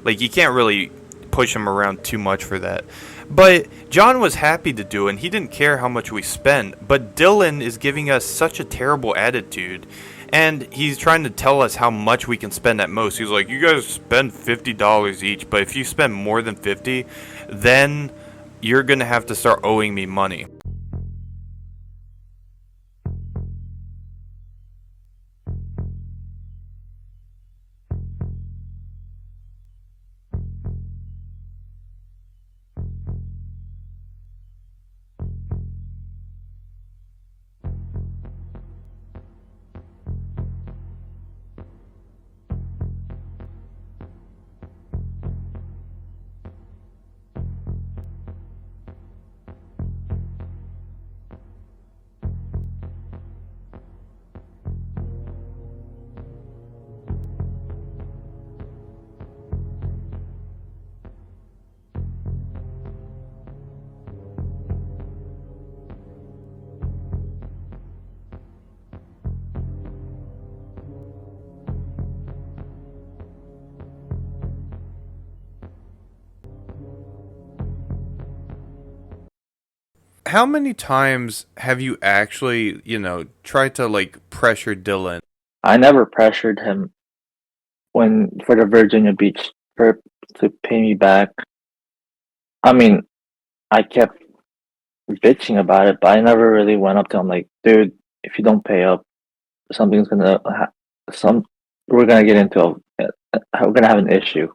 like you can't really push him around too much for that. But John was happy to do it, and he didn't care how much we spent. But Dylan is giving us such a terrible attitude, and he's trying to tell us how much we can spend at most. He's like, you guys spend $50 each, but if you spend more than $50, then you're going to have to start owing me money. How many times have you actually, tried to, like, pressure Dylan? I never pressured him for the Virginia Beach trip to pay me back. I mean, I kept bitching about it, but I never really went up to him like, dude, if you don't pay up, something's gonna we're gonna get into we're gonna have an issue.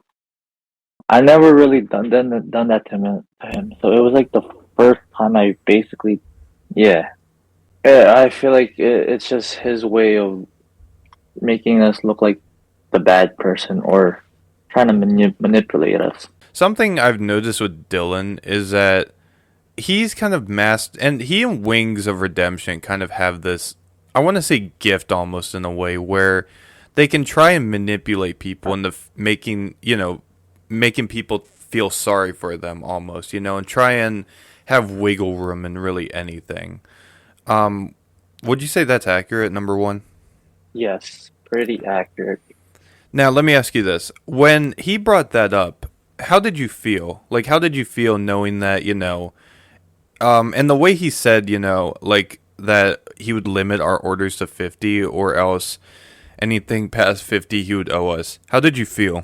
I never really done that to him. So it was like the time I basically, yeah. Yeah, I feel like it's just his way of making us look like the bad person or trying to manipulate us. Something I've noticed with Dylan is that he's kind of masked, and he and Wings of Redemption kind of have this, I want to say, gift almost in a way where they can try and manipulate people into making people feel sorry for them almost, and try and have wiggle room in really anything. Would you say that's accurate, number one? Yes, pretty accurate. Now, let me ask you this. When he brought that up, how did you feel? Like, how did you feel knowing that, and the way he said, like, that he would limit our orders to 50 or else anything past 50 he would owe us. How did you feel?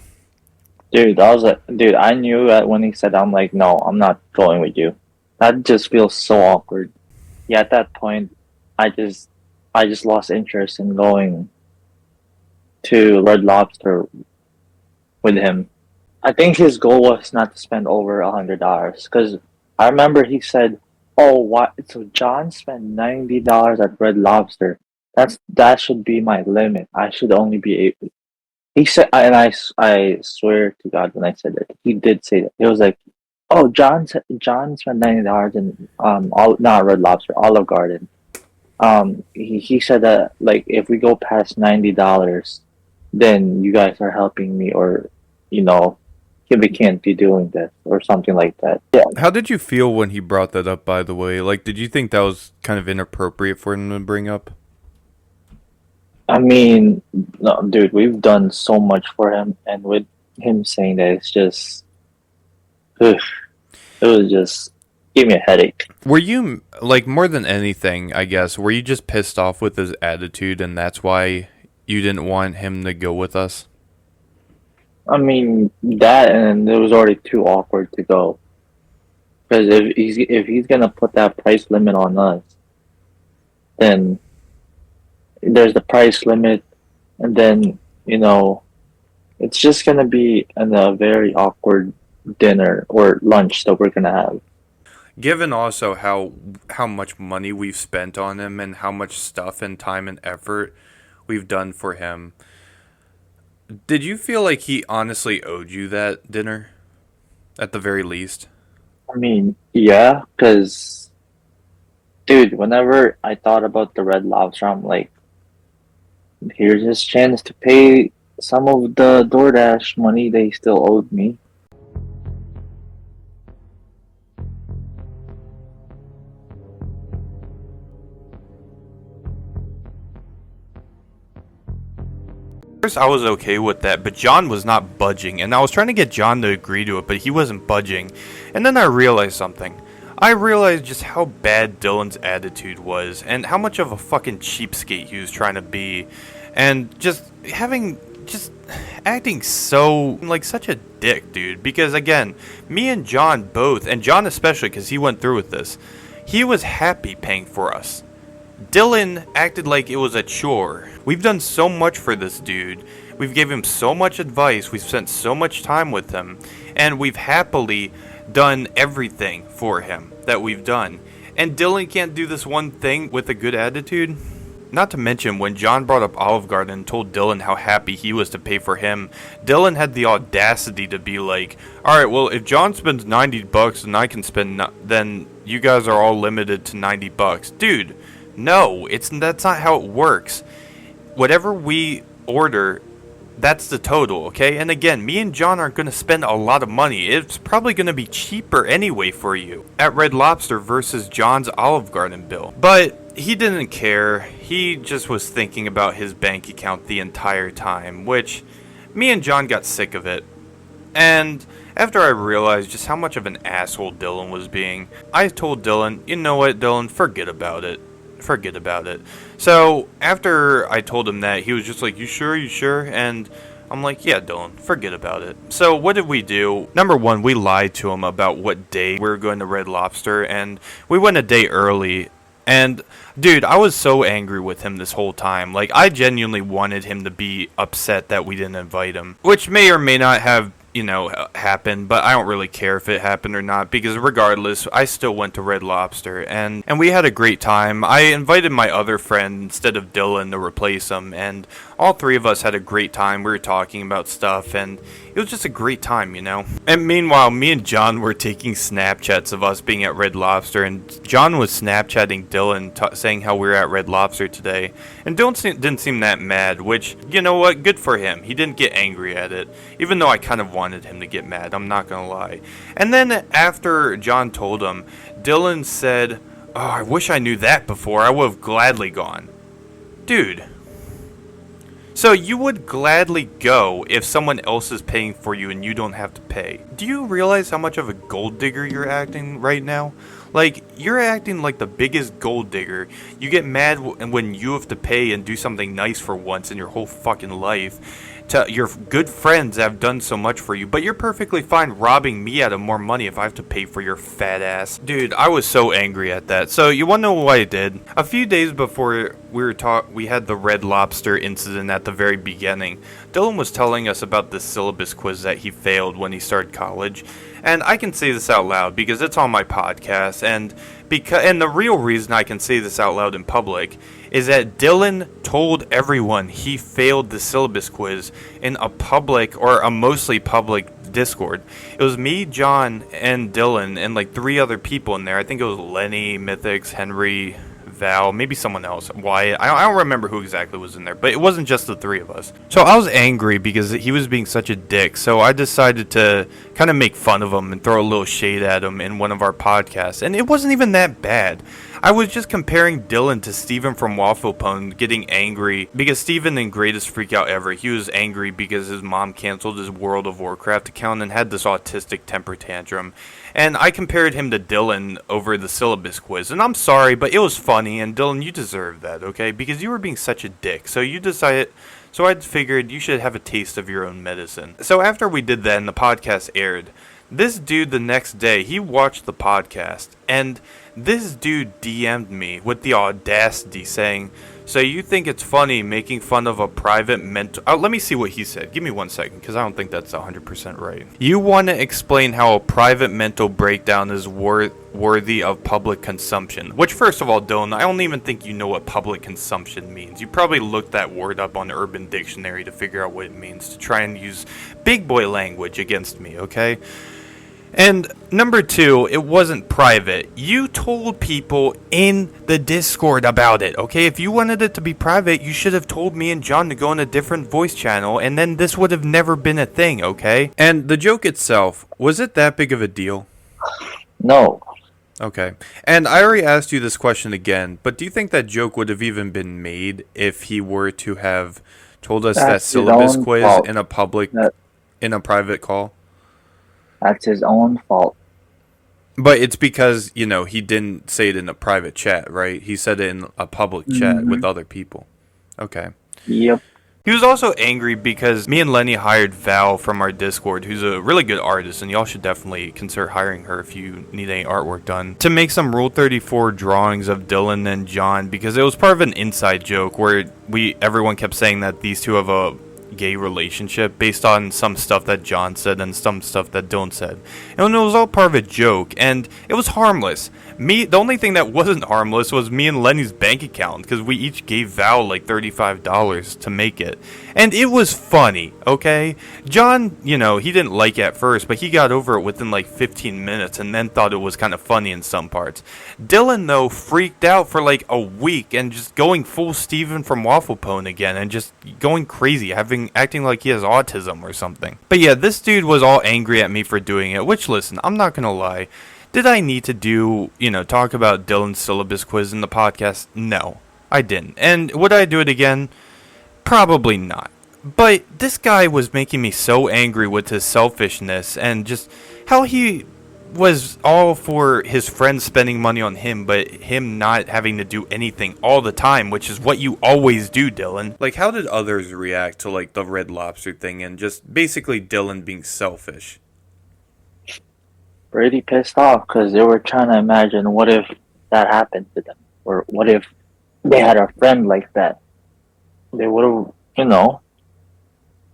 Dude, I knew that when he said, I'm like, no, I'm not going with you. That just feels so awkward. Yeah, at that point, I just lost interest in going to Red Lobster with him. I think his goal was not to spend over $100 because I remember he said, "Oh, what? So John spent $90 at Red Lobster. That should be my limit. I should only be able." He said, and I swear to God, when I said it, he did say that. It was like, "Oh, John spent $90 in not Red Lobster, Olive Garden." He said that like if we go past $90, then you guys are helping me, or we can't be doing this or something like that. Yeah. How did you feel when he brought that up, by the way? Like, did you think that was kind of inappropriate for him to bring up? I mean, no, dude, we've done so much for him, and with him saying that, it's just, it was just, gave me a headache. Were you, like, more than anything, I guess, were you just pissed off with his attitude, and that's why you didn't want him to go with us? I mean, that, and it was already too awkward to go. Because if he's gonna put that price limit on us, then there's the price limit, and then it's just gonna be a very awkward dinner or lunch that we're gonna have. Given also how much money we've spent on him and how much stuff and time and effort we've done for him, did you feel like he honestly owed you that dinner, at the very least? I mean, yeah, because, dude, whenever I thought about the Red Lobster, I'm like, here's his chance to pay some of the DoorDash money they still owed me. First, I was okay with that, but John was not budging, and I was trying to get John to agree to it, but he wasn't budging. And then I realized something. I realized just how bad Dylan's attitude was, and how much of a fucking cheapskate he was trying to be, and just acting so, like, such a dick, dude. Because, again, me and John both, and John especially, because he went through with this, he was happy paying for us. Dylan acted like it was a chore. We've done so much for this dude. We've given him so much advice. We've spent so much time with him. And we've happily done everything for him that we've done. And Dylan can't do this one thing with a good attitude? Not to mention, when John brought up Olive Garden and told Dylan how happy he was to pay for him, Dylan had the audacity to be like, alright, well, if John spends $90 and I can spend, then you guys are all limited to $90. Dude, no, that's not how it works. Whatever we order, that's the total, okay? And again, me and John aren't going to spend a lot of money. It's probably going to be cheaper anyway for you at Red Lobster versus John's Olive Garden bill. But he didn't care. He just was thinking about his bank account the entire time, which me and John got sick of it. And after I realized just how much of an asshole Dylan was being, I told Dylan, you know what, Dylan, forget about it. Forget about it. So after I told him that, he was just like, you sure? And I'm like, yeah, Dylan, forget about it. So what did we do? Number one, we lied to him about what day we were going to Red Lobster, and we went a day early. And dude, I was so angry with him this whole time. Like, I genuinely wanted him to be upset that we didn't invite him, which may or may not have happened, but I don't really care if it happened or not, because regardless, I still went to Red Lobster, and we had a great time. I invited my other friend instead of Dylan to replace him, and all three of us had a great time. We were talking about stuff, and it was just a great time, And meanwhile, me and John were taking Snapchats of us being at Red Lobster, and John was Snapchatting Dylan, saying how we were at Red Lobster today, and Dylan didn't seem that mad, which, you know what, good for him. He didn't get angry at it, even though I kind of wanted him to get mad, I'm not gonna lie. And then after John told him, Dylan said, "Oh, I wish I knew that before. I would have gladly gone." Dude. So you would gladly go if someone else is paying for you and you don't have to pay. Do you realize how much of a gold digger you're acting right now? Like, you're acting like the biggest gold digger. You get mad when you have to pay and do something nice for once in your whole fucking life to your good friends that have done so much for you, but you're perfectly fine robbing me out of more money if I have to pay for your fat ass. Dude, I was so angry at that. So you want to know what I did? A few days before we had the Red Lobster incident at the very beginning, Dylan was telling us about this syllabus quiz that he failed when he started college. And I can say this out loud because it's on my podcast, and the real reason I can say this out loud in public is that Dylan told everyone he failed the syllabus quiz in a public, or a mostly public, Discord. It was me, John, and Dylan, and like 3 other people in there. I think it was Lenny, Mythix, Henry, Val, maybe someone else, Wyatt. I don't remember who exactly was in there, but it wasn't just the 3 of us. So I was angry because he was being such a dick, so I decided to kind of make fun of him and throw a little shade at him in one of our podcasts, and it wasn't even that bad. I was just comparing Dylan to Steven from Waffle Pone getting angry because Steven in Greatest Freakout Ever, he was angry because his mom canceled his World of Warcraft account and had this autistic temper tantrum. And I compared him to Dylan over the syllabus quiz. And I'm sorry, but it was funny, and Dylan, you deserve that, okay? Because you were being such a dick. So I figured you should have a taste of your own medicine. So after we did that and the podcast aired, this dude the next day, he watched the podcast, and this dude DM'd me with the audacity saying, "So you think it's funny making fun of a private mental..." Let me see what he said. Give me 1 second, because I don't think that's 100% right. "You want to explain how a private mental breakdown is worthy of public consumption." Which, first of all, Dylan, I don't even think you know what public consumption means. You probably looked that word up on Urban Dictionary to figure out what it means, to try and use big boy language against me, okay? And number 2, it wasn't private. You told people in the Discord about it, okay? If you wanted it to be private, you should have told me and John to go on a different voice channel, and then this would have never been a thing, okay? And the joke itself, was it that big of a deal? No. Okay. And I already asked you this question again, but do you think that joke would have even been made if he were to have told us that syllabus quiz fault. in a private call? That's his own fault. But it's because, he didn't say it in a private chat, right? He said it in a public chat with other people. Okay. Yep. He was also angry because me and Lenny hired Val from our Discord, who's a really good artist, and y'all should definitely consider hiring her if you need any artwork done, to make some Rule 34 drawings of Dylan and John, because it was part of an inside joke where everyone kept saying that these two have a gay relationship based on some stuff that John said and some stuff that Dylan said. And it was all part of a joke, and it was harmless. The only thing that wasn't harmless was me and Lenny's bank account, because we each gave Val like $35 to make it. And it was funny, okay? John, he didn't like it at first, but he got over it within like 15 minutes and then thought it was kind of funny in some parts. Dylan, though, freaked out for like a week and just going full Steven from Waffle Pone again and just going crazy, acting like he has autism or something. But yeah, this dude was all angry at me for doing it, which, listen, I'm not gonna lie. Did I need to talk about Dylan's syllabus quiz in the podcast? No, I didn't. And would I do it again? Probably not. But this guy was making me so angry with his selfishness and just how he was all for his friends spending money on him, but him not having to do anything all the time, which is what you always do, Dylan. Like, how did others react to, like, the Red Lobster thing and just basically Dylan being selfish? Pretty pissed off because they were trying to imagine what if that happened to them, or what if they had a friend like that. They would have,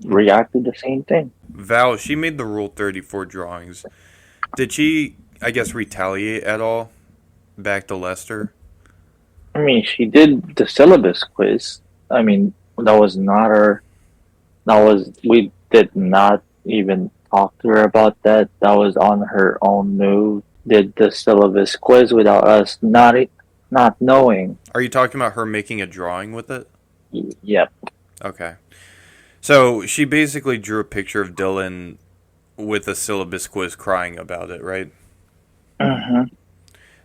reacted the same thing. Val, she made the Rule 34 drawings. Did she, I guess, retaliate at all back to Lester? I mean, she did the syllabus quiz. I mean, that was not her. We did not even talk to her about that. That was on her own move. Did the syllabus quiz without us not knowing. Are you talking about her making a drawing with it? Yep. Okay. So she basically drew a picture of Dylan with a syllabus quiz crying about it, right? Mm-hmm.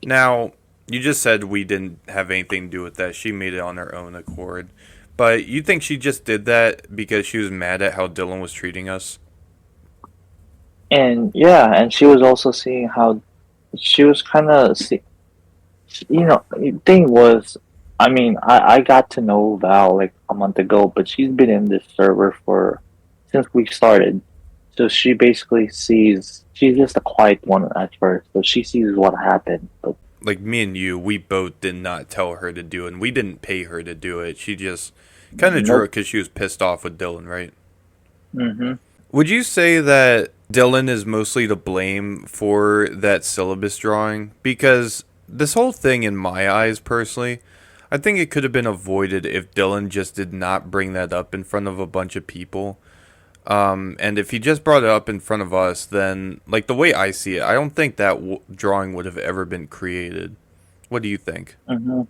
Now, you just said we didn't have anything to do with that. She made it on her own accord. But you think she just did that because she was mad at how Dylan was treating us? And yeah, and she was also seeing how she was kind of, the thing was, I mean, I got to know Val like a month ago, but she's been in this server since we started. So she basically she's just a quiet one at first. So she sees what happened. But like me and you, we both did not tell her to do it, and we didn't pay her to do it. She just kind of drew it because she was pissed off with Dylan, right? Mm-hmm. Would you say that Dylan is mostly to blame for that syllabus drawing? Because this whole thing, in my eyes, personally, I think it could have been avoided if Dylan just did not bring that up in front of a bunch of people. And if he just brought it up in front of us, then, like, the way I see it, I don't think that drawing would have ever been created. What do you think? Mm-hmm.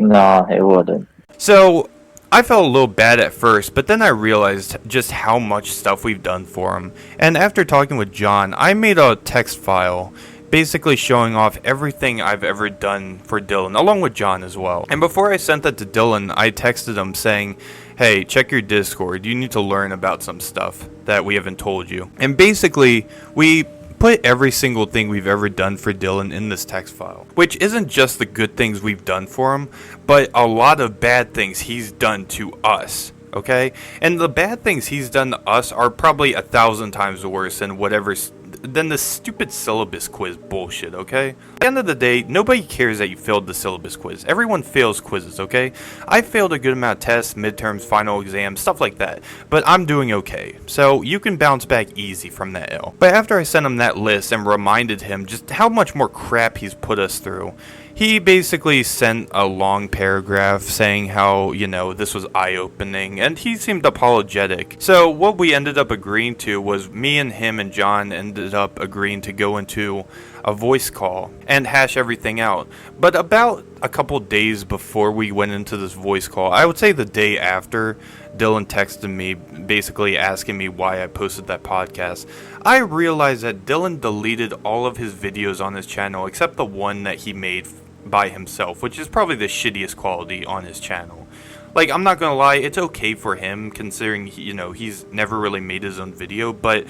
No, it wouldn't. So, I felt a little bad at first, but then I realized just how much stuff we've done for him. And after talking with John, I made a text file basically showing off everything I've ever done for Dylan, along with John as well. And before I sent that to Dylan, I texted him saying, hey, check your Discord. You need to learn about some stuff that we haven't told you. And basically, we put every single thing we've ever done for Dylan in this text file, which isn't just the good things we've done for him, but a lot of bad things he's done to us. Okay? And the bad things he's done to us are probably 1,000 times worse than the stupid syllabus quiz bullshit, okay? At the end of the day, nobody cares that you failed the syllabus quiz. Everyone fails quizzes, okay? I failed a good amount of tests, midterms, final exams, stuff like that. But I'm doing okay. So you can bounce back easy from that L. But after I sent him that list and reminded him just how much more crap he's put us through, he basically sent a long paragraph saying how, this was eye-opening, and he seemed apologetic. So what we ended up agreeing to was me and him and John ended up agreeing to go into a voice call and hash everything out. But about a couple days before we went into this voice call, I would say the day after, Dylan texted me basically asking me why I posted that podcast. I realized that Dylan deleted all of his videos on his channel except the one that he made by himself, which is probably the shittiest quality on his channel. Like, I'm not gonna lie, it's okay for him considering he's never really made his own video, but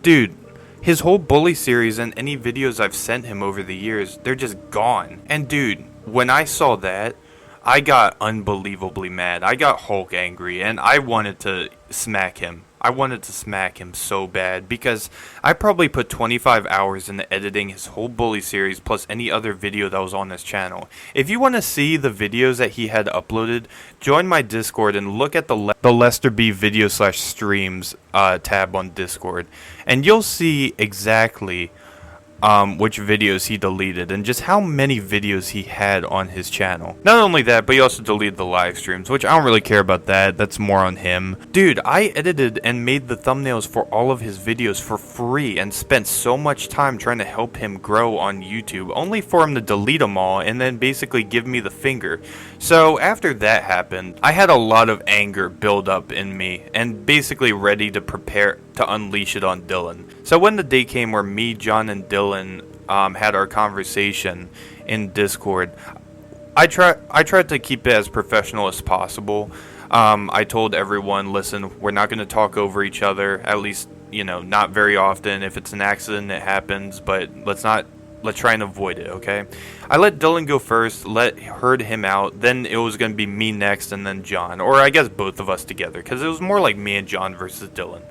dude, his whole bully series and any videos I've sent him over the years, they're just gone. And dude, when I saw that, I got unbelievably mad. I got Hulk angry, and I wanted to smack him. I wanted to smack him so bad because I probably put 25 hours into editing his whole bully series plus any other video that was on his channel. If you want to see the videos that he had uploaded, join my Discord and look at the Lester B video/streams tab on Discord, and you'll see exactly which videos he deleted and just how many videos he had on his channel. Not only that, but he also deleted the live streams, which I don't really care about that. That's more on him. Dude, I edited and made the thumbnails for all of his videos for free and spent so much time trying to help him grow on YouTube, only for him to delete them all and then basically give me the finger. So after that happened, I had a lot of anger build up in me and basically ready to prepare to unleash it on Dylan. So when the day came where me, John, and Dylan had our conversation in Discord, I tried to keep it as professional as possible. I told everyone, listen, we're not going to talk over each other, at least, not very often. If it's an accident, it happens, but let's try and avoid it, okay? I let Dylan go first, heard him out, then it was going to be me next, and then John. Or I guess both of us together, because it was more like me and John versus Dylan.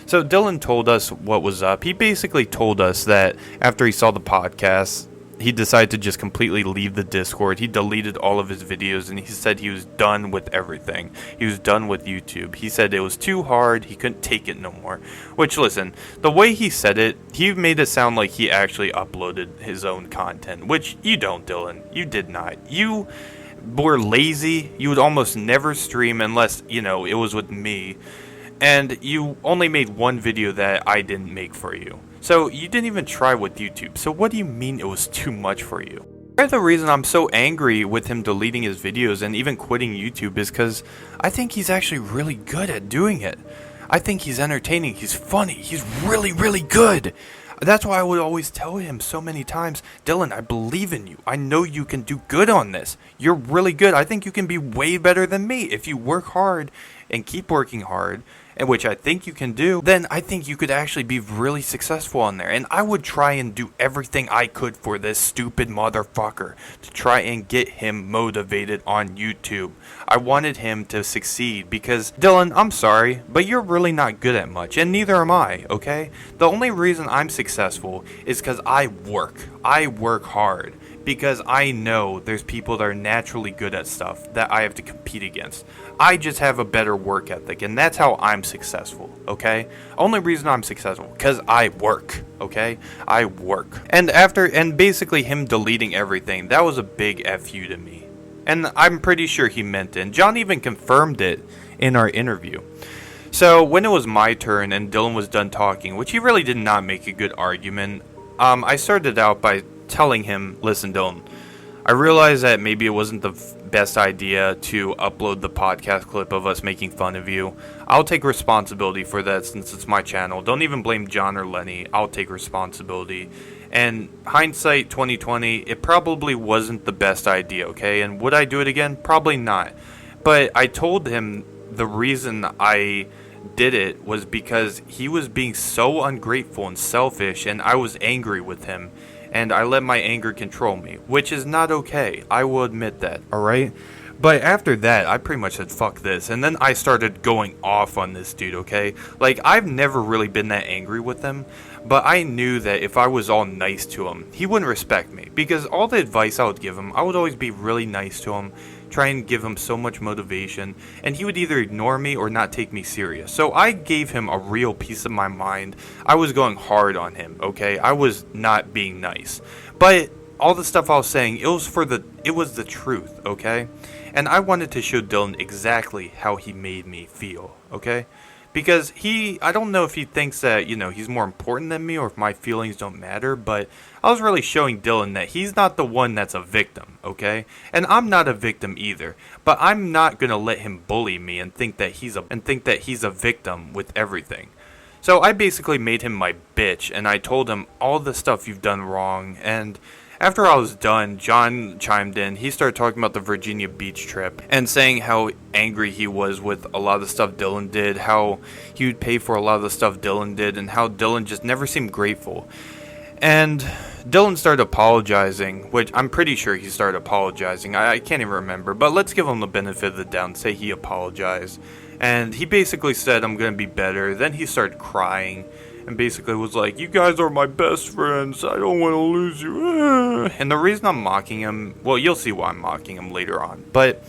So Dylan told us what was up. He basically told us that after he saw the podcast, he decided to just completely leave the Discord. He deleted all of his videos, and he said he was done with everything. He was done with YouTube. He said it was too hard. He couldn't take it no more. Which, listen, the way he said it, he made it sound like he actually uploaded his own content, which you don't, Dylan. You did not. You were lazy. You would almost never stream unless, it was with me. And you only made one video that I didn't make for you. So you didn't even try with YouTube. So what do you mean it was too much for you? Part of the reason I'm so angry with him deleting his videos and even quitting YouTube is because I think he's actually really good at doing it. I think he's entertaining, he's funny, he's really, really good. That's why I would always tell him so many times, Dylan, I believe in you. I know you can do good on this. You're really good. I think you can be way better than me if you work hard and keep working hard. And which I think you can do, then I think you could actually be really successful on there. And I would try and do everything I could for this stupid motherfucker to try and get him motivated on YouTube. I wanted him to succeed because, Dylan, I'm sorry, but you're really not good at much, and neither am I, okay? The only reason I'm successful is because I work. I work hard. Because I know there's people that are naturally good at stuff that I have to compete against. I just have a better work ethic, and that's how I'm successful, okay? Only reason I'm successful, because I work, okay? I work. And basically him deleting everything, that was a big FU to me. And I'm pretty sure he meant it, and John even confirmed it in our interview. So, when it was my turn and Dylan was done talking, which he really did not make a good argument, I started out by telling him, listen, Dylan, I realize that maybe it wasn't the best idea to upload the podcast clip of us making fun of you. I'll take responsibility for that since it's my channel. Don't even blame John or Lenny. I'll take responsibility. And hindsight 2020, it probably wasn't the best idea, okay? And would I do it again? Probably not. But I told him the reason I did it was because he was being so ungrateful and selfish, and I was angry with him. And I let my anger control me, which is not okay. I will admit that, alright? But after that, I pretty much said, fuck this. And then I started going off on this dude, okay? Like, I've never really been that angry with him. But I knew that if I was all nice to him, he wouldn't respect me. Because all the advice I would give him, I would always be really nice to him. Try and give him so much motivation. And he would either ignore me or not take me serious. So I gave him a real piece of my mind. I was going hard on him, okay? I was not being nice. But all the stuff I was saying, it was the truth, okay? And I wanted to show Dylan exactly how he made me feel, okay? Because I don't know if he thinks that, he's more important than me or if my feelings don't matter, but I was really showing Dylan that he's not the one that's a victim, okay? And I'm not a victim either, but I'm not going to let him bully me and think that he's a victim with everything. So I basically made him my bitch, and I told him all the stuff you've done wrong, and after I was done, John chimed in. He started talking about the Virginia Beach trip and saying how angry he was with a lot of the stuff Dylan did, how he would pay for a lot of the stuff Dylan did, and how Dylan just never seemed grateful. And Dylan started apologizing, which I'm pretty sure he started apologizing. I can't even remember, but let's give him the benefit of the doubt and say he apologized. And he basically said, I'm going to be better. Then he started crying. And basically was like, you guys are my best friends. I don't want to lose you. And the reason I'm mocking him, well, you'll see why I'm mocking him later on. But,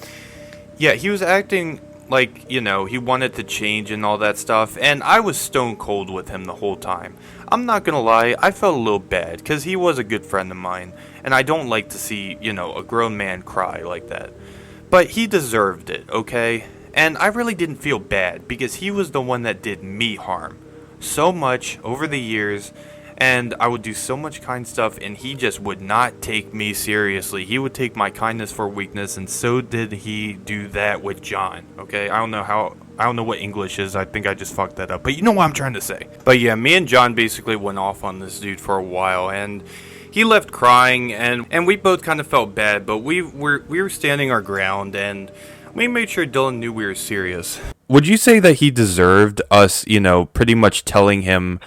yeah, he was acting like, he wanted to change and all that stuff. And I was stone cold with him the whole time. I'm not going to lie, I felt a little bad. Because he was a good friend of mine. And I don't like to see, a grown man cry like that. But he deserved it, okay? And I really didn't feel bad. Because he was the one that did me harm so much over the years, and I would do so much kind stuff, and he just would not take me seriously. He would take my kindness for weakness, and so did he do that with John, okay? I don't know what English is. I think I just fucked that up, but you know what I'm trying to say. But yeah, me and John basically went off on this dude for a while, and he left crying, and we both kind of felt bad, but we were standing our ground, and we made sure Dylan knew we were serious. Would you say that he deserved us, pretty much telling him,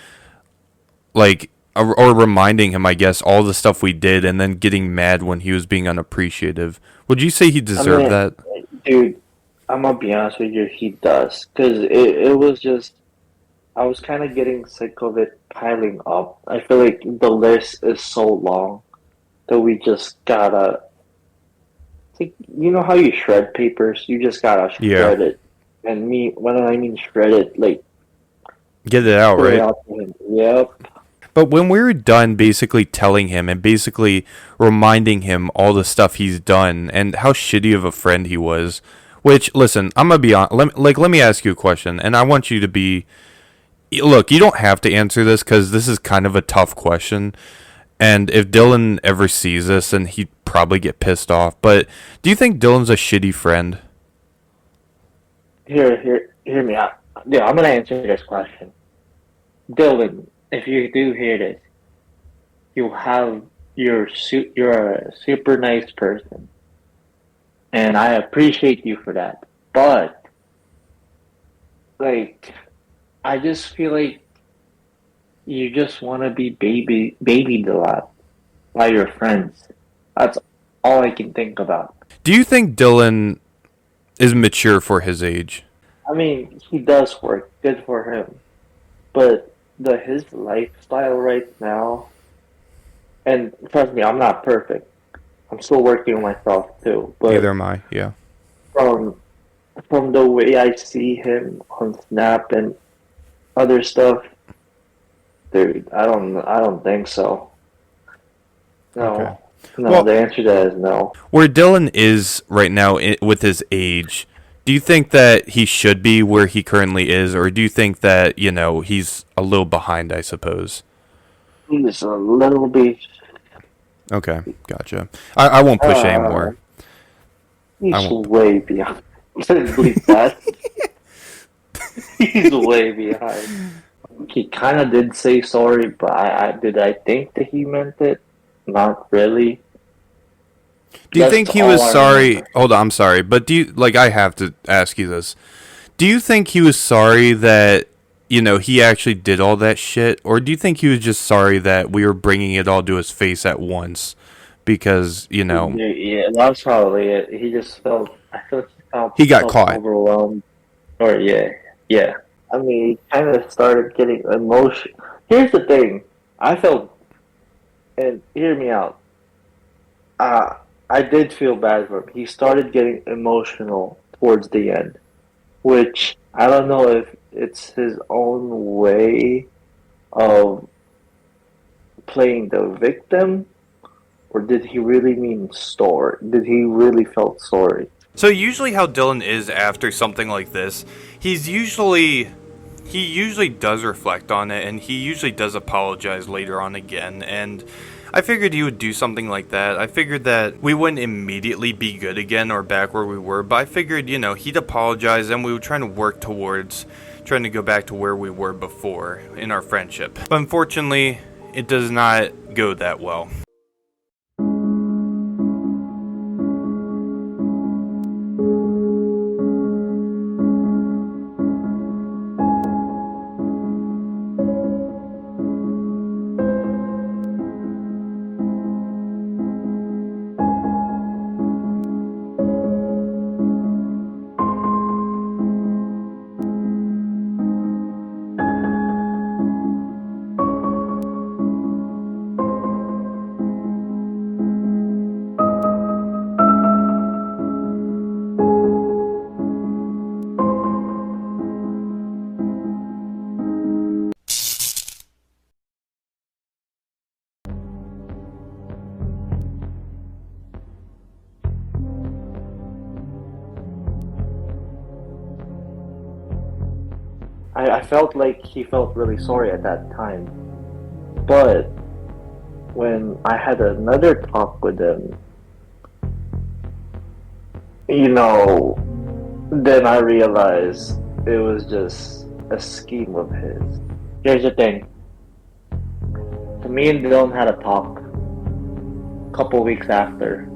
like, or reminding him, I guess, all the stuff we did and then getting mad when he was being unappreciative? Would you say he deserved that? Dude, I'm going to be honest with you, he does. Because it was just, I was kind of getting sick of it piling up. I feel like the list is so long. that we just gotta. It's like, you know how you shred papers? You just gotta shred it. And when I mean shred it, like get it out, put right? it out to him. Yep. But when we were done basically telling him and basically reminding him all the stuff he's done and how shitty of a friend he was, which, listen, I'm gonna be on. Let me ask you a question, and I want you to be. Look, you don't have to answer this because this is kind of a tough question. And if Dylan ever sees this, then he'd probably get pissed off. But do you think Dylan's a shitty friend? Hear me out. Yeah, I'm gonna answer this question. Dylan, if you do hear this, you're a super nice person, and I appreciate you for that. But like, I just feel like you just want to be babied a lot by your friends. That's all I can think about. Do you think Dylan is mature for his age? I mean, he does work. Good for him. But his lifestyle right now, and trust me, I'm not perfect. I'm still working on myself too. But neither am I. Yeah. From the way I see him on Snap and other stuff, dude, I don't think so. No. Okay. No, well, the answer to that is no. Where Dylan is right now with his age, do you think that he should be where he currently is, or do you think that, he's a little behind, I suppose? He's a little bit. Okay, gotcha. I won't push anymore. He's way behind. Believe that. He's way behind. He kind of did say sorry, but I think that he meant it? Not really. Do you think he was sorry? Hold on, I'm sorry, but I have to ask you this. Do you think he was sorry that, he actually did all that shit? Or do you think he was just sorry that we were bringing it all to his face at once? Because, Yeah, that's probably it. He just I felt he got caught. Overwhelmed. Or, yeah. I mean, he kind of started getting emotional. Here's the thing. I felt, and hear me out. I did feel bad for him. He started getting emotional towards the end, which I don't know if it's his own way of playing the victim, or did he really mean sorry? Did he really felt sorry? So usually how Dylan is after something like this, he usually does reflect on it, and he usually does apologize later on again, and I figured he would do something like that. I figured that we wouldn't immediately be good again or back where we were, but I figured, he'd apologize and we were trying to work towards trying to go back to where we were before in our friendship. But unfortunately, it does not go that well. I felt like he felt really sorry at that time. But when I had another talk with him, then I realized it was just a scheme of his. Here's the thing. So me and Dylan had a talk a couple weeks after.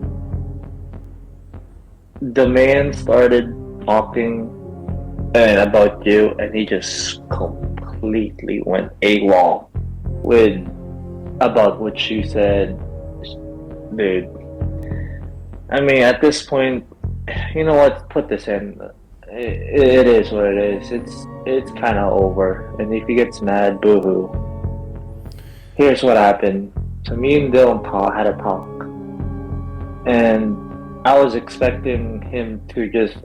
The man started talking about you, and he just completely went AWOL about what you said, dude. I mean, at this point, you know what? Put this in. It is what it is. It's kind of over. And if he gets mad, boo-hoo. Here's what happened. So me and Dylan had a talk. and I was expecting him to just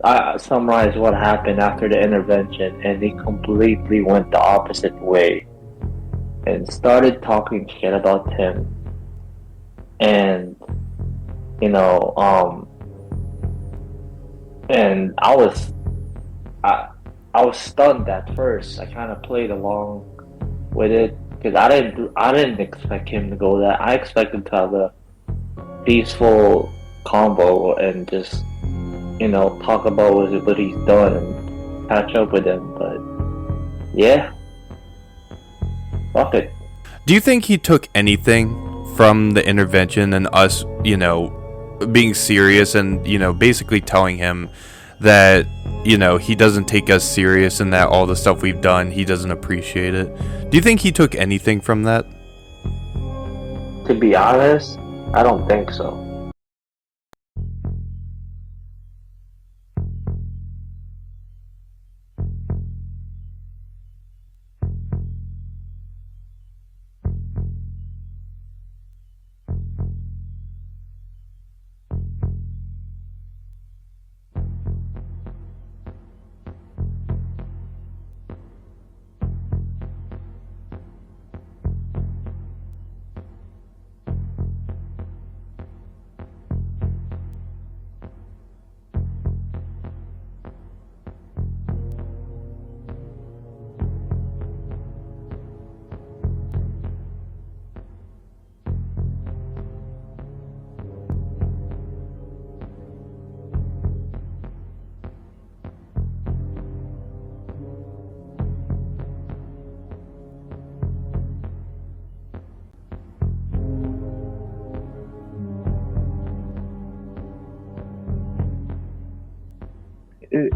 summarize what happened after the intervention, and he completely went the opposite way and started talking shit about Tim. And you know, and I was stunned at first. I kind of played along with it because I didn't expect him to go that. I expected to have a peaceful combo and just talk about what he's done and catch up with him. But yeah, fuck it. Do you think he took anything from the intervention and us, being serious and, basically telling him that, he doesn't take us serious and that all the stuff we've done, he doesn't appreciate it? Do you think he took anything from that? To be honest, I don't think so.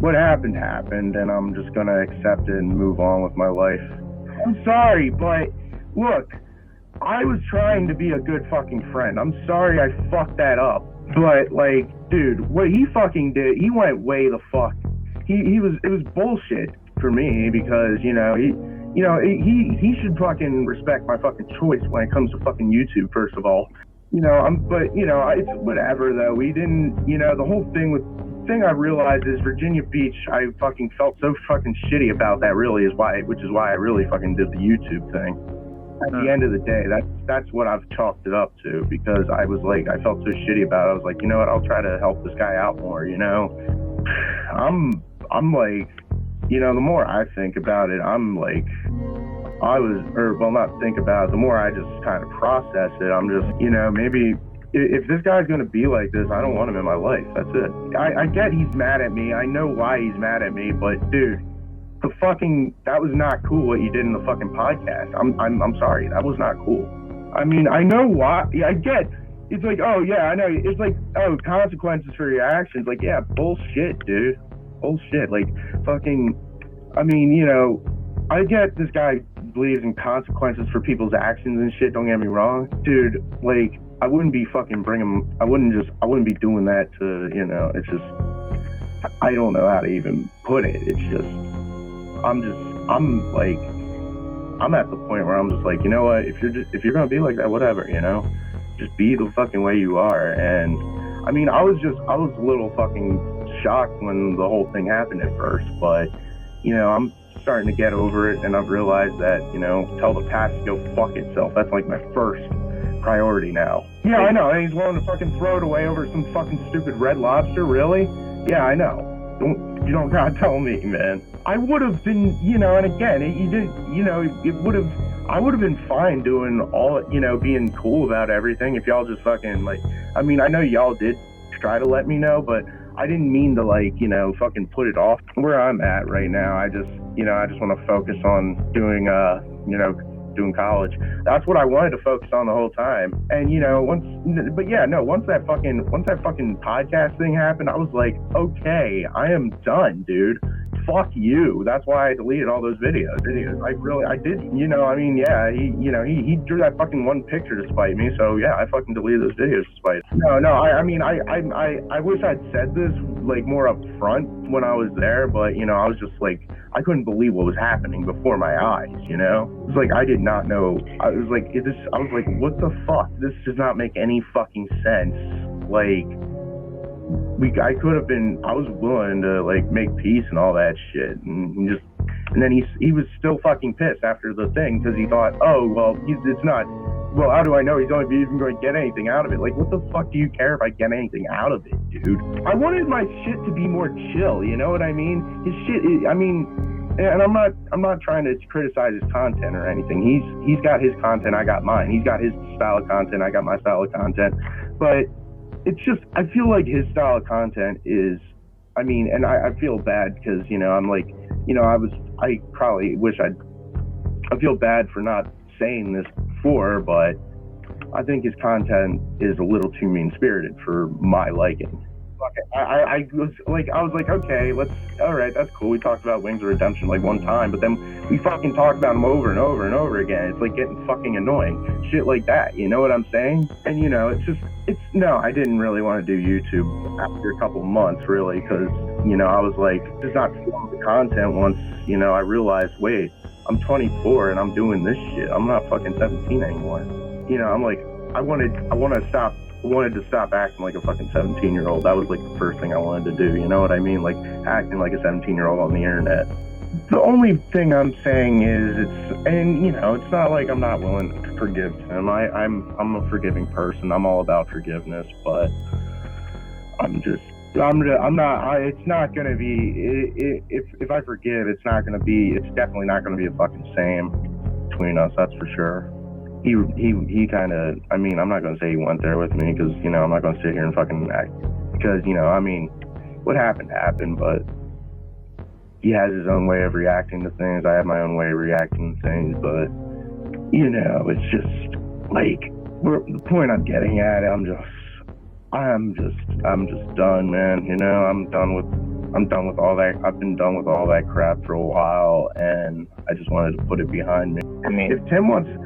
What happened, and I'm just gonna accept it and move on with my life. I'm sorry, but look, I was trying to be a good fucking friend. I'm sorry I fucked that up. But, like, dude, what he fucking did, he went way the fuck. It was bullshit for me because, he should fucking respect my fucking choice when it comes to fucking YouTube, first of all. It's whatever, though. We didn't, the whole thing I realized is Virginia Beach, I fucking felt so fucking shitty about that, which is why I really fucking did the YouTube thing. At the end of the day, that's what I've chalked it up to, because I was like, I felt so shitty about it. I was like, you know what, I'll try to help this guy out more, I'm like, the more I think about it, I'm like, not think about it, the more I just kind of process it, I'm just, maybe if this guy's going to be like this, I don't want him in my life. That's it. I get he's mad at me. I know why he's mad at me, but dude, that was not cool what you did in the fucking podcast. I'm sorry. That was not cool. I mean, I know why. I get. It's like, oh yeah, I know. It's like, oh, consequences for your actions. Like, yeah, bullshit, dude. Bullshit. Like, fucking. I mean, I get this guy believes in consequences for people's actions and shit. Don't get me wrong, dude. Like, I wouldn't be fucking I wouldn't be doing that to, it's just, I don't know how to even put it. It's just, I'm at the point where I'm just like, you know what, if you're going to be like that, whatever, just be the fucking way you are. And I mean, I was a little fucking shocked when the whole thing happened at first, but, I'm starting to get over it, and I've realized that, tell the past to go fuck itself. That's like my first priority now. Yeah, I know. And he's willing to fucking throw it away over some fucking stupid Red Lobster, really? Yeah, I know. You don't gotta tell me, man. I would have been, and again, I would have been fine doing all, being cool about everything if y'all just fucking, like, I mean, I know y'all did try to let me know, but I didn't mean to, like, fucking put it off. Where I'm at right now, I just want to focus on doing, doing college. That's what I wanted to focus on the whole time. And once that fucking podcast thing happened, I was like, okay, I am done, dude. Fuck you. That's why I deleted all those videos. I did, he drew that fucking one picture to spite me, so yeah, I fucking deleted those videos to spite. I wish I'd said this, like, more up front when I was there, but, I was just like, I couldn't believe what was happening before my eyes, It was like, I did not know. I was like, what the fuck? This does not make any fucking sense. like, I could have been, I was willing to like make peace and all that shit, and then he was still fucking pissed after the thing because he thought, oh well, it's not. Well, how do I know he's only even going to get anything out of it? Like, what the fuck do you care if I get anything out of it, dude? I wanted my shit to be more chill. You know what I mean? His shit. And I'm not trying to criticize his content or anything. He's got his content, I got mine. He's got his style of content, I got my style of content. But it's just, I feel like his style of content is, I feel bad because, I'm like, I probably wish I feel bad for not saying this before, but I think his content is a little too mean-spirited for my liking. I was like, okay, all right, that's cool. We talked about Wings of Redemption like one time, but then we fucking talk about them over and over and over again. It's like getting fucking annoying. Shit like that, you know what I'm saying? And no, I didn't really want to do YouTube after a couple months, really, because, I was like, just not feeling the content once, I realized, wait, I'm 24 and I'm doing this shit. I'm not fucking 17 anymore. I'm like, I wanted to stop acting like a fucking 17-year-old. That was like the first thing I wanted to do, you know what I mean? Like acting like a 17-year-old on the internet. The only thing I'm saying is it's not like I'm not willing to forgive him. I'm a forgiving person. I'm all about forgiveness, but it's not gonna be, if I forgive, it's definitely not gonna be a fucking same between us, that's for sure. He kind of, I'm not going to say he went there with me because, I'm not going to sit here and fucking act because, what happened, but he has his own way of reacting to things. I have my own way of reacting to things, but, it's just like, the point I'm getting at, I'm just done, man. I'm done with all that. I've been done with all that crap for a while, and I just wanted to put it behind me. If Tim wants to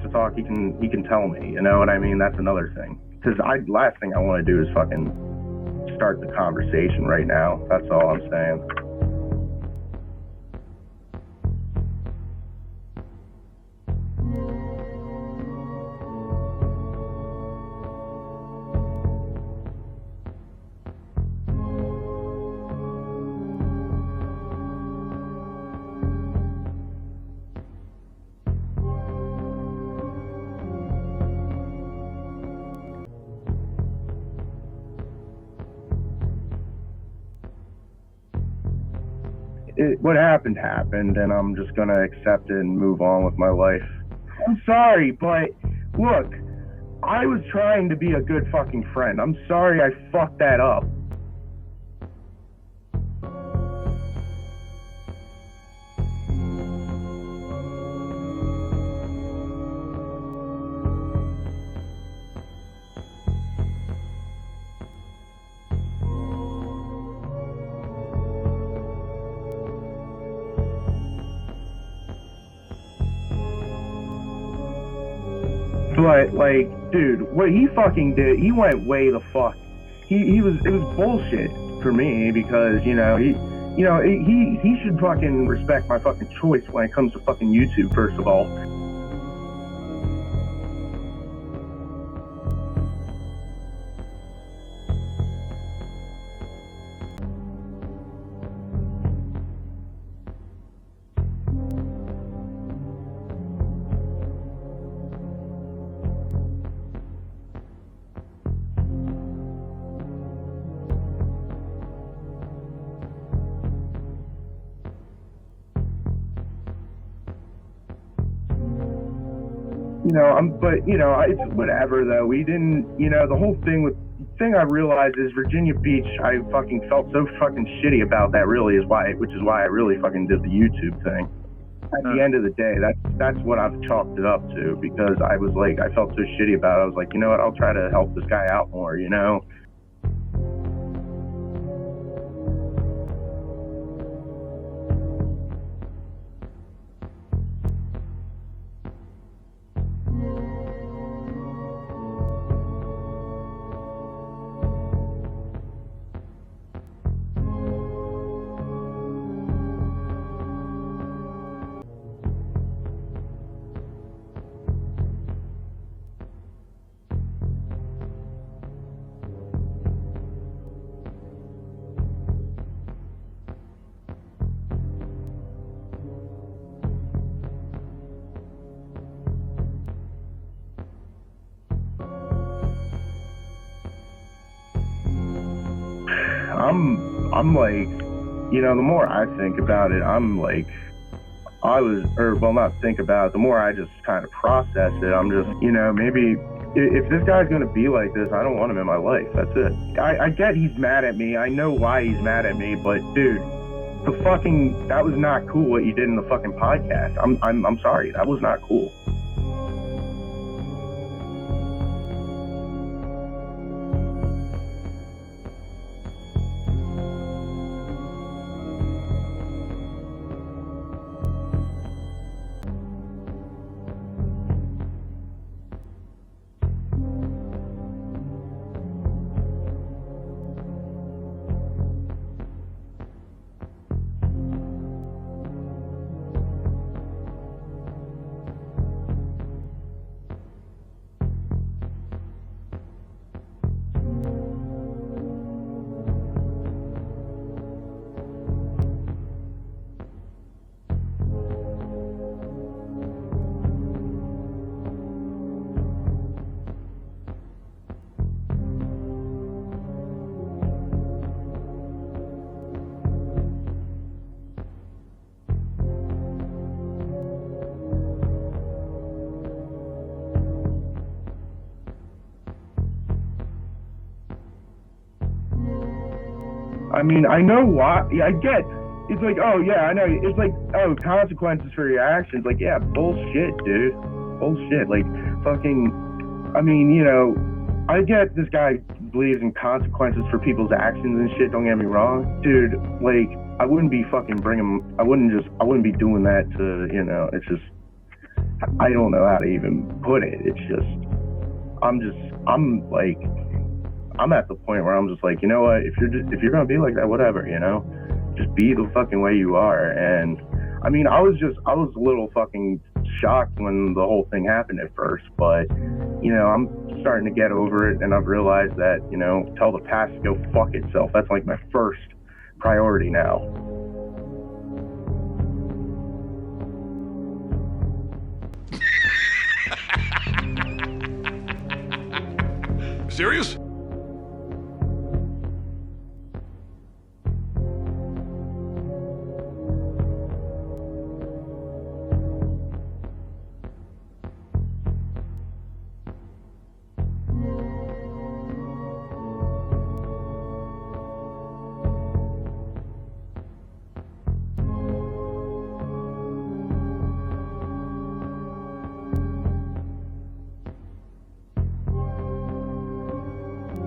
talk, he can tell me. You know what I mean? That's another thing. Because last thing I want to do is fucking start the conversation right now. That's all I'm saying. What happened, and I'm just gonna accept it and move on with my life. I'm sorry, but look, I was trying to be a good fucking friend. I'm sorry I fucked that up. But like, dude, what he fucking did, he went way the fuck. It was bullshit for me because he should fucking respect my fucking choice when it comes to fucking YouTube, first of all. It's whatever though. We didn't, the whole thing I realized is Virginia Beach, I fucking felt so fucking shitty about that, which is why I really fucking did the YouTube thing. At the end of the day, that's what I've chalked it up to, because I was like, I felt so shitty about it. I was like, you know what, I'll try to help this guy out more, I'm like, you know, the more I think about it, I'm like, not think about it, the more I just kind of process it, I'm just, you know, maybe if this guy's gonna be like this, I don't want him in my life. That's it. I get he's mad at me. I know why he's mad at me, but dude, that was not cool what you did in the fucking podcast. I'm sorry. That was not cool. I mean, I know why. I get. It's like, oh yeah, I know. It's like, oh, consequences for your actions. Like, yeah, bullshit, dude. Bullshit. Like, fucking. I mean, you know, I get this guy believes in consequences for people's actions and shit. Don't get me wrong, dude. Like, I wouldn't be fucking I wouldn't be doing that to, you know. It's just, I don't know how to even put it. It's just, I'm at the point where I'm just like, you know what, if you're gonna be like that, whatever, you know, just be the fucking way you are. And I mean, I was a little fucking shocked when the whole thing happened at first, but you know, I'm starting to get over it, and I've realized that, you know, tell the past to go fuck itself. That's like my first priority now. Serious?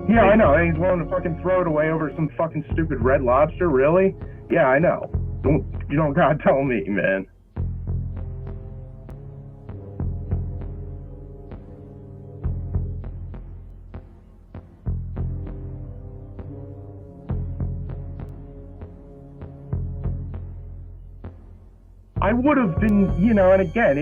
Yeah, I know. He's willing to fucking throw it away over some fucking stupid Red Lobster, really? Yeah, I know. You don't gotta tell me, man. I would have been, you know, and again,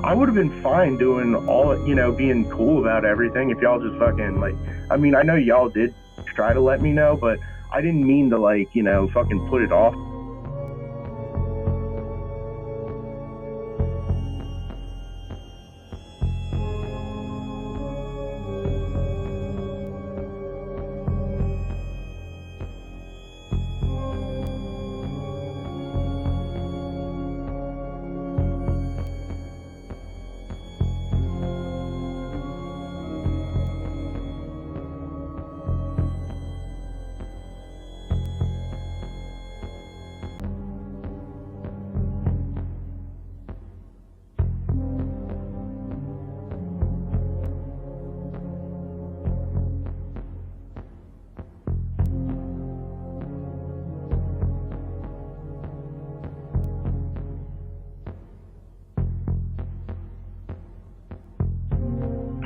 I would have been fine doing all, you know, being cool about everything if y'all just fucking, like, I mean, I know y'all did try to let me know, but I didn't mean to, like, you know, fucking put it off.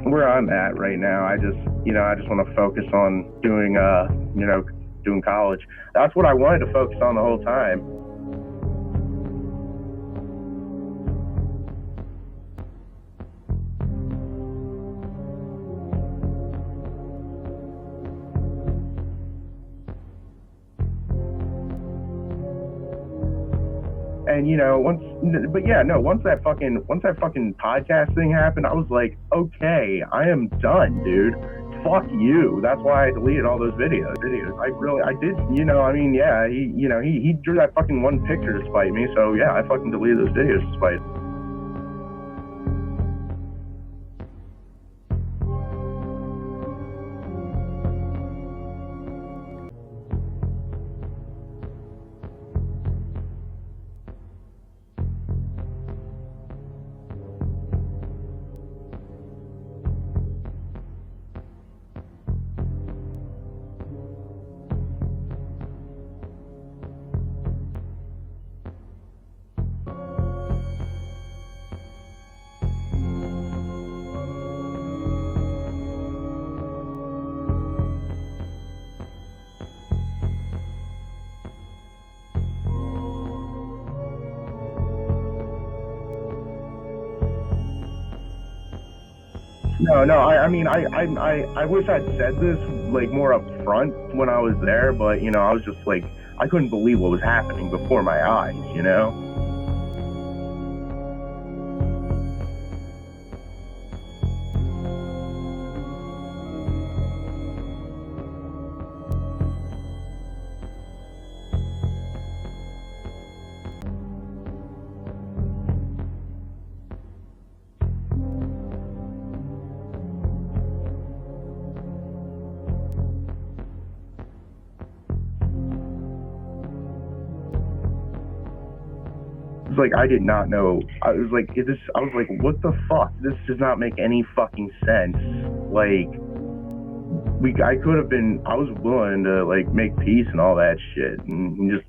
Where I'm at right now, I just want to focus on doing college. That's what I wanted to focus on the whole time. And you know, once that fucking podcast thing happened, I was like, okay, I am done, dude. fuck you. That's why I deleted all those videos. I did, yeah, he drew that fucking one picture to spite me, so yeah, I fucking deleted those videos to spite him. No. I wish I'd said this like more up front when I was there, but I was just like, I couldn't believe what was happening before my eyes, It's like, I did not know. I was like, what the fuck? This does not make any fucking sense. Like, I was willing to like make peace and all that shit, and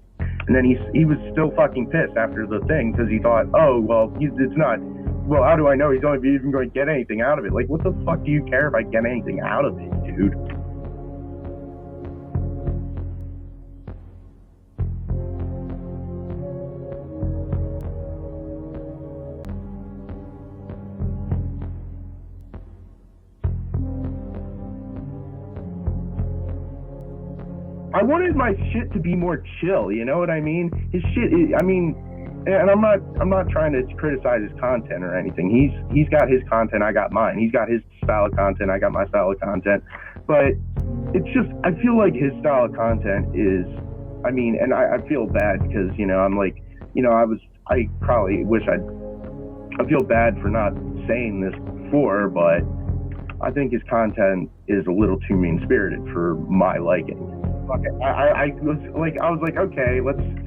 then he was still fucking pissed after the thing because he thought, oh well, it's not. Well, how do I know he's not even going to get anything out of it? Like, what the fuck do you care if I get anything out of it, dude? I wanted my shit to be more chill, you know what I mean? His shit, and I'm not trying to criticize his content or anything. He's got his content, I got mine. He's got his style of content, I got my style of content. But it's just, I feel like his style of content is, and I feel bad because, I'm like, I probably wish I feel bad for not saying this before, but I think his content is a little too mean-spirited for my liking. I was like, okay,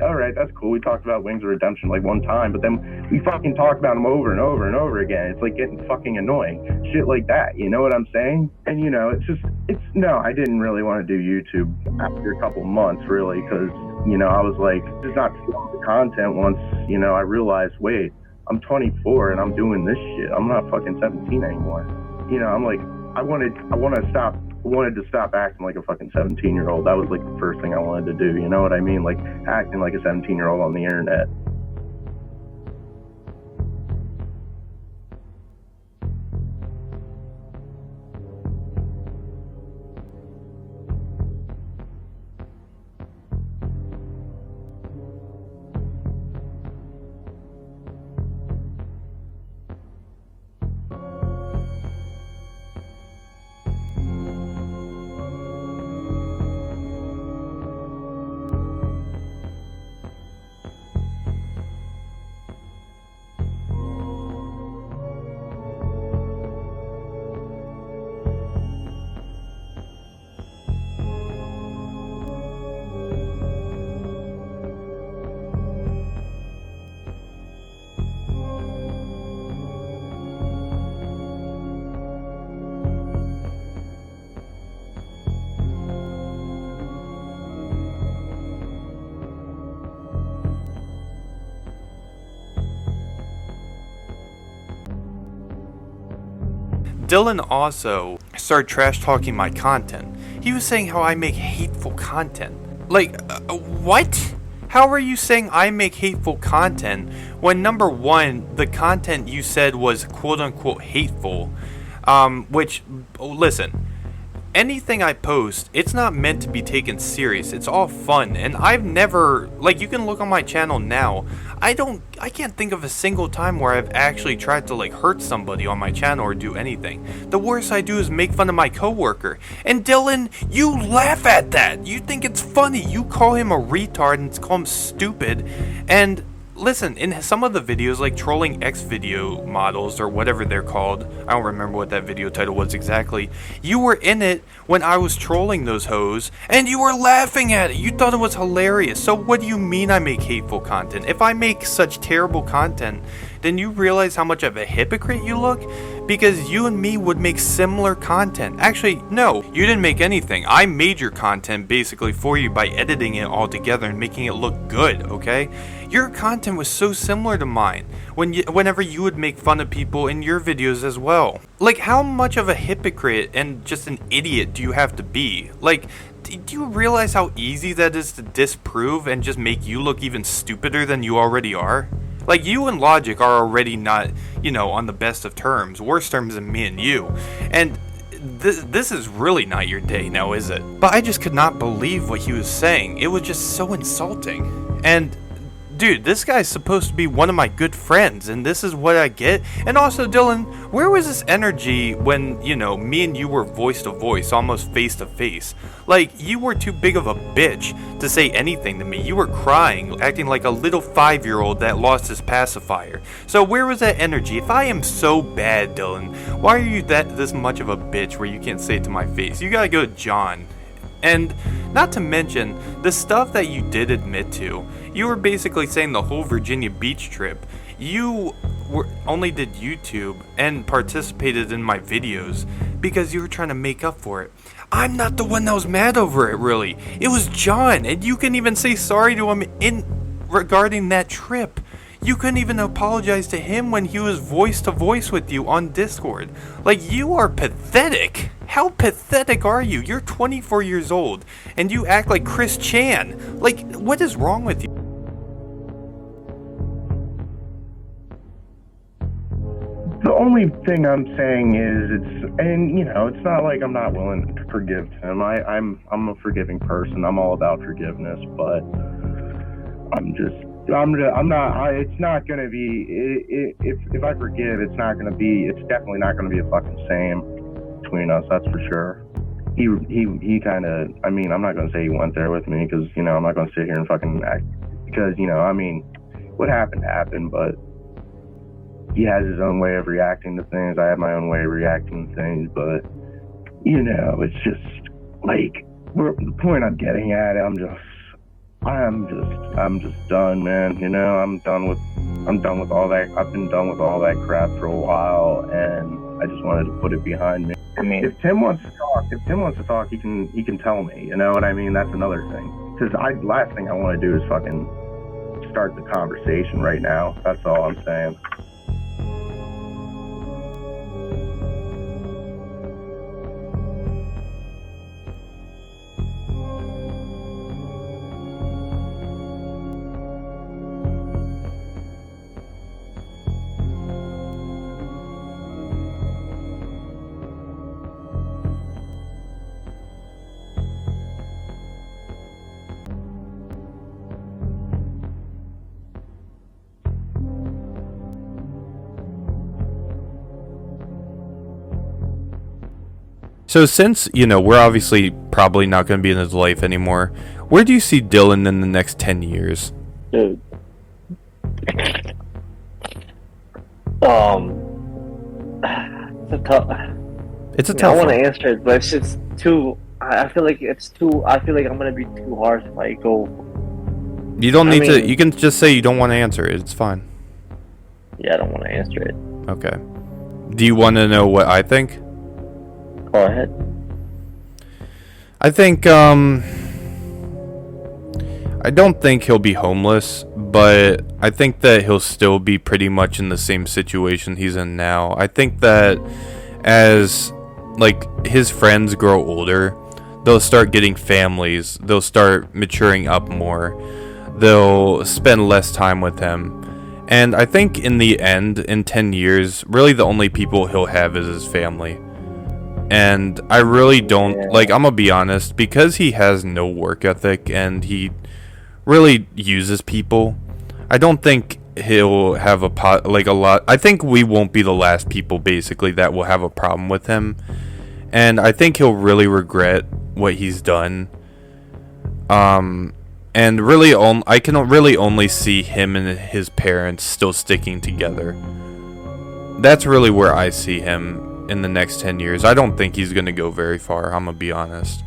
all right, that's cool. We talked about Wings of Redemption like one time, but then we fucking talked about them over and over and over again. It's like getting fucking annoying. Shit like that, you know what I'm saying? And no, I didn't really want to do YouTube after a couple months, really, because, I was like, just not feeling the content once, I realized, wait, I'm 24 and I'm doing this shit. I'm not fucking 17 anymore. I'm like, I wanted to stop acting like a fucking 17-year-old. That was like the first thing I wanted to do, you know what I mean? Like acting like a 17-year-old on the internet. Dylan also started trash talking my content. He was saying how I make hateful content. Like, what? How are you saying I make hateful content when, number one, the content you said was quote-unquote hateful? Which, listen, anything I post, it's not meant to be taken serious. It's all fun. And I've never, like, you can look on my channel now, I can't think of a single time where I've actually tried to like hurt somebody on my channel or do anything. The worst I do is make fun of my coworker. And Dylan, you laugh at that. You think it's funny. You call him a retard and call him stupid. And listen, in some of the videos, like trolling X video models or whatever they're called, I don't remember what that video title was exactly, you were in it when I was trolling those hoes, and you were laughing at it. You thought it was hilarious. So what do you mean I make hateful content? If I make such terrible content, then you realize how much of a hypocrite you look? Because you and me would make similar content. Actually, no, you didn't make anything. I made your content basically for you by editing it all together and making it look good, okay? Your content was so similar to mine whenever you would make fun of people in your videos as well. Like, how much of a hypocrite and just an idiot do you have to be? Like, do you realize how easy that is to disprove and just make you look even stupider than you already are? Like, you and Logic are already not, you know, on the best of terms, worse terms than me and you. And this is really not your day now, is it? But I just could not believe what he was saying. It was just so insulting. And dude, this guy's supposed to be one of my good friends, and this is what I get? And also, Dylan, where was this energy when, you know, me and you were voice to voice, almost face to face? Like, you were too big of a bitch to say anything to me. You were crying, acting like a little 5-year-old that lost his pacifier. So where was that energy? If I am so bad, Dylan, why are you this much of a bitch where you can't say it to my face? You gotta go to John. And not to mention, the stuff that you did admit to, you were basically saying the whole Virginia Beach trip, you only did YouTube and participated in my videos because you were trying to make up for it. I'm not the one that was mad over it, really. It was John, and you can even say sorry to him regarding that trip. You couldn't even apologize to him when he was voice to voice with you on Discord. Like, you are pathetic. How pathetic are you? You're 24 years old, and you act like Chris Chan. Like, what is wrong with you? The only thing I'm saying is it's not like I'm not willing to forgive him. I'm a forgiving person. I'm all about forgiveness, but it's not gonna be, if I forgive, it's definitely not gonna be a fucking same between us, that's for sure. He kind of, I'm not gonna say he went there with me, because, I'm not gonna sit here and fucking act, because, what happened, but he has his own way of reacting to things. I have my own way of reacting to things, but, it's just, like, the point I'm getting at, I'm just done, man. I'm done with all that. I've been done with all that crap for a while, and I just wanted to put it behind me. I mean, if Tim wants to talk, he can tell me. You know what I mean? That's another thing. Because last thing I want to do is fucking start the conversation right now. That's all I'm saying. So since, we're obviously probably not going to be in his life anymore, where do you see Dylan in the next 10 years? Dude. It's a tough I want one. to answer it, but it's just too, I feel like I'm going to be too harsh if I go. You don't need to, you can just say you don't want to answer it, it's fine. Yeah, I don't want to answer it. Okay. Do you want to know what I think? Go ahead. I think, I don't think he'll be homeless, but I think that he'll still be pretty much in the same situation he's in now. I think that as, his friends grow older, they'll start getting families, they'll start maturing up more, they'll spend less time with him. And I think in the end, in 10 years, really the only people he'll have is his family. And I really don't, I'm gonna be honest, because he has no work ethic and he really uses people, I don't think he'll have a lot. I think we won't be the last people basically that will have a problem with him, and I think he'll really regret what he's done. And really, I can really only see him and his parents still sticking together. That's really where I see him in the next 10 years. I don't think he's gonna go very far. I'm gonna be honest.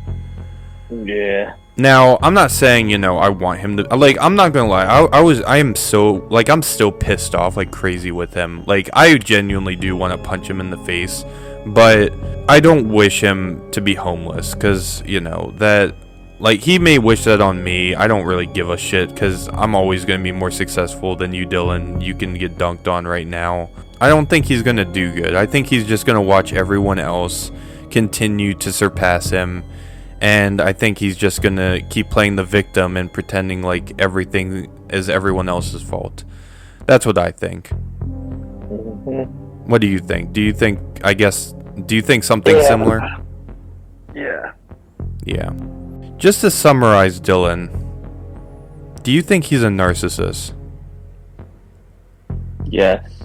Yeah. Now, I'm not saying, I want him to, like, I'm not gonna lie, I am so, like, I'm still pissed off like crazy with him. Like, I genuinely do want to punch him in the face, but I don't wish him to be homeless, because, that, like, he may wish that on me. I don't really give a shit, because I'm always gonna be more successful than you, Dylan. You can get dunked on right now. I don't think he's gonna do good. I think he's just gonna watch everyone else continue to surpass him. And I think he's just gonna keep playing the victim and pretending like everything is everyone else's fault. That's what I think. What do you think? Do you think something similar? Yeah. Yeah. Just to summarize Dylan, do you think he's a narcissist? Yes.